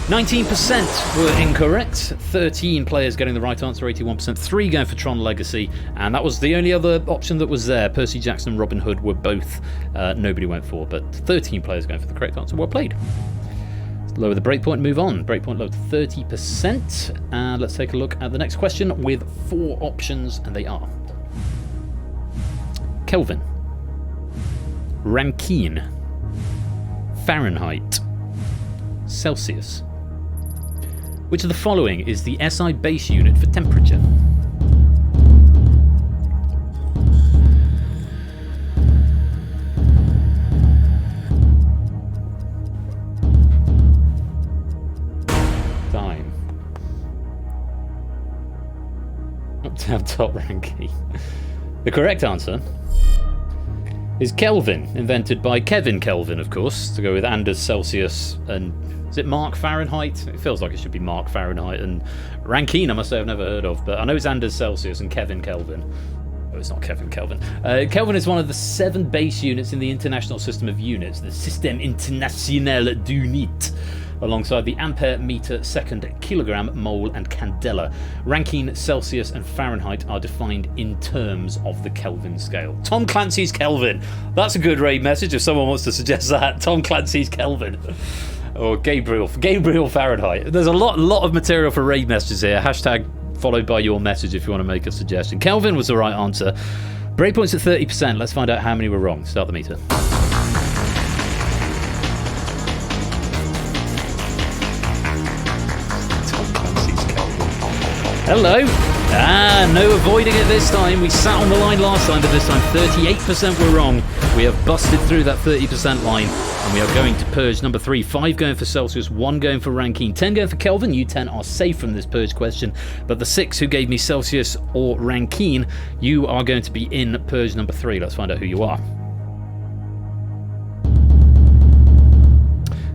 19% were incorrect, 13 players getting the right answer, 81%, 3 going for Tron Legacy, and that was the only other option that was there. Percy Jackson and Robin Hood were both nobody went for, but 13 players going for the correct answer. Well played. Let's lower the breakpoint and move on. Breakpoint low to 30%, and let's take a look at the next question with 4 options, and they are Kelvin, Rankine, Fahrenheit, Celsius. Which of the following is the SI base unit for temperature? Time. Up down top ranking. The correct answer is Kelvin, invented by Kevin Kelvin, of course, to go with Anders Celsius and is it Mark Fahrenheit? It feels like it should be Mark Fahrenheit. And Rankine, I must say I've never heard of, but I know it's Anders Celsius and Kevin Kelvin. Oh, it's not Kevin Kelvin. Kelvin is one of the 7 base units in the International System of Units, the Système International d'Unités, alongside the ampere, meter, second, kilogram, mole, and candela. Rankine, Celsius, and Fahrenheit are defined in terms of the Kelvin scale. Tom Clancy's Kelvin. That's a good raid message if someone wants to suggest that. Tom Clancy's Kelvin. Or Gabriel Fahrenheit. There's a lot of material for raid messages here. Hashtag followed by your message if you want to make a suggestion. Kelvin was the right answer. Breakpoint's at 30%. Let's find out how many were wrong. Start the meter. Hello. No avoiding it this time. We sat on the line last time, but this time 38% were wrong. We have busted through that 30% line, and we are going to Purge number 3. 5 going for Celsius, 1 going for Rankine, 10 going for Kelvin. You 10 are safe from this Purge question, but the 6 who gave me Celsius or Rankine, you are going to be in Purge number 3. Let's find out who you are.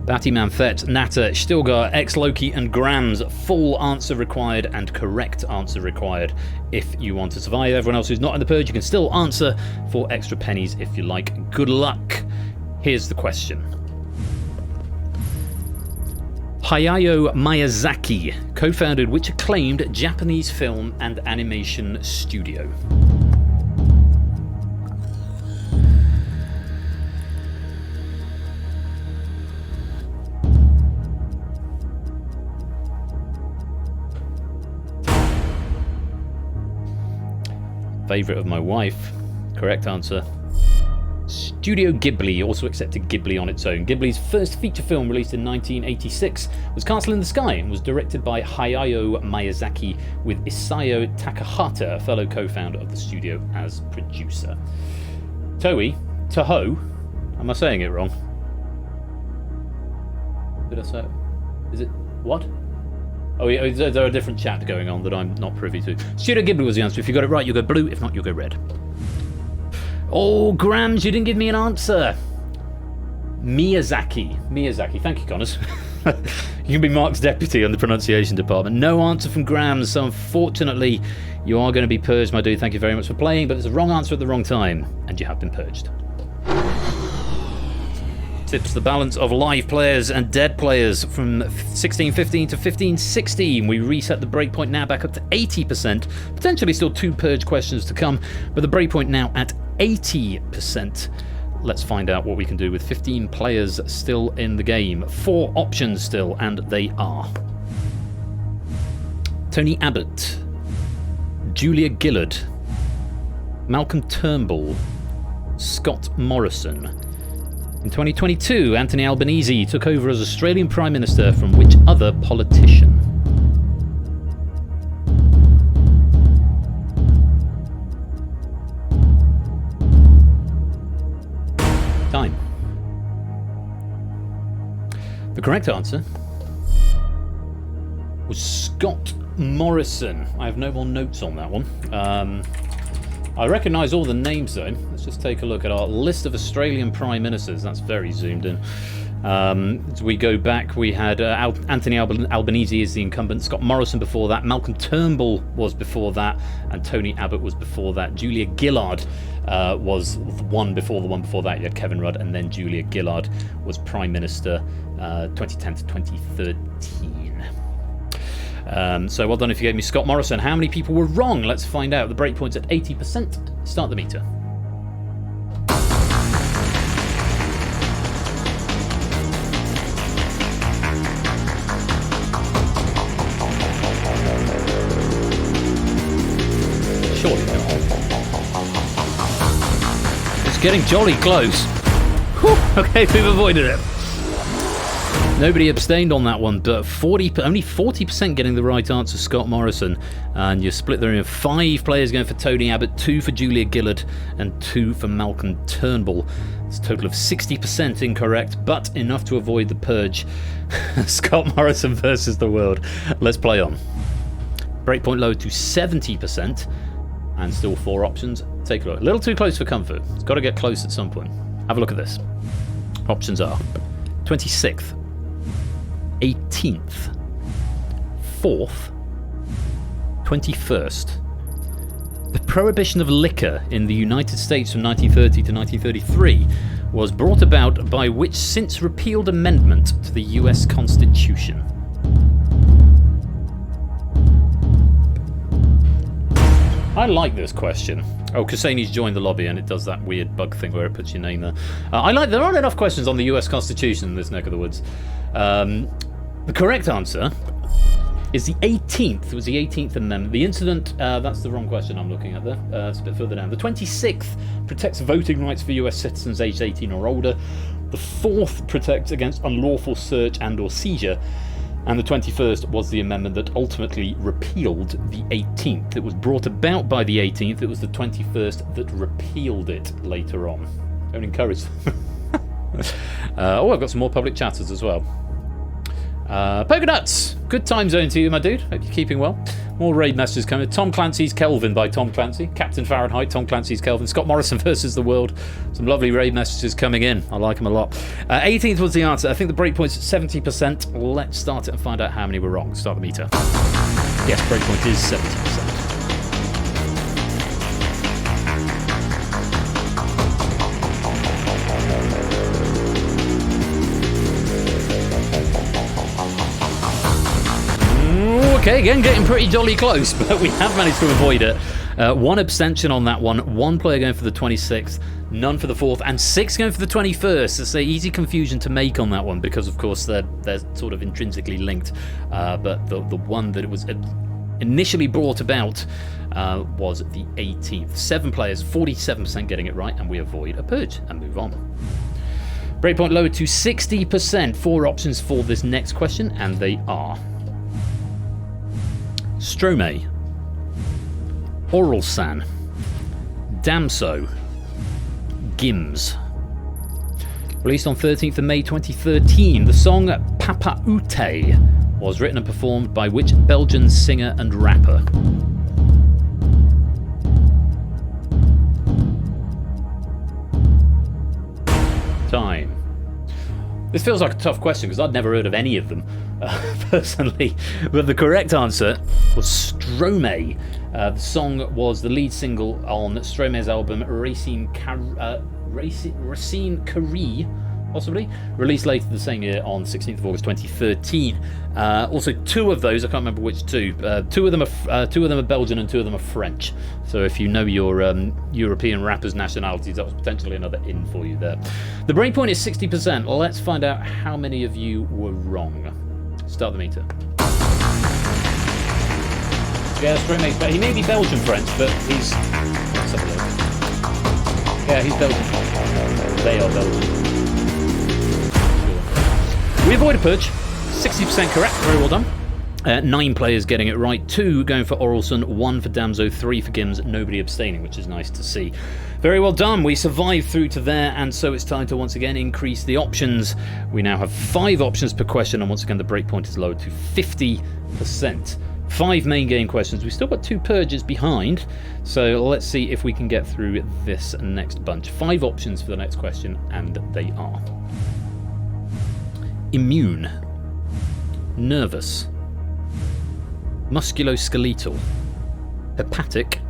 Battyman, Thet, Natter, Stilgar, X-Loki and Grams. Full answer required and correct answer required if you want to survive. Everyone else who's not in the Purge, you can still answer for extra pennies if you like. Good luck. Here's the question. Hayao Miyazaki co-founded which acclaimed Japanese film and animation studio? Favourite of my wife. Correct answer. Studio Ghibli also accepted Ghibli on its own. Ghibli's first feature film, released in 1986, was Castle in the Sky and was directed by Hayao Miyazaki, with Isao Takahata, a fellow co-founder of the studio, as producer. Toho, am I saying it wrong? Did I say it? Is it what? Oh, yeah, there are a different chat going on that I'm not privy to. Studio Ghibli was the answer. If you got it right, you'll go blue. If not, you'll go red. Oh, Grams, you didn't give me an answer. Miyazaki. Thank you, Connors. You can be Mark's deputy on the pronunciation department. No answer from Grams, so unfortunately, you are going to be purged, my dude. Thank you very much for playing, but it's the wrong answer at the wrong time, and you have been purged. Tips the balance of live players and dead players from 1615 to 1516. We reset the breakpoint now back up to 80%. Potentially still 2 purge questions to come, but the breakpoint now at 80%. Let's find out what we can do with 15 players still in the game. 4 options still, and they are Tony Abbott, Julia Gillard, Malcolm Turnbull, Scott Morrison. In 2022, Anthony Albanese took over as Australian Prime Minister from which other politician? Time. The correct answer was Scott Morrison. I have no more notes on that one. I recognise all the names though. Let's just take a look at our list of Australian Prime Ministers. That's very zoomed in. As we go back, we had Anthony Albanese as the incumbent, Scott Morrison before that, Malcolm Turnbull was before that, and Tony Abbott was before that. Julia Gillard was the one before that. You had Kevin Rudd, and then Julia Gillard was Prime Minister 2010 to 2013. So well done if you gave me Scott Morrison. How many people were wrong? Let's find out. The breakpoint's at 80%. Start the meter. Surely not. It's getting jolly close. Whew, okay, we've avoided it. Nobody abstained on that one, but only 40% getting the right answer, Scott Morrison. And you split there in 5 players going for Tony Abbott, 2 for Julia Gillard, and 2 for Malcolm Turnbull. It's a total of 60% incorrect, but enough to avoid the purge. Scott Morrison versus the world. Let's play on. Breakpoint lowered to 70%, and still 4 options. Take a look. A little too close for comfort. It's got to get close at some point. Have a look at this. Options are 26th, 18th, 4th, 21st. The prohibition of liquor in the United States from 1930 to 1933 was brought about by which since repealed amendment to the US Constitution? I like this question. Oh, Kasani's joined the lobby and it does that weird bug thing where it puts your name there. There aren't enough questions on the US Constitution in this neck of the woods. The correct answer is the 18th. It was the 18th Amendment. The incident, that's the wrong question I'm looking at there. It's a bit further down. The 26th protects voting rights for US citizens aged 18 or older. The 4th protects against unlawful search and or seizure. And the 21st was the amendment that ultimately repealed the 18th. It was brought about by the 18th. It was the 21st that repealed it later on. Don't encourage them. I've got some more public chatters as well. Poker Nuts! Good time zone to you, my dude. Hope you're keeping well. More raid messages coming. Tom Clancy's Kelvin by Tom Clancy. Captain Fahrenheit, Tom Clancy's Kelvin. Scott Morrison versus the World. Some lovely raid messages coming in. I like them a lot. 18th was the answer. I think the breakpoint's at 70%. Let's start it and find out how many were wrong. Start the meter. Yes, breakpoint is 70%. Okay, again, getting pretty jolly close, but we have managed to avoid it. One abstention on that one. One player going for the 26th, none for the 4th, and 6 going for the 21st. It's an easy confusion to make on that one because, of course, they're sort of intrinsically linked. But the one that it was initially brought about was the 18th. 7 players, 47% getting it right, and we avoid a purge and move on. Breakpoint lowered to 60%. 4 options for this next question, and they are Stromae, Orelsan, Damso, Gims. Released on 13th of May 2013, the song Papa Ute was written and performed by which Belgian singer and rapper? Time. This feels like a tough question because I'd never heard of any of them, personally. But the correct answer was Stromae. The song was the lead single on Stromae's album Racine Carré, possibly, released later the same year on 16th of August 2013. Also, 2 of those, I can't remember which 2. 2 of them are Belgian and 2 of them are French. So if you know your European rappers' nationalities, that was potentially another in for you there. The breakpoint is 60%. Let's find out how many of you were wrong. Start the meter. Yeah, Stromae's, but he may be Belgian French, but he's. Let's have a look. Yeah, he's Belgian. They are Belgian. We avoid a purge. 60% correct. Very well done. 9 players getting it right. 2 going for Orelsan, 1 for Damso, 3 for Gims, nobody abstaining, which is nice to see. Very well done. We survived through to there, and so it's time to once again increase the options. We now have 5 options per question, and once again the breakpoint is lowered to 50%. 5 main game questions. We've still got 2 purges behind, so let's see if we can get through this next bunch. 5 options for the next question, and they are immune, nervous, musculoskeletal, hepatic,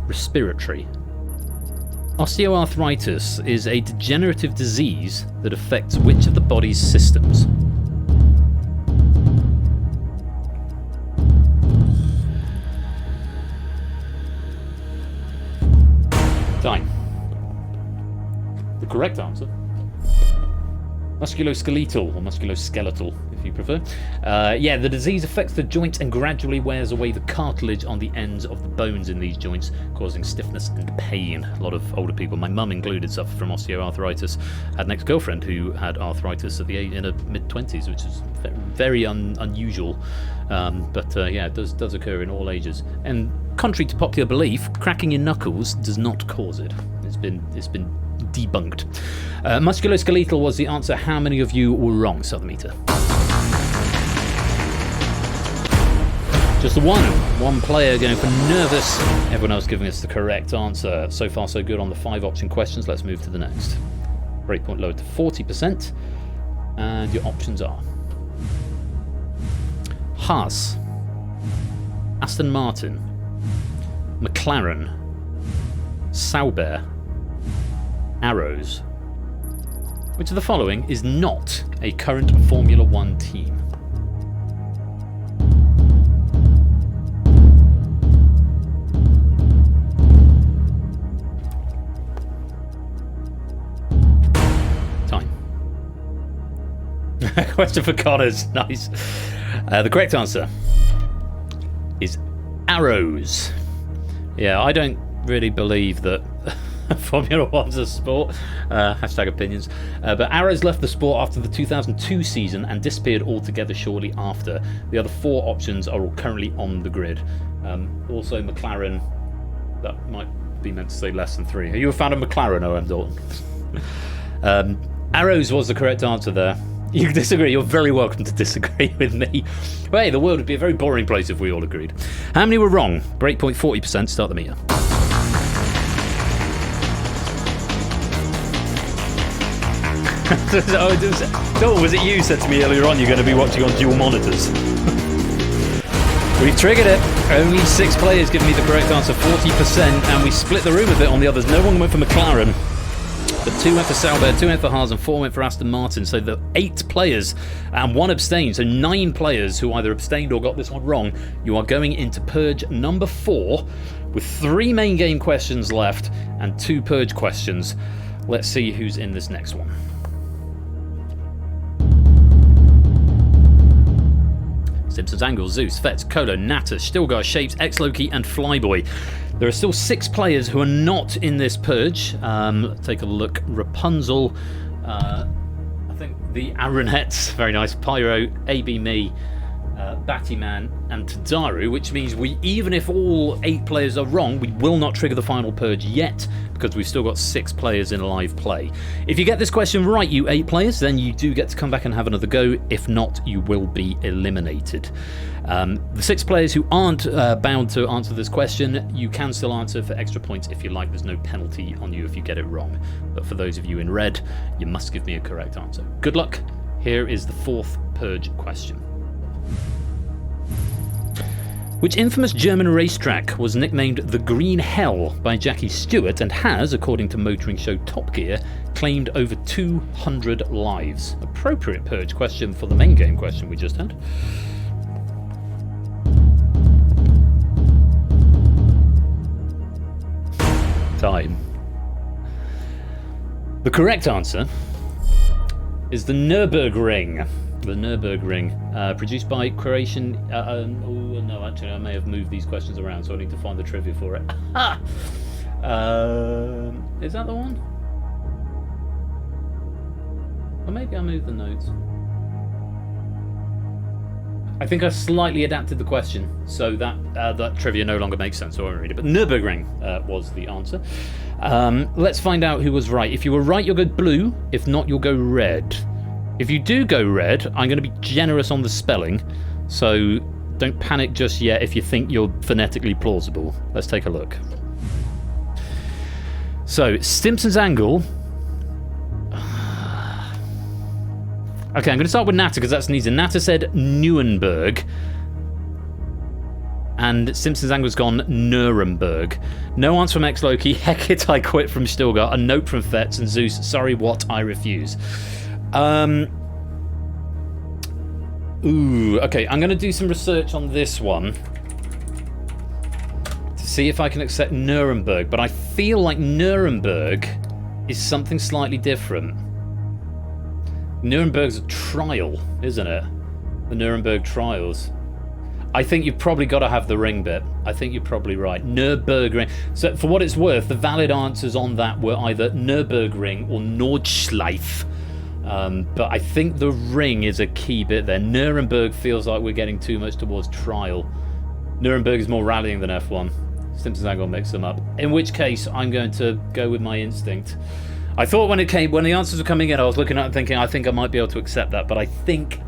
respiratory. Osteoarthritis is a degenerative disease that affects which of the body's systems? Time. The correct answer. Musculoskeletal, or musculoskeletal, if you prefer. Yeah, the disease affects the joints and gradually wears away the cartilage on the ends of the bones in these joints, causing stiffness and pain. A lot of older people, my mum included, suffer from osteoarthritis. Had an ex-girlfriend who had arthritis at in her mid-20s, which is very unusual. Yeah, it does occur in all ages. And contrary to popular belief, cracking your knuckles does not cause it. It's been debunked. Musculoskeletal was the answer. How many of you were wrong? Start the meter. Just one player going for nervous. Everyone else giving us the correct answer. So far so good on the 5 option questions. Let's move to the next. Breakpoint lowered to 40%, and your options are Haas, Aston Martin, McLaren, Sauber, Arrows. Which of the following is not a current Formula 1 team? Time. Question for Connors. Nice. The correct answer is Arrows. Yeah, I don't really believe that Formula One's a sport. Hashtag opinions. But Arrows left the sport after the 2002 season and disappeared altogether shortly after. The other 4 options are all currently on the grid. Also, McLaren. That might be meant to say less than 3. Are you a fan of McLaren, O.M. Dalton? Arrows was the correct answer there. You disagree, you're very welcome to disagree with me. Well, hey, the world would be a very boring place if we all agreed. How many were wrong? Breakpoint 40%, start the meter. Was it you said to me earlier on you're going to be watching on dual monitors? We've triggered it. Only 6 players give me the correct answer, 40%, and we split the room a bit on the others. No one went for McLaren. But 2 went for Sauber, 2 went for Haas, and 4 went for Aston Martin. So the 8 players and 1 abstained. So 9 players who either abstained or got this one wrong. You are going into Purge number 4 with 3 main game questions left and 2 Purge questions. Let's see who's in this next one. Simpsons Angle, Zeus, Fetz, Kolo, Natter, Stilgar, Shapes, X-Loki, and Flyboy. There are still 6 players who are not in this Purge. Let's take a look. Rapunzel, I think the Aronettes, very nice. Pyro, AB Me, Battyman, and Tadaru, which means even if all 8 players are wrong, we will not trigger the final Purge yet, because we've still got 6 players in live play. If you get this question right, you 8 players, then you do get to come back and have another go. If not, you will be eliminated. The 6 players who aren't bound to answer this question, you can still answer for extra points if you like. There's no penalty on you if you get it wrong. But for those of you in red, you must give me a correct answer. Good luck. Here is the 4th Purge question. Which infamous German racetrack was nicknamed the Green Hell by Jackie Stewart and has, according to motoring show Top Gear, claimed over 200 lives? Appropriate Purge question for the main game question we just had. Time. The correct answer is the Nürburgring. The Nürburgring, produced by Croatian. No, actually, I may have moved these questions around, so I need to find the trivia for it. Is that the one? Or maybe I moved the notes. I think I slightly adapted the question, so that trivia no longer makes sense, so I won't read it. But Nürburgring was the answer. Let's find out who was right. If you were right, you'll go blue. If not, you'll go red. If you do go red, I'm going to be generous on the spelling, so don't panic just yet if you think you're phonetically plausible. Let's take a look. So, Stimpson's Angle. Okay, I'm going to start with Natter because that's easy. Natter said Nuremberg. And Simpsons Angle's gone Nuremberg. No answer from X-Loki. Heck it, I quit from Stilgar. A note from Fetz and Zeus. Sorry, what? I refuse. Okay, I'm going to do some research on this one to see if I can accept Nuremberg, but I feel like Nuremberg is something slightly different. Nuremberg's a trial, isn't it? The Nuremberg trials. I think you've probably got to have the ring bit. I think you're probably right. Nürburgring. So for what it's worth, the valid answers on that were either Nürburgring or Nordschleife. But I think the ring is a key bit there. Nuremberg feels like we're getting too much towards trial. Nuremberg is more rallying than F1. Simpsons Angle mix them up. In which case, I'm going to go with my instinct. I thought when the answers were coming in, I was looking at it and thinking, I think I might be able to accept that. But I think,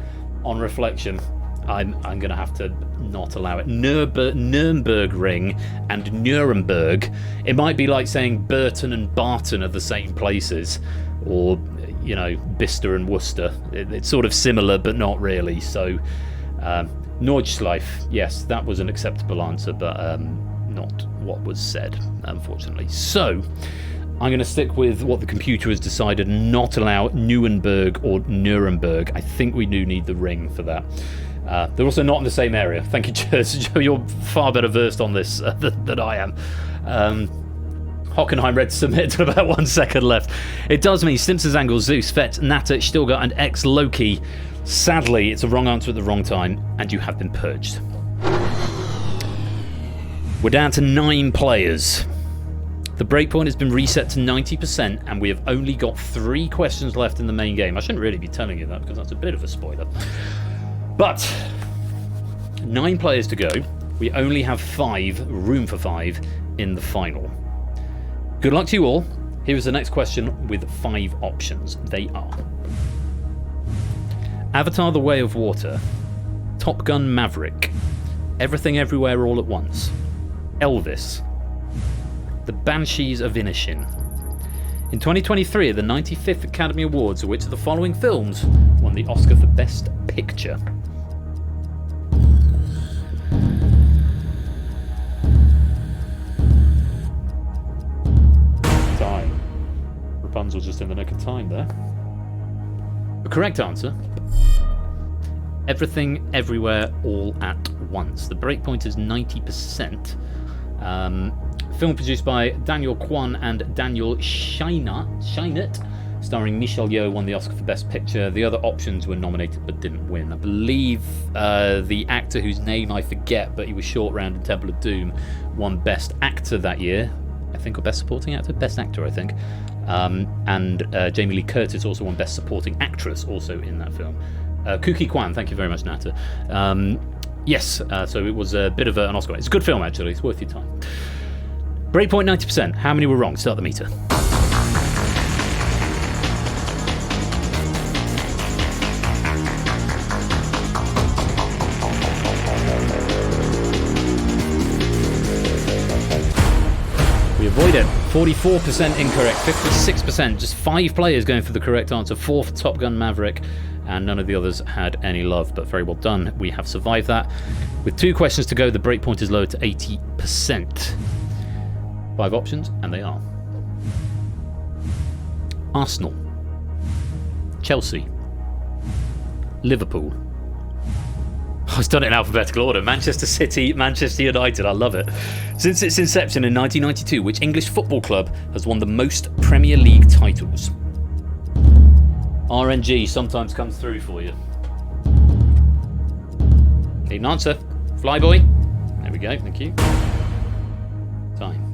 on reflection, I'm going to have to not allow it. Nürburgring and Nuremberg. It might be like saying Burton and Barton are the same places, or you know, Bicester and Worcester. It's sort of similar, but not really. So, Nordschleife, yes, that was an acceptable answer, but not what was said, unfortunately. So, I'm going to stick with what the computer has decided and not allow Nuremberg or Nuremberg. I think we do need the ring for that. They're also not in the same area. Thank you, Joe. You're far better versed on this than I am. Hockenheim read submit to about 1 second left. It does mean Simpsons Angle, Zeus, Fett, Natter, Stilgar, and X-Loki. Sadly, it's a wrong answer at the wrong time, and you have been purged. We're down to 9 players. The breakpoint has been reset to 90%, and we have only got 3 questions left in the main game. I shouldn't really be telling you that because that's a bit of a spoiler. But 9 players to go. We only have room for 5 in the final. Good luck to you all. Here is the next question with 5 options. They are Avatar: The Way of Water, Top Gun: Maverick, Everything Everywhere All at Once, Elvis, The Banshees of Inisherin. In 2023, at the 95th Academy Awards, which of the following films won the Oscar for Best Picture? Time. Rapunzel just in the nick of time there. The correct answer: Everything, Everywhere, All at Once. The breakpoint is 90%. Film produced by Daniel Kwan and Daniel Scheinert, starring Michelle Yeoh, won the Oscar for Best Picture. The other options were nominated but didn't win. I believe the actor whose name I forget, but he was short round in Temple of Doom, won Best Actor that year, I think, or Best Supporting Actor? Best Actor, I think. And Jamie Lee Curtis also won Best Supporting Actress, also in that film. Kuki Kwan, thank you very much, Nata. Yes, so it was a bit of an Oscar. It's a good film, actually. It's worth your time. Breakpoint 90%. How many were wrong? Start the meter. We avoid it. 44% incorrect, 56%. Just 5 players going for the correct answer. 4 for Top Gun Maverick, and none of the others had any love, but very well done. We have survived that. With 2 questions to go, the breakpoint is lowered to 80%. 5 options, and they are Arsenal, Chelsea, Liverpool. Oh, it's done it in alphabetical order. Manchester City, Manchester United. I love it. Since its inception in 1992, which English football club has won the most Premier League titles? RNG sometimes comes through for you. Need an answer. Flyboy. There we go. Thank you. Time.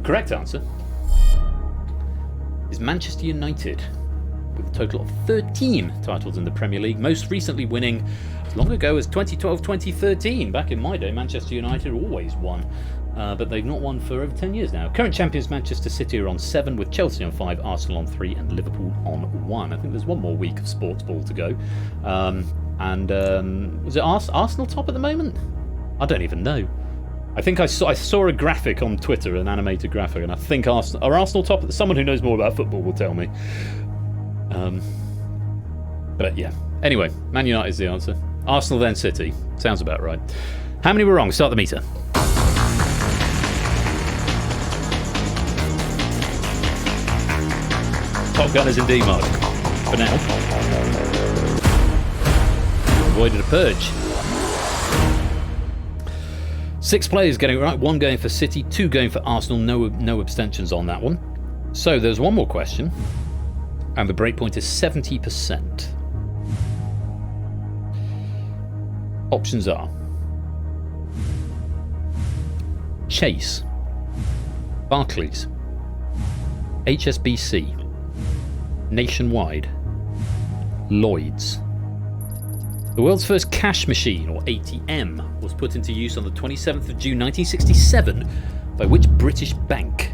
Correct answer is Manchester United, with a total of 13 titles in the Premier League, most recently winning as long ago as 2012-2013. Back in my day, Manchester United always won, but they've not won for over 10 years now. Current champions Manchester City are on 7, with Chelsea on 5, Arsenal on 3, and Liverpool on 1. I think there's one more week of sports ball to go. Was it Arsenal top at the moment? I don't even know. I think I saw a graphic on Twitter, an animated graphic, and I think Arsenal top? Someone who knows more about football will tell me. But yeah. Anyway, Man United is the answer. Arsenal, then City. Sounds about right. How many were wrong? Start the meter. Top Gun is indeed marked. For now. Avoided a purge. 6 players getting it right, 1 going for City, 2 going for Arsenal, no abstentions on that one. So there's one more question, and the breakpoint is 70%. Options are Chase, Barclays, HSBC, Nationwide, Lloyds. The world's first cash machine, or ATM, was put into use on the 27th of June 1967 by which British bank?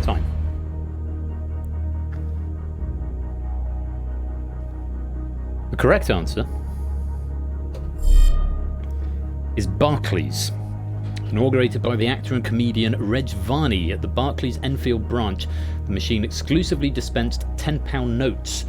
Time. The correct answer is Barclays. Inaugurated by the actor and comedian Reg Varney at the Barclays Enfield branch, the machine exclusively dispensed £10 notes.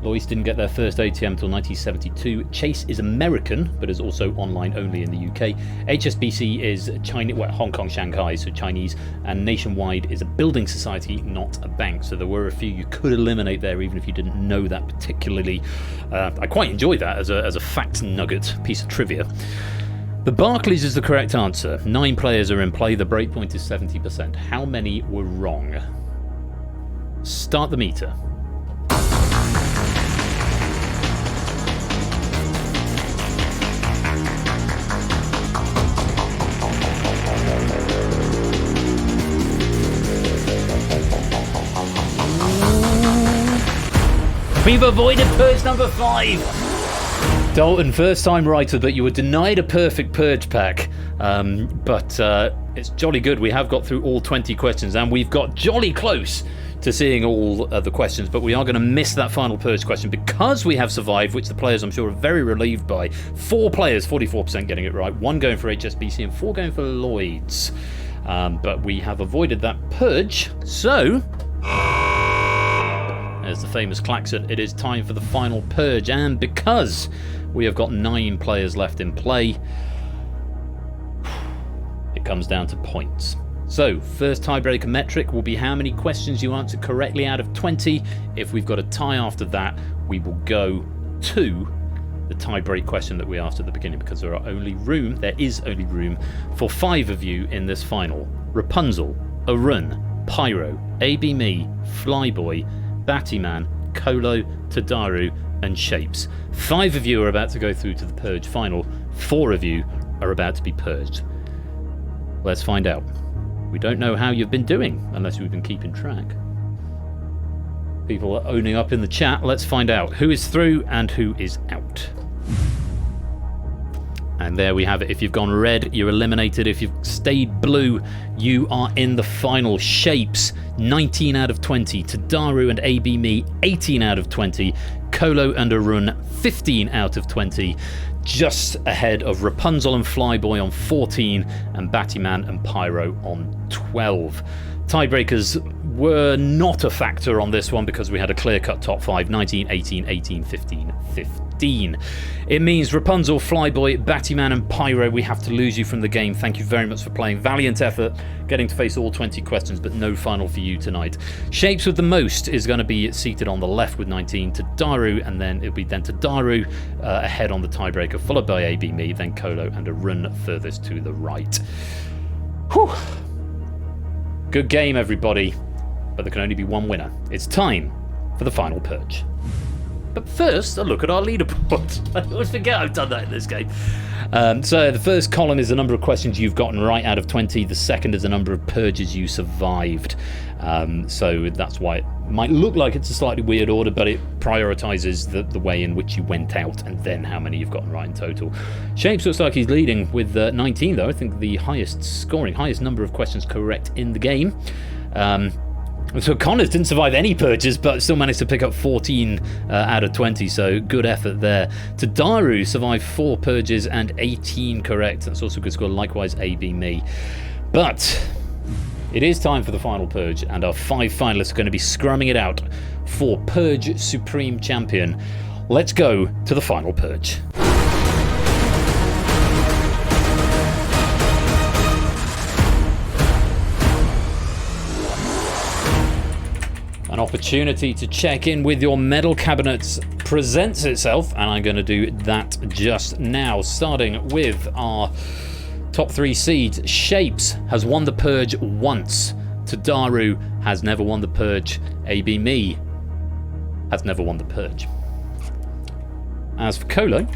Lloyds didn't get their first ATM until 1972. Chase is American, but is also online only in the UK. HSBC is Chinese, Hong Kong, Shanghai, so Chinese, and Nationwide is a building society, not a bank. So there were a few you could eliminate there, even if you didn't know that particularly. I quite enjoyed that as a fact nugget piece of trivia. The Barclays is the correct answer. 9 players are in play. The breakpoint is 70%. How many were wrong? Start the meter. We've avoided purge number 5. Dalton, first time writer, but you were denied a perfect purge pack. But it's jolly good. We have got through all 20 questions, and we've got jolly close to seeing all the questions, but we are going to miss that final purge question because we have survived, which the players I'm sure are very relieved by. 4 players, 44% getting it right, 1 going for HSBC and 4 going for Lloyd's. But we have avoided that purge, so there's the famous klaxon. It is time for the final purge, and because we have got 9 players left in play, it comes down to points. So, first tiebreaker metric will be how many questions you answer correctly out of 20. If we've got a tie after that, we will go to the tiebreak question that we asked at the beginning, because there is only room for 5 of you in this final. Rapunzel, Arun, Pyro, AB Me, Flyboy, Battyman, Kolo, Tadaru, and Shapes. 5 of you are about to go through to the purge final. 4 of you are about to be purged. Let's find out. We don't know how you've been doing, unless we've been keeping track. People are owning up in the chat. Let's find out who is through and who is out. And there we have it. If you've gone red, you're eliminated. If you've stayed blue, you are in the final. Shapes, 19 out of 20. Tadaru and AB Me, 18 out of 20. Kolo and Arun, 15 out of 20. Just ahead of Rapunzel and Flyboy on 14, and Battyman and Pyro on 12. Tiebreakers were not a factor on this one because we had a clear-cut top 5, 19, 18, 18, 15, 15. It means Rapunzel, Flyboy, Battyman and Pyro, we have to lose you from the game. Thank you very much for playing. Valiant effort, getting to face all 20 questions, but no final for you tonight. Shapes with the most is going to be seated on the left with 19, Tadaru, and then it'll be then Tadaru ahead on the tiebreaker, followed by AB Me, then Kolo and Arun furthest to the right. Whew. Good game, everybody, but there can only be one winner. It's time for the final purge. But first, a look at our leaderboard. I always forget I've done that in this game. So the first column is the number of questions you've gotten right out of 20. The second is the number of purges you survived. So that's why it might look like it's a slightly weird order, but it prioritizes the way in which you went out and then how many you've gotten right in total. Shapes looks like he's leading with 19, though. I think the highest number of questions correct in the game. So Connors didn't survive any purges, but still managed to pick up 14 out of 20, so good effort there. Tadaru survived 4 purges and 18 correct. That's also a good score, likewise AB Me. But it is time for the final purge, and our 5 finalists are going to be scrumming it out for Purge Supreme Champion. Let's go to the final purge. An opportunity to check in with your medal cabinets presents itself, and I'm going to do that just now, starting with our top 3 seeds. Shapes has won the purge once. Tadaru has never won the purge. AB Me has never won the purge. As for Kolo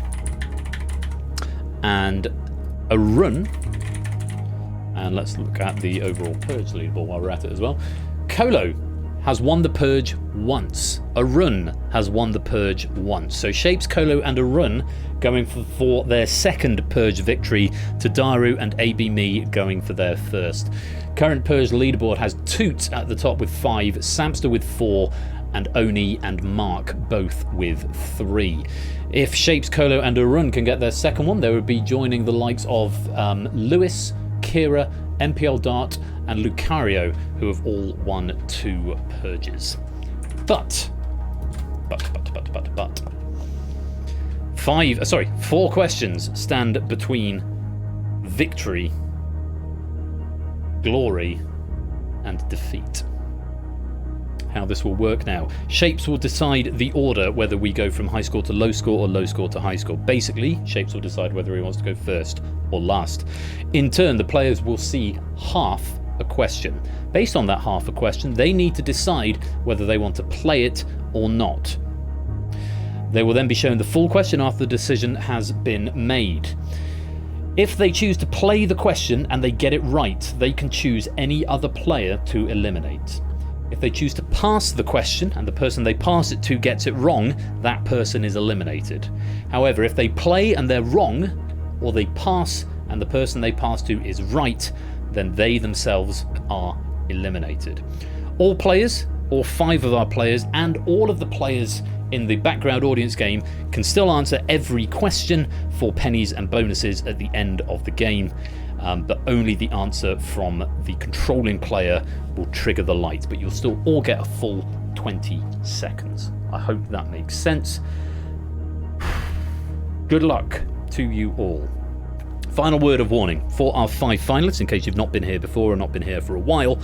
and Arun, and let's look at the overall purge leaderboard while we're at it as well. Kolo has won the purge once. Arun has won the purge once. So Shapes, Kolo and Arun going for their second purge victory. Tadaru and AB Me going for their first. Current purge leaderboard has Toots at the top with 5, Samster with 4, and Oni and Mark both with 3. If Shapes, Kolo and Arun can get their second one, they would be joining the likes of Lewis, Kira, MPL Dart and Lucario, who have all won 2 purges. But 4 questions stand between victory, glory, and defeat. How this will work now. Shapes will decide the order, whether we go from high score to low score or low score to high score. Basically, Shapes will decide whether he wants to go first or last. In turn, the players will see half a question. Based on that half a question, they need to decide whether they want to play it or not. They will then be shown the full question after the decision has been made. If they choose to play the question and they get it right, they can choose any other player to eliminate. If they choose to pass the question and the person they pass it to gets it wrong, that person is eliminated. However, if they play and they're wrong, or they pass and the person they pass to is right, then they themselves are eliminated. All players, or 5 of our players, and all of the players in the background audience game can still answer every question for pennies and bonuses at the end of the game. But only the answer from the controlling player will trigger the light, but you'll still all get a full 20 seconds. I hope that makes sense. Good luck to you all. Final word of warning for our 5 finalists, in case you've not been here before or not been here for a while.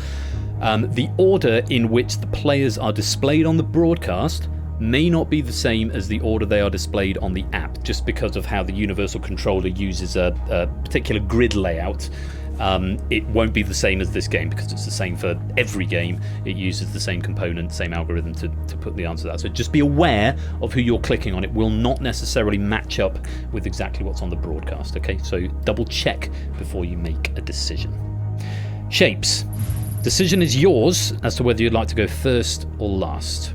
The order in which the players are displayed on the broadcast may not be the same as the order they are displayed on the app, just because of how the Universal Controller uses a particular grid layout. It won't be the same as this game because it's the same for every game. It uses the same component, same algorithm to put the answer out. So just be aware of who you're clicking on. It will not necessarily match up with exactly what's on the broadcast, okay? So double check before you make a decision. Shapes. Decision is yours as to whether you'd like to go first or last.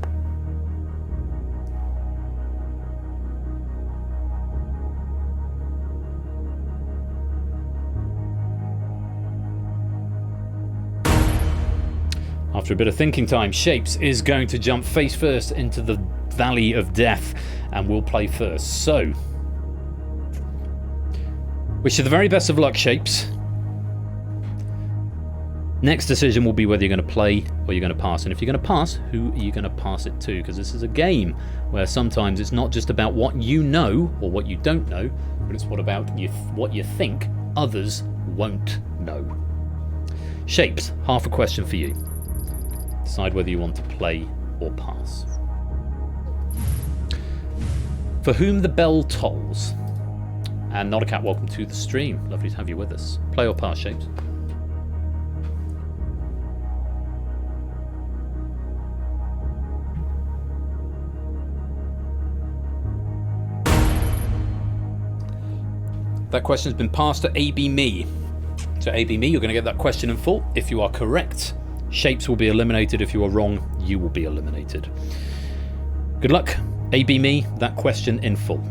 After a bit of thinking time, Shapes is going to jump face first into the Valley of Death and will play first. So, wish you the very best of luck, Shapes. Next decision will be whether you're going to play or you're going to pass. And if you're going to pass, who are you going to pass it to? Because this is a game where sometimes it's not just about what you know or what you don't know, but it's what you think others won't know. Shapes, half a question for you. Decide whether you want to play or pass. For whom the bell tolls. And Not a Cat, welcome to the stream. Lovely to have you with us. Play or pass, Shapes? That question's been passed to AB Me. So AB Me, you're going to get that question in full. If you are correct, Shapes will be eliminated. If you are wrong, you will be eliminated. Good luck. AB Me, that question in full.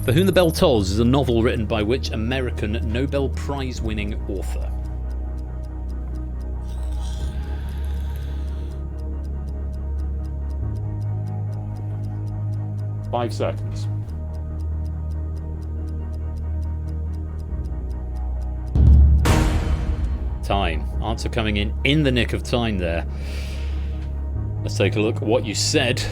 For Whom the Bell Tolls is a novel written by which American Nobel Prize winning author? Five seconds. Time. Answer coming in the nick of time there. Let's take a look at what you said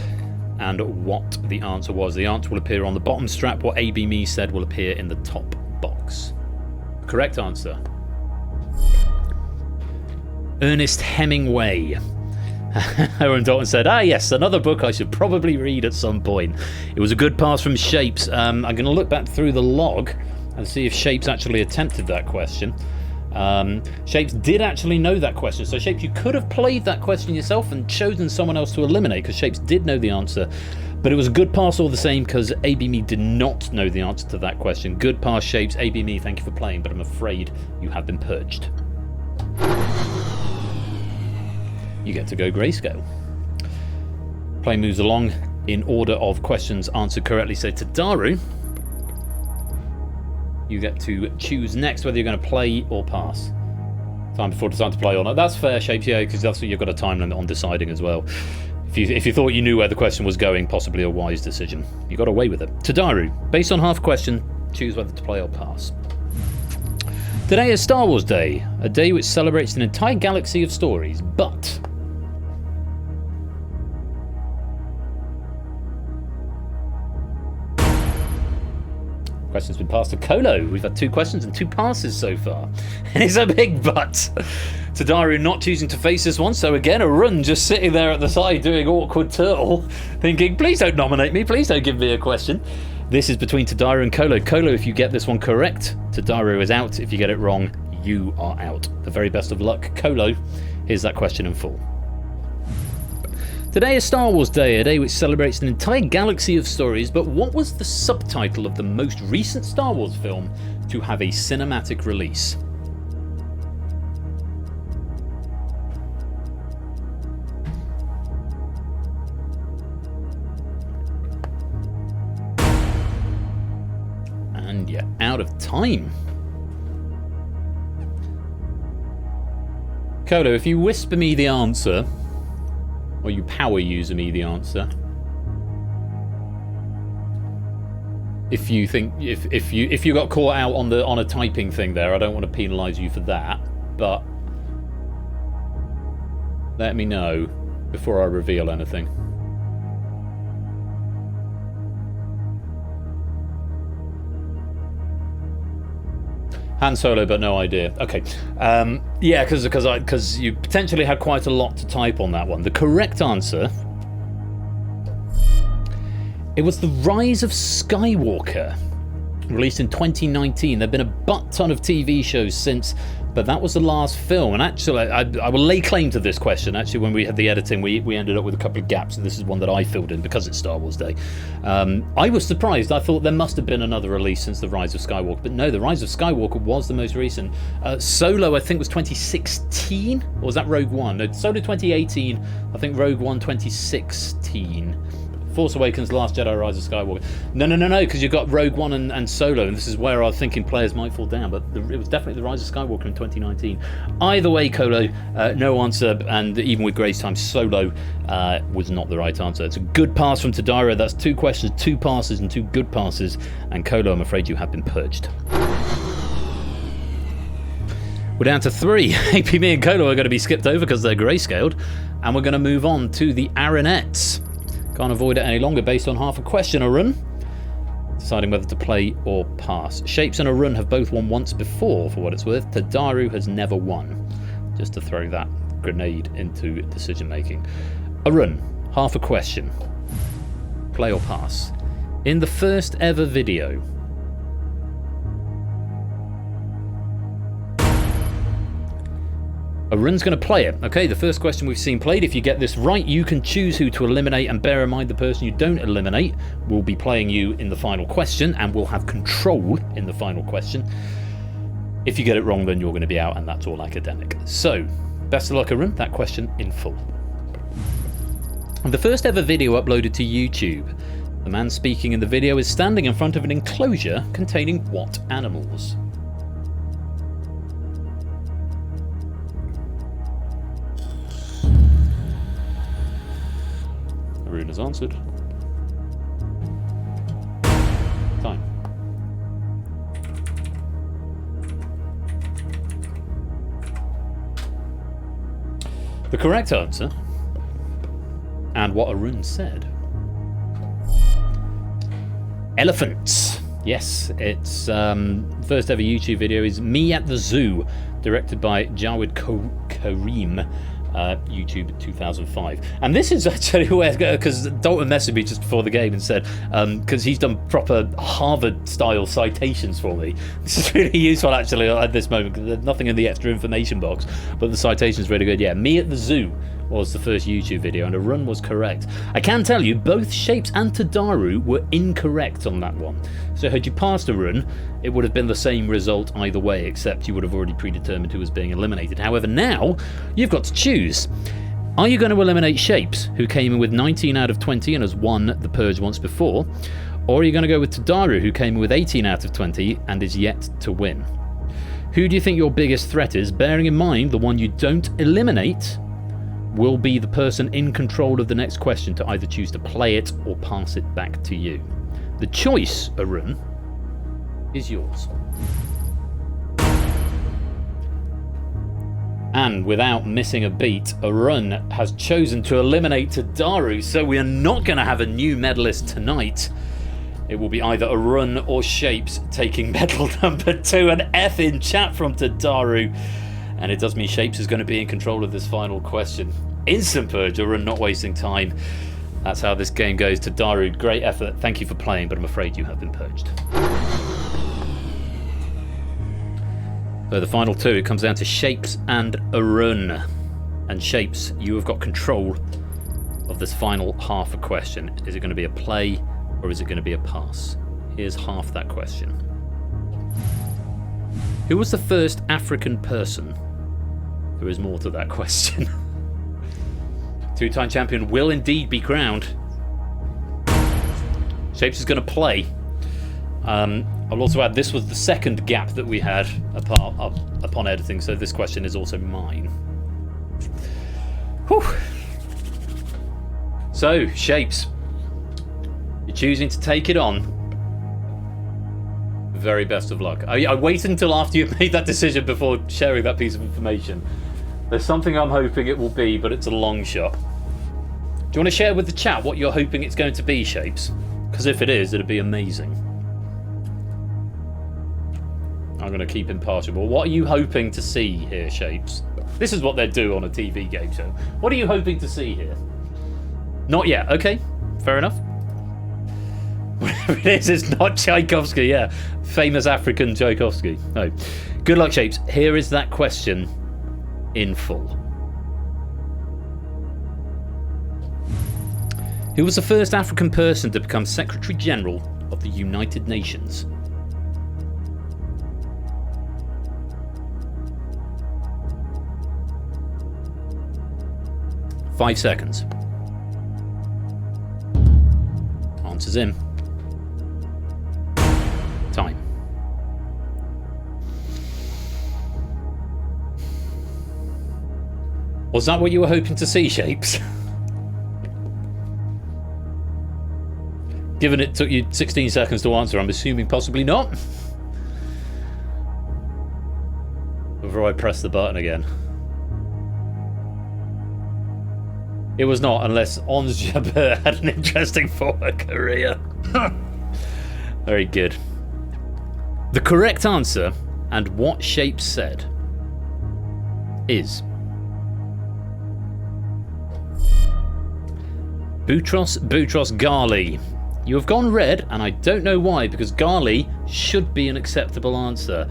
and what the answer was. The answer will appear on the bottom strap. What AB Me said will appear in the top box. Correct answer. Ernest Hemingway. Owen Dalton said, yes, another book I should probably read at some point. It was a good pass from Shapes. I'm going to look back through the log and see if Shapes actually attempted that question. Shapes did actually know that question, so Shapes, you could have played that question yourself and chosen someone else to eliminate, because Shapes did know the answer, but it was a good pass all the same, because AB Me did not know the answer to that question. Good pass, Shapes. AB Me, thank you for playing, but I'm afraid you have been purged. You get to go Grayscale. Play moves along in order of questions answered correctly. So Tadaru, you get to choose next whether you're going to play or pass. Time before decide to play or not. That's fair, Shapes, yeah, because that's what you've got a time limit on deciding as well. If you thought you knew where the question was going, possibly a wise decision. You got away with it. Tadaru, based on half question, choose whether to play or pass. Today is Star Wars Day, a day which celebrates an entire galaxy of stories, but question's been passed to Kolo. We've had 2 questions and 2 passes so far. And it's a big but. Tadaru not choosing to face this one, so again a run just sitting there at the side doing awkward turtle, thinking, please don't nominate me, please don't give me a question. This is between Tadaru and Kolo. Kolo, if you get this one correct, Tadaru is out. If you get it wrong, you are out. The very best of luck. Kolo, here's that question in full. Today is Star Wars Day, a day which celebrates an entire galaxy of stories, but what was the subtitle of the most recent Star Wars film to have a cinematic release? And you're out of time. Kodo, if you whisper me the answer, or you power user me the answer, if you think if you got caught out on a typing thing there, I don't want to penalise you for that, but let me know before I reveal anything. Han Solo, but no idea. Okay, yeah, because you potentially had quite a lot to type on that one. The correct answer, it was The Rise of Skywalker, released in 2019. There've been a butt ton of TV shows since, but that was the last film. And actually, I will lay claim to this question. Actually, when we had the editing, we ended up with a couple of gaps, and this is one that I filled in because it's Star Wars Day. I was surprised. I thought there must have been another release since The Rise of Skywalker, but no, The Rise of Skywalker was the most recent. Solo, I think, was 2016, or was that Rogue One? No, Solo 2018, I think Rogue One 2016. Force Awakens, Last Jedi, Rise of Skywalker. No, because you've got Rogue One and Solo, and this is where I was thinking players might fall down, but it was definitely The Rise of Skywalker in 2019. Either way, Kolo, no answer, and even with Grace Time, Solo was not the right answer. It's a good pass from Tadaro. That's 2 questions, 2 passes, and 2 good passes, and Kolo, I'm afraid you have been purged. We're down to 3. AP, me, and Kolo are going to be skipped over because they're grayscaled, and we're going to move on to the Aronettes. Can't avoid it any longer based on half a question. Arun, deciding whether to play or pass. Shapes and Arun have both won once before, for what it's worth. Tadaru has never won. Just to throw that grenade into decision making. Arun, half a question. Play or pass. In the first ever video, Arun's going to play it. Okay, the first question we've seen played. If you get this right, you can choose who to eliminate, and bear in mind the person you don't eliminate will be playing you in the final question and will have control in the final question. If you get it wrong, then you're going to be out, and that's all academic. So, best of luck, Arun. That question in full. The first ever video uploaded to YouTube. The man speaking in the video is standing in front of an enclosure containing what animals? Arun has answered. Time. The correct answer, and what Arun said. Elephants. Yes, it's first ever YouTube video is Me at the Zoo, directed by Jawed Karim. YouTube 2005, and this is actually where, because Dalton messaged me just before the game and said, because he's done proper Harvard style citations for me. This is really useful actually at this moment because there's nothing in the extra information box, but the citation's really good. Yeah, Me at the Zoo was the first YouTube video, and Arun was correct. I can tell you both Shapes and Tadaru were incorrect on that one. So had you passed Arun, it would have been the same result either way, except you would have already predetermined who was being eliminated. However, now you've got to choose. Are you going to eliminate Shapes, who came in with 19 out of 20 and has won the Purge once before? Or are you going to go with Tadaru, who came in with 18 out of 20 and is yet to win? Who do you think your biggest threat is, bearing in mind the one you don't eliminate will be the person in control of the next question to either choose to play it or pass it back to you? The choice, Arun, is yours. And without missing a beat, Arun has chosen to eliminate Tadaru, so we are not going to have a new medalist tonight. It will be either Arun or Shapes taking medal number 2. An F in chat from Tadaru. And it does mean Shapes is going to be in control of this final question. Instant purge, Arun not wasting time. That's how this game goes. Tadaru, great effort. Thank you for playing, but I'm afraid you have been purged. So the final 2, it comes down to Shapes and Arun. And Shapes, you have got control of this final half a question. Is it going to be a play or is it going to be a pass? Here's half that question. Who was the first African person? There is more to that question. 2-time champion will indeed be crowned. Shapes is going to play. I'll also add this was the second gap that we had upon editing, so this question is also mine. Whew. So, shapes. You're choosing to take it on. Very best of luck. I waited until after you've made that decision before sharing that piece of information. There's something I'm hoping it will be, but it's a long shot. Do you want to share with the chat what you're hoping it's going to be, Shapes? Because if it is, it'll be amazing. I'm going to keep impartial. Well, what are you hoping to see here, Shapes? This is what they do on a TV game show. What are you hoping to see here? Not yet. Okay, fair enough. Whatever it is, it's not Tchaikovsky, yeah. Famous African Tchaikovsky. No. Good luck, Shapes. Here is that question in full. Who was the first African person to become Secretary General of the United Nations? Five seconds. Answers in. Time. Was that what you were hoping to see, Shapes? Given it took you 16 seconds to answer, I'm assuming possibly not. Before I press the button again. It was not, unless Ons Jabeur had an interesting former career. Very good. The correct answer, and what Shapes said, is Boutros Ghali. You have gone red, and I don't know why, because Ghali should be an acceptable answer.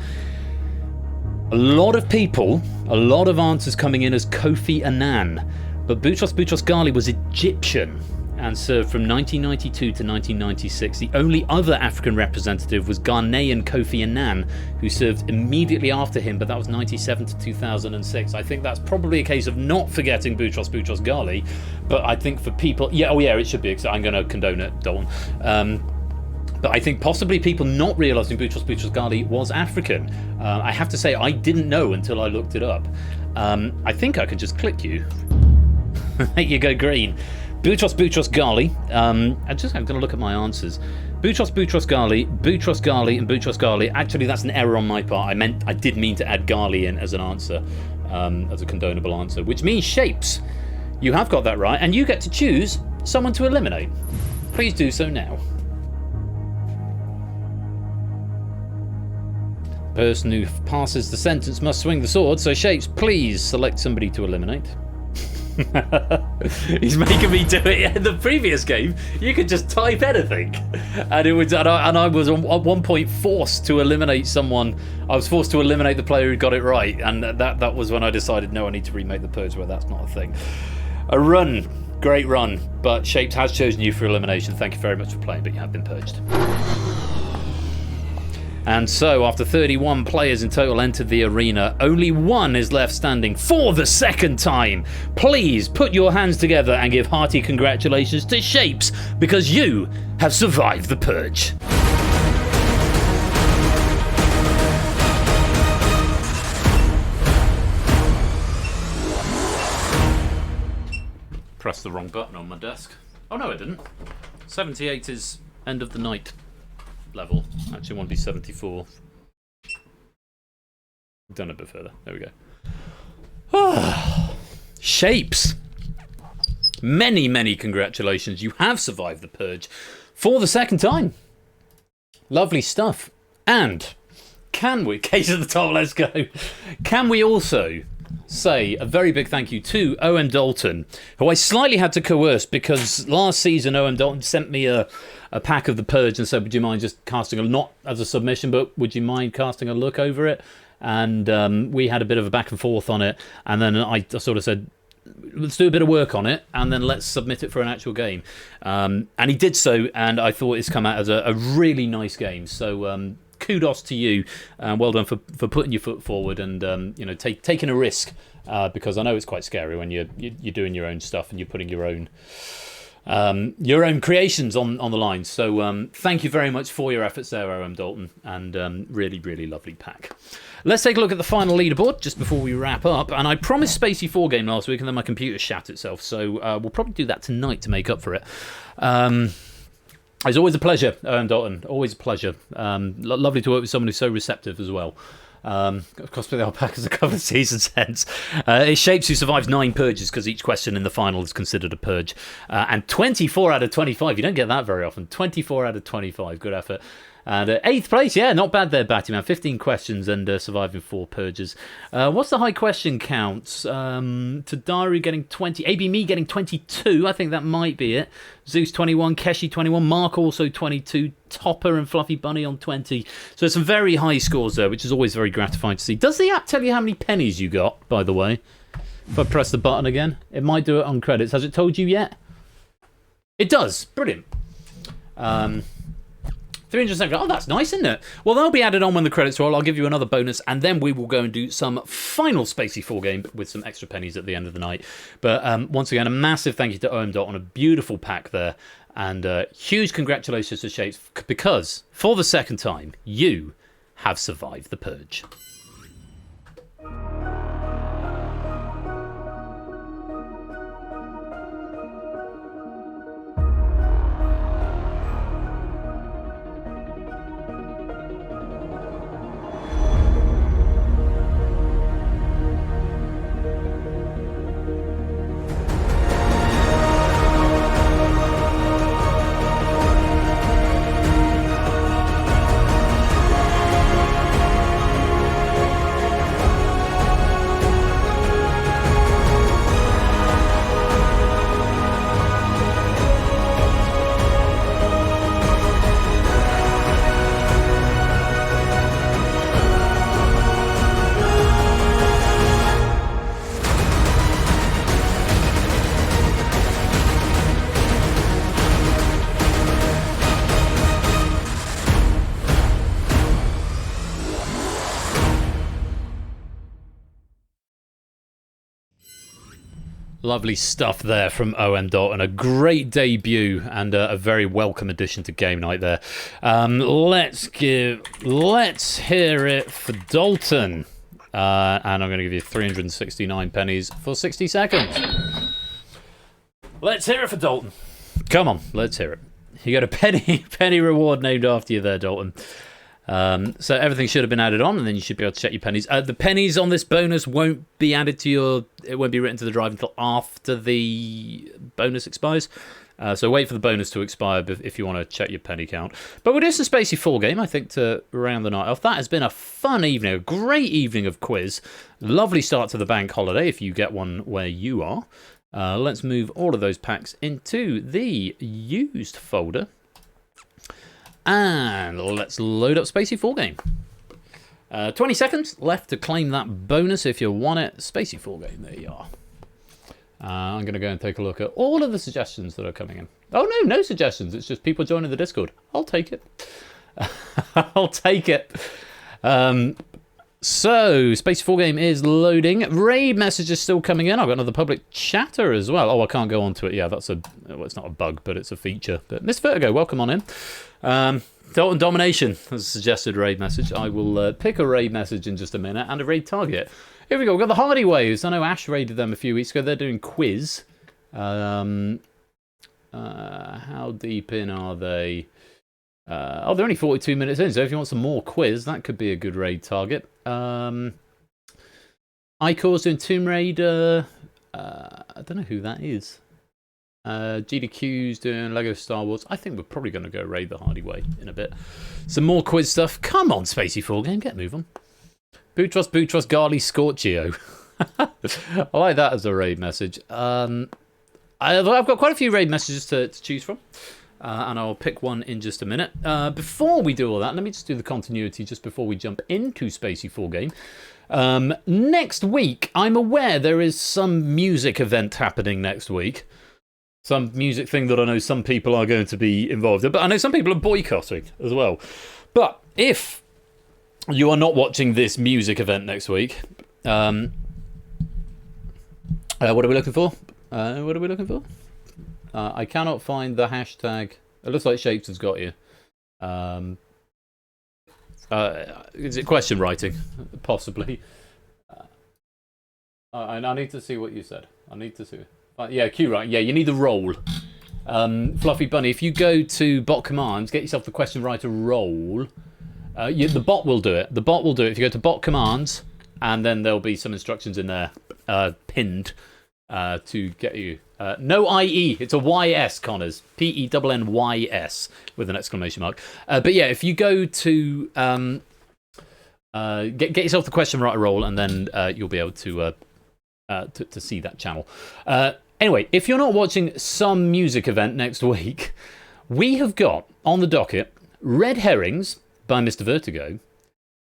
A lot of people, a lot of answers coming in as Kofi Annan, but Boutros Ghali was Egyptian and served from 1992 to 1996. The only other African representative was Ghanaian Kofi Annan, who served immediately after him, but that was 97 to 2006. I think that's probably a case of not forgetting Boutros Ghali, but I think for people... Yeah, it should be. I'm going to condone it, Dalton. But I think possibly people not realising Boutros Ghali was African. I have to say, I didn't know until I looked it up. I think I could just click you. Make you go green. Boutros Ghali. I'm going to look at my answers. Boutros Ghali, and Boutros Ghali. Actually, that's an error on my part. I did mean to add Ghali in as an answer, as a condonable answer, which means Shapes. You have got that right, and you get to choose someone to eliminate. Please do so now. Person who passes the sentence must swing the sword, so Shapes, please select somebody to eliminate. He's making me do it. In the previous game, you could just type anything, and it would. And I was at one point forced to eliminate someone. I was forced to eliminate the player who got it right, and that was when I decided, no, I need to remake the Purge, where that's not a thing. A run, great run, but Shapes has chosen you for elimination. Thank you very much for playing, but you have been purged. And so, after 31 players in total entered the arena, only one is left standing for the second time. Please put your hands together and give hearty congratulations to Shapes, because you have survived the Purge. Pressed the wrong button on my desk. Oh no, I didn't. 78 is end of the night level. Actually, I want to be 74. Done a bit further. There we go. Shapes. Many, many congratulations. You have survived the Purge for the second time. Lovely stuff. And can we, case at the top, let's go. Can we also say a very big thank you to O.M. Dalton, who I slightly had to coerce, because last season O.M. Dalton sent me a pack of the Purge and said, would you mind just casting not as a submission, but would you mind casting a look over it? And we had a bit of a back and forth on it, and then I sort of said, let's do a bit of work on it, and then let's submit it for an actual game. And he did so, and I thought it's come out as a really nice game. So kudos to you, well done for putting your foot forward and taking a risk, because I know it's quite scary when you're doing your own stuff and you're putting your own your own creations on the line. So thank you very much for your efforts there, OM Dalton, and really, really lovely pack. Let's take a look at the final leaderboard just before we wrap up. And I promised Spacey 4 game last week, and then my computer shat itself. So we'll probably do that tonight to make up for it. It's always a pleasure, OM Dalton. Always a pleasure. Lovely to work with someone who's so receptive as well. Cosplay the alpacas a couple of seasons hence. It shapes who survives 9 purges because each question in the final is considered a purge. And 24 out of 25. You don't get that very often. 24 out of 25. Good effort. And 8th place, yeah, not bad there, Batty Man. 15 questions and surviving 4 purges. What's the high question count? Tadari getting 20, AB Me getting 22, I think that might be it. Zeus 21, Keshi 21, Mark also 22, Topper and Fluffy Bunny on 20. So some very high scores there, which is always very gratifying to see. Does the app tell you how many pennies you got, by the way? If I press the button again, it might do it on credits. Has it told you yet? It does. Brilliant. 300. Oh, that's nice, isn't it? Well, they'll be added on when the credits roll. I'll give you another bonus, and then we will go and do some final Spacey 4 game with some extra pennies at the end of the night. But once again, a massive thank you to OM Dot on a beautiful pack there, and huge congratulations to Shapes, because for the second time, you have survived the purge. Lovely stuff there from OM Dalton. A great debut and a very welcome addition to game night there. Let's hear it for Dalton. And I'm going to give you 369 pennies for 60 seconds. Let's hear it for Dalton. Come on, let's hear it. You got a penny reward named after you there, Dalton. So everything should have been added on, and then you should be able to check your pennies. The pennies on this bonus won't be added to it won't be written to the drive until after the bonus expires. So wait for the bonus to expire if you want to check your penny count. But we'll do some Spacey 4 game, I think, to round the night off. That has been a fun evening, a great evening of quiz. Lovely start to the bank holiday, if you get one where you are. Let's move all of those packs into the used folder. And let's load up Spacey 4 game. 20 seconds left to claim that bonus if you want it. Spacey 4 game, there you are. I'm going to go and take a look at all of the suggestions that are coming in. Oh, no suggestions. It's just people joining the Discord. I'll take it. I'll take it. So, Spacey 4 game is loading. Raid messages still coming in. I've got another public chatter as well. Oh, I can't go on to it. Yeah, well, it's not a bug, but it's a feature. But Miss Vertigo, welcome on in. Dalton Domination has a suggested raid message. I will pick a raid message in just a minute and a raid target. Here we go. We've got the Hardy Waves. I know Ash raided them a few weeks ago. They're doing quiz. How deep in are they? They're only 42 minutes in, so if you want some more quiz, that could be a good raid target. Icor's doing Tomb Raider. I don't know who that is. GDQ's doing Lego Star Wars. I think we're probably going to go raid the Hardy Way in a bit. Some more quiz stuff. Come on, Spacey 4 game, get a move on. Bootros, Garly, Scorchio. I like that as a raid message. I've got quite a few raid messages to choose from. And I'll pick one in just a minute. Before we do all that, let me just do the continuity just before we jump into Spacey 4 game. Next week, I'm aware there is some music event happening next week. Some music thing that I know some people are going to be involved in. But I know some people are boycotting as well. But if you are not watching this music event next week, what are we looking for? I cannot find the hashtag. It looks like Shapes has got you. Is it question writing? Possibly. I need to see what you said. I need to see. Yeah, Q writing. Yeah, you need the role. Fluffy Bunny, if you go to bot commands, get yourself the question writer role. The bot will do it. The bot will do it. If you go to bot commands, and then there'll be some instructions in there pinned to get you. No IE, it's a YS, Connors. PENNYS with an exclamation mark. But yeah, if you go to get yourself the question writer role, and then you'll be able to see that channel. Anyway, if you're not watching some music event next week, we have got on the docket Red Herrings by Mr. Vertigo,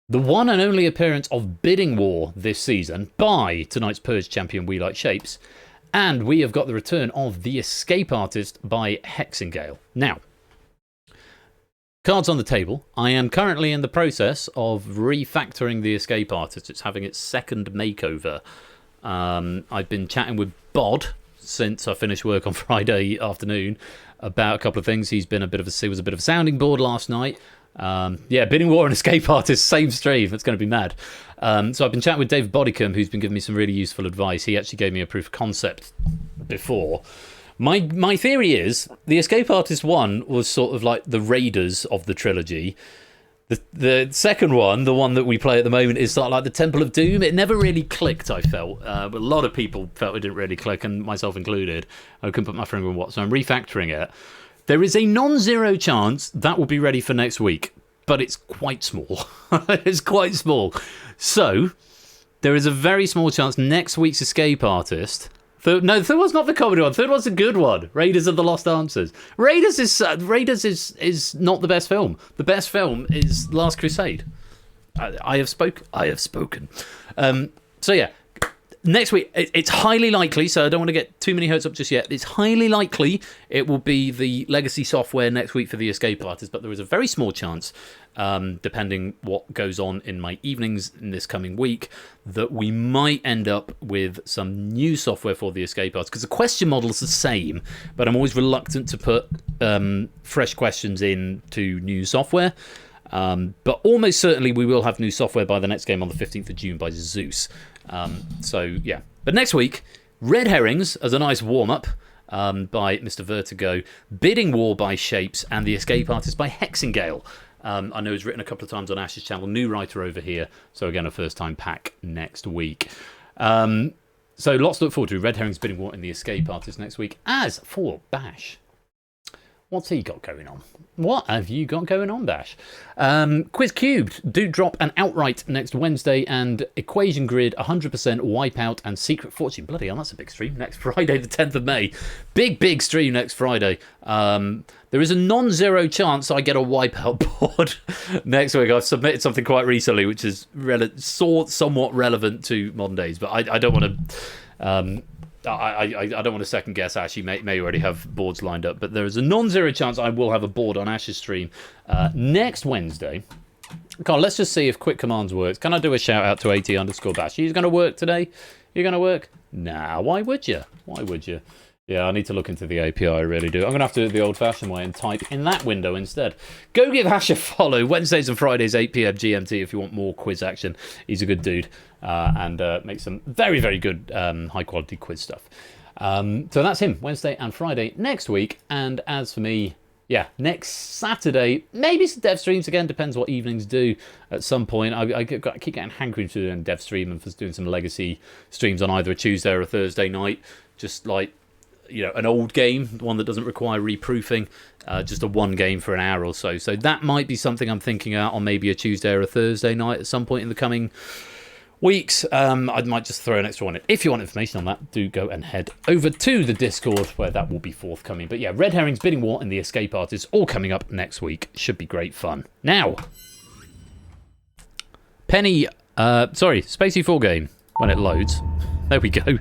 the one and only appearance of Bidding War this season by tonight's Purge champion We Like Shapes, and we have got the return of The Escape Artist by Hexingale. Now, cards on the table. I am currently in the process of refactoring The Escape Artist. It's having its second makeover. I've been chatting with Bod since I finished work on Friday afternoon about a couple of things. He was a bit of a sounding board last night. Yeah, Bidding War and Escape Artist, same stream. It's going to be mad. So I've been chatting with David Bodicum, who's been giving me some really useful advice. He actually gave me a proof of concept before. My theory is the Escape Artist 1 was sort of like the Raiders of the trilogy. The second one, the one that we play at the moment, is sort of like the Temple of Doom. It never really clicked, I felt. But a lot of people felt it didn't really click, and myself included. I couldn't put my finger on what, so I'm refactoring it. There is a non-zero chance that will be ready for next week, but it's quite small. It's quite small. So, there is a very small chance next week's Escape Artist... Third one's not the comedy one. Third one's a good one. Raiders of the Lost Answers. Raiders is not the best film. The best film is Last Crusade. I have spoken. So yeah, next week it's highly likely. So I don't want to get too many hopes up just yet. It's highly likely it will be the legacy software next week for the Escape Artist, but there is a very small chance, depending what goes on in my evenings in this coming week, that we might end up with some new software for the Escape Artist, because the question model is the same, but I'm always reluctant to put fresh questions into new software. But almost certainly we will have new software by the next game on the 15th of June by Zeus. So yeah, but next week, Red Herrings as a nice warm-up by Mr. Vertigo, Bidding War by Shapes, and The Escape Artist by Hexingale. I know he's written a couple of times on Ash's channel, new writer over here, so again a first time pack next week. So lots to look forward to. Red Herrings, Bidding War, and The Escape Artist next week. As for Bash, what's he got going on? What have you got going on, Bash? Quiz Cubed do drop an outright next Wednesday, and Equation Grid 100% Wipeout and Secret Fortune. Bloody hell, that's a big stream. Next Friday, the 10th of May. Big stream next Friday. There is a non-zero chance I get a Wipeout board next week. I've submitted something quite recently, which is somewhat relevant to modern days, but I don't want to... I don't want to second guess Ash. You may already have boards lined up, but there is a non-zero chance I will have a board on Ash's stream next Wednesday. Carl, let's just see if Quick Commands works. Can I do a shout out to AT_Bash? Are you going to work today? You're going to work? Nah, why would you? Why would you? Yeah, I need to look into the API, I really do. I'm going to have to do it the old-fashioned way and type in that window instead. Go give Ash a follow. Wednesdays and Fridays, 8 PM GMT, if you want more quiz action. He's a good dude and makes some very, very good high-quality quiz stuff. So that's him, Wednesday and Friday next week. And as for me, yeah, next Saturday, maybe some dev streams again, depends what evenings do at some point. I keep getting hankering to doing dev stream and for doing some legacy streams on either a Tuesday or a Thursday night, just like, you know, an old game, one that doesn't require reproofing, just a one game for an hour or so. So that might be something I'm thinking out on maybe a Tuesday or a Thursday night at some point in the coming weeks. I might just throw an extra one in. If you want information on that, do go and head over to the Discord where that will be forthcoming. But yeah, Red Herrings, Bidding War, and The Escape Artist all coming up next week. Should be great fun. Now, Spacey 4 game, when it loads. There we go.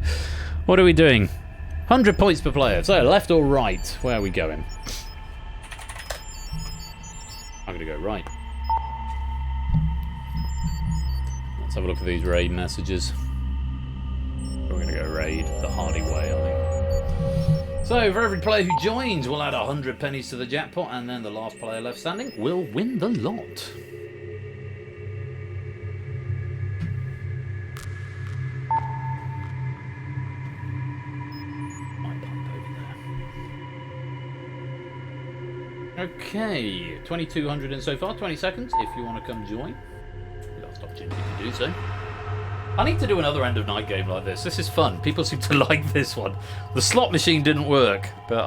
What are we doing? 100 points per player. So, left or right? Where are we going? I'm going to go right. Let's have a look at these raid messages. We're going to go raid the Hardy way, I think. So, for every player who joins, we'll add 100 pennies to the jackpot, and then the last player left standing will win the lot. Okay, 2,200 in so far, 20 seconds if you want to come join. Last opportunity to do so. I need to do another end of night game like this. This is fun. People seem to like this one. The slot machine didn't work, but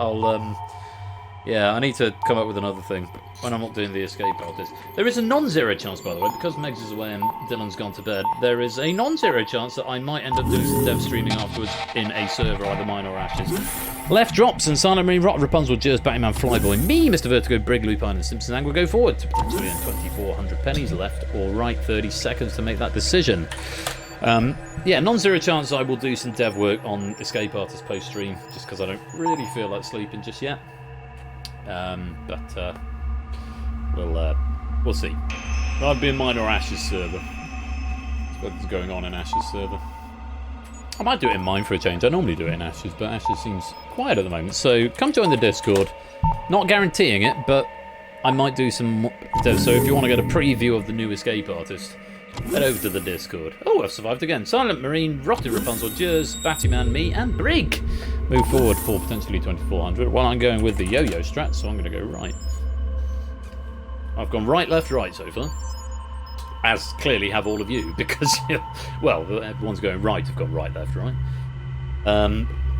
yeah, I need to come up with another thing when I'm not doing the escape artist. There is a non-zero chance, by the way, because Megs is away and Dylan's gone to bed. There is a non-zero chance that I might end up doing some dev streaming afterwards in a server, either mine or Ash's. Left drops and Silent Marine, Rot, Rapunzel, Jers, Batman, Flyboy, me, Mr. Vertigo, Brig, Lupine, and Simpsons, and we'll go forward to potentially earn 2,400 pennies. Left or right, 30 seconds to make that decision. Yeah, non-zero chance I will do some dev work on escape artist post-stream, just because I don't really feel like sleeping just yet. But we'll see. I'd be in mine or Ash's server. What's going on in Ash's server? I might do it in mine for a change. I normally do it in Ash's, but Ash's seems quiet at the moment. So come join the Discord. Not guaranteeing it, but I might do some dev. So if you want to get a preview of the new escape artist, head over to the Discord. Oh, I've survived again. Silent Marine, Rotted Rapunzel, Jers, Batman, me, and Brig move forward for potentially 2,400. Well, I'm going with the yo-yo strat, so I'm going to go right. I've gone right, left, right so far. As clearly have all of you, because, well, everyone's going right. I've gone right, left, right.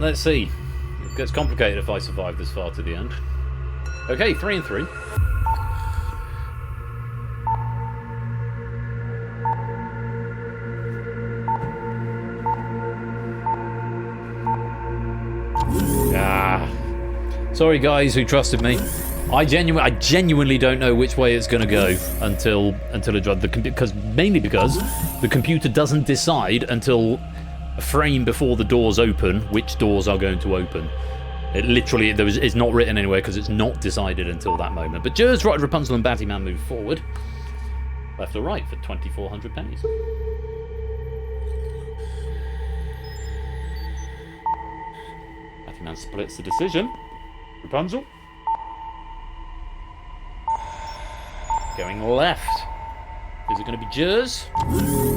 Let's see. It gets complicated if I survive this far to the end. Okay, 3 and 3. Sorry guys who trusted me. I genuinely don't know which way it's going to go until it drops. Mainly because the computer doesn't decide until a frame before the doors open which doors are going to open. It literally it's not written anywhere because it's not decided until that moment. But Jers, Rotted Rapunzel, and Batman move forward. Left or right for 2,400 pennies. Batman splits the decision. Rapunzel. Going left. Is it going to be Jers?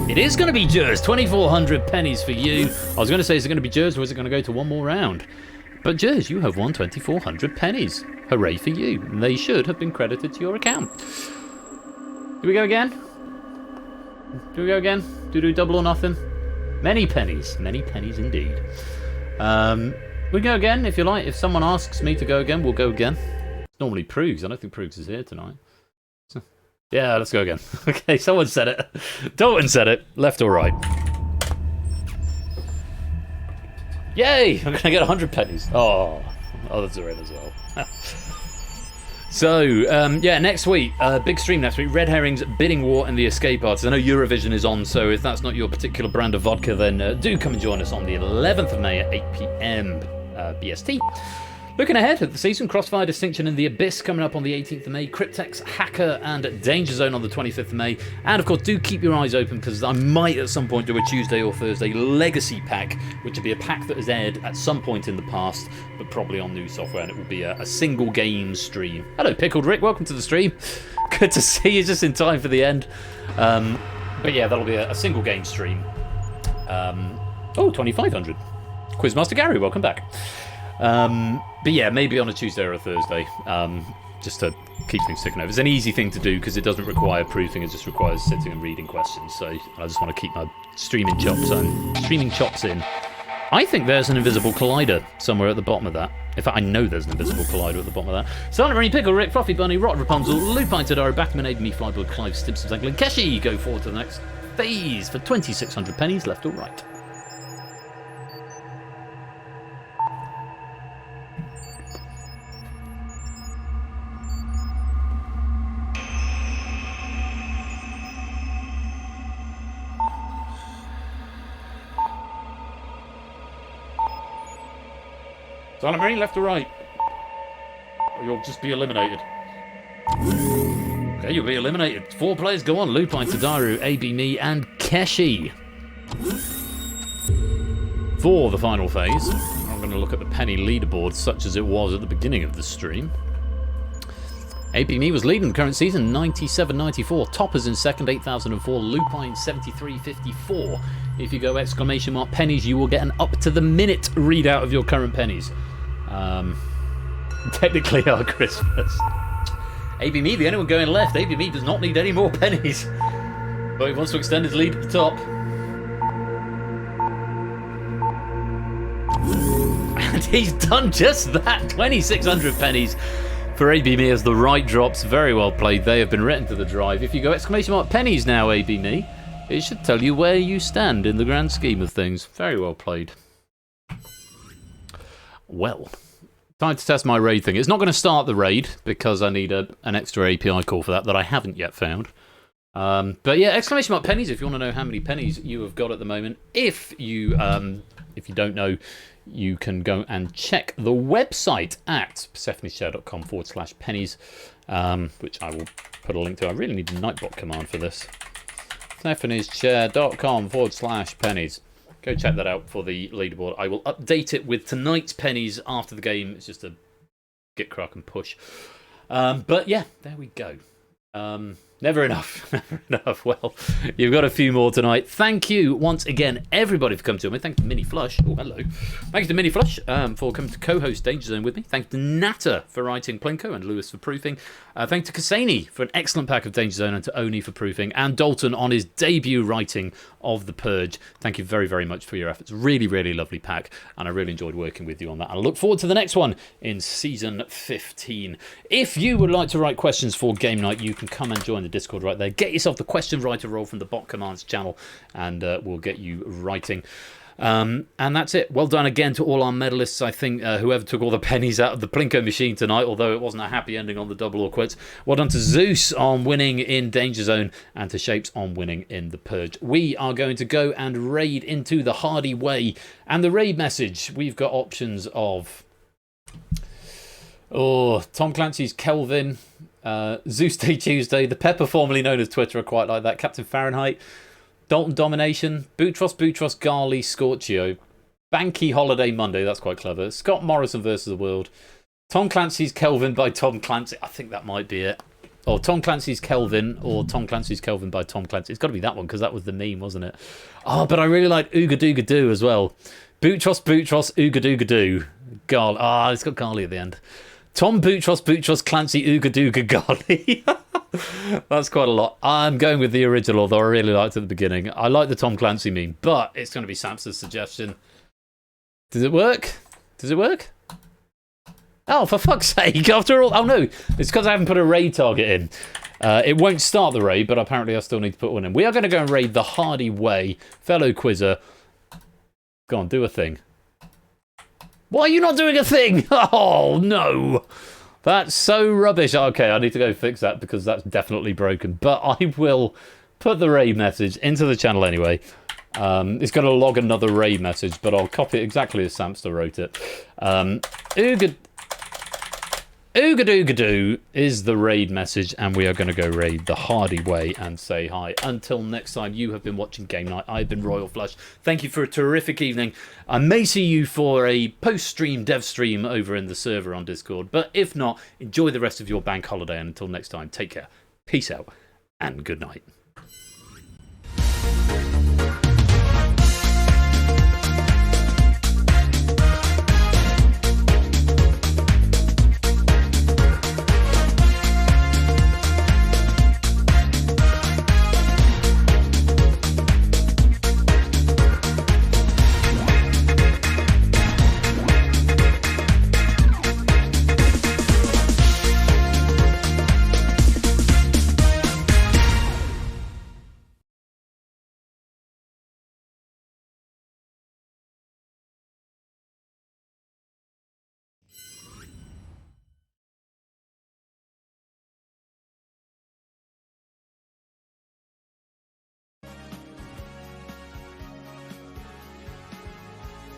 It is going to be Jers. 2,400 pennies for you. I was going to say, is it going to be Jers or is it going to go to one more round? But Jers, you have won 2,400 pennies. Hooray for you. They should have been credited to your account. Do we go again? Do we go again? Do double or nothing? Many pennies indeed. We go again if you like. If someone asks me to go again, we'll go again. Normally Prugs. I don't think Prugs is here tonight. So, yeah, let's go again. Okay, someone said it. Dalton said it. Left or right? Yay! I'm going to get 100 pennies. Oh, others are in as well. So, yeah, next week, big stream next week, Red Herring's Bidding War and the Escape Artist. I know Eurovision is on, so if that's not your particular brand of vodka, then do come and join us on the 11th of May at 8 PM BST. Looking ahead at the season, Crossfire, Distinction, and the Abyss coming up on the 18th of May, Cryptex, Hacker, and DangerZone on the 25th of May. And of course, do keep your eyes open because I might at some point do a Tuesday or Thursday Legacy pack, which will be a pack that has aired at some point in the past, but probably on new software, and it will be a single game stream. Hello, Pickled Rick, welcome to the stream. Good to see you just in time for the end. But yeah, that'll be a single game stream. Oh, 2,500. Quizmaster Gary, welcome back. But yeah, maybe on a Tuesday or a Thursday, just to keep things ticking over. It's an easy thing to do because it doesn't require proofing, it just requires sitting and reading questions. So I just want to keep my streaming chops in. I think there's an invisible collider somewhere at the bottom of that. In fact, I know there's an invisible collider at the bottom of that. Silent Marine, Pickle Rick, Fluffy Bunny, Rot Rapunzel, Lupine Tadaro, Batman, Aid Me, Flyboy, Clive, Stimpson, Zanglin, Keshi go forward to the next phase for 2,600 pennies, left or right. Silent Marine, left or right? Or you'll just be eliminated. Okay, you'll be eliminated. 4 players go on. Lupine, Tadaru, AB Me, and Keshi. For the final phase, I'm going to look at the penny leaderboard, such as it was at the beginning of the stream. ABME was leading the current season, 97.94. Toppers in second, 8,004. Lupine, 73.54. If you go exclamation mark pennies, you will get an up to the minute readout of your current pennies. Technically our Christmas. ABME, the only one going left. ABME does not need any more pennies, but he wants to extend his lead at the top. And he's done just that. 2,600 pennies for ABME as the right drops. Very well played. They have been written to the drive. If you go exclamation mark pennies now, ABME, it should tell you where you stand in the grand scheme of things. Very well played. Well, time to test my raid thing. It's not going to start the raid because I need an extra API call for that I haven't yet found. But yeah, exclamation mark pennies if you want to know how many pennies you have got at the moment. If you don't know, you can go and check the website at persephonesshare.com/pennies, which I will put a link to. I really need a Nightbot command for this. persephonesshare.com/pennies. Go check that out for the leaderboard. I will update it with tonight's pennies after the game. It's just a git crack and push. But yeah, there we go. Never enough. Never enough. Well, you've got a few more tonight. Thank you once again, everybody, for coming to me. Thank you to Mini Flush. Oh, hello. Thank you to Mini Flush for coming to co-host Danger Zone with me. Thank you to Natter for writing Plinko and Lewis for proofing. Thank you to Kasani for an excellent pack of Danger Zone and to Oni for proofing. And Dalton on his debut writing of The Purge. Thank you very, very much for your efforts. Really, really lovely pack. And I really enjoyed working with you on that. And I look forward to the next one in Season 15. If you would like to write questions for game night, you can come and join the Discord right there. Get yourself the question writer role from the Bot Commands channel, and we'll get you writing. And that's it. Well done again to all our medalists. I think whoever took all the pennies out of the Plinko machine tonight, although it wasn't a happy ending on the double or quits. Well done to Zeus on winning in Danger Zone and to Shapes on winning in the Purge. We are going to go and raid into the Hardy Way. And the raid message, we've got options of Tom Clancy's Kelvin, Zeus Day Tuesday, the Pepper formerly known as Twitter, I quite like that, Captain Fahrenheit, Dalton Domination, Boutros, Garley, Scorchio, Banky Holiday Monday, that's quite clever, Scott Morrison versus the World, Tom Clancy's Kelvin by Tom Clancy, I think that might be it, or Tom Clancy's Kelvin, or Tom Clancy's Kelvin by Tom Clancy. It's got to be that one because that was the meme, wasn't it? Oh, but I really like Ooga Dooga Doo as well. Boutros, Ooga Dooga Doo, Garley, it's got Garley at the end. Tom Boutros, Clancy, Ooga Dooga Garley. That's quite a lot. I'm going with the original, although I really liked it at the beginning. I like the Tom Clancy meme, but it's going to be Samson's suggestion. Does it work? Does it work? Oh, for fuck's sake, after all. Oh, no. It's because I haven't put a raid target in. It won't start the raid, but apparently I still need to put one in. We are going to go and raid the Hardy Way. Fellow Quizzer. Go on, do a thing. Why are you not doing a thing? Oh, no. That's so rubbish. Okay, I need to go fix that because that's definitely broken. But I will put the raid message into the channel anyway. It's going to log another raid message, but I'll copy it exactly as Samster wrote it. Ooga Dooga Doo is the raid message, and we are going to go raid the Hardy Way and say hi. Until next time, you have been watching Game Night. I've been Royal Flush. Thank you for a terrific evening. I may see you for a post-stream dev stream over in the server on Discord, but if not, enjoy the rest of your bank holiday, and until next time, take care, peace out, and good night.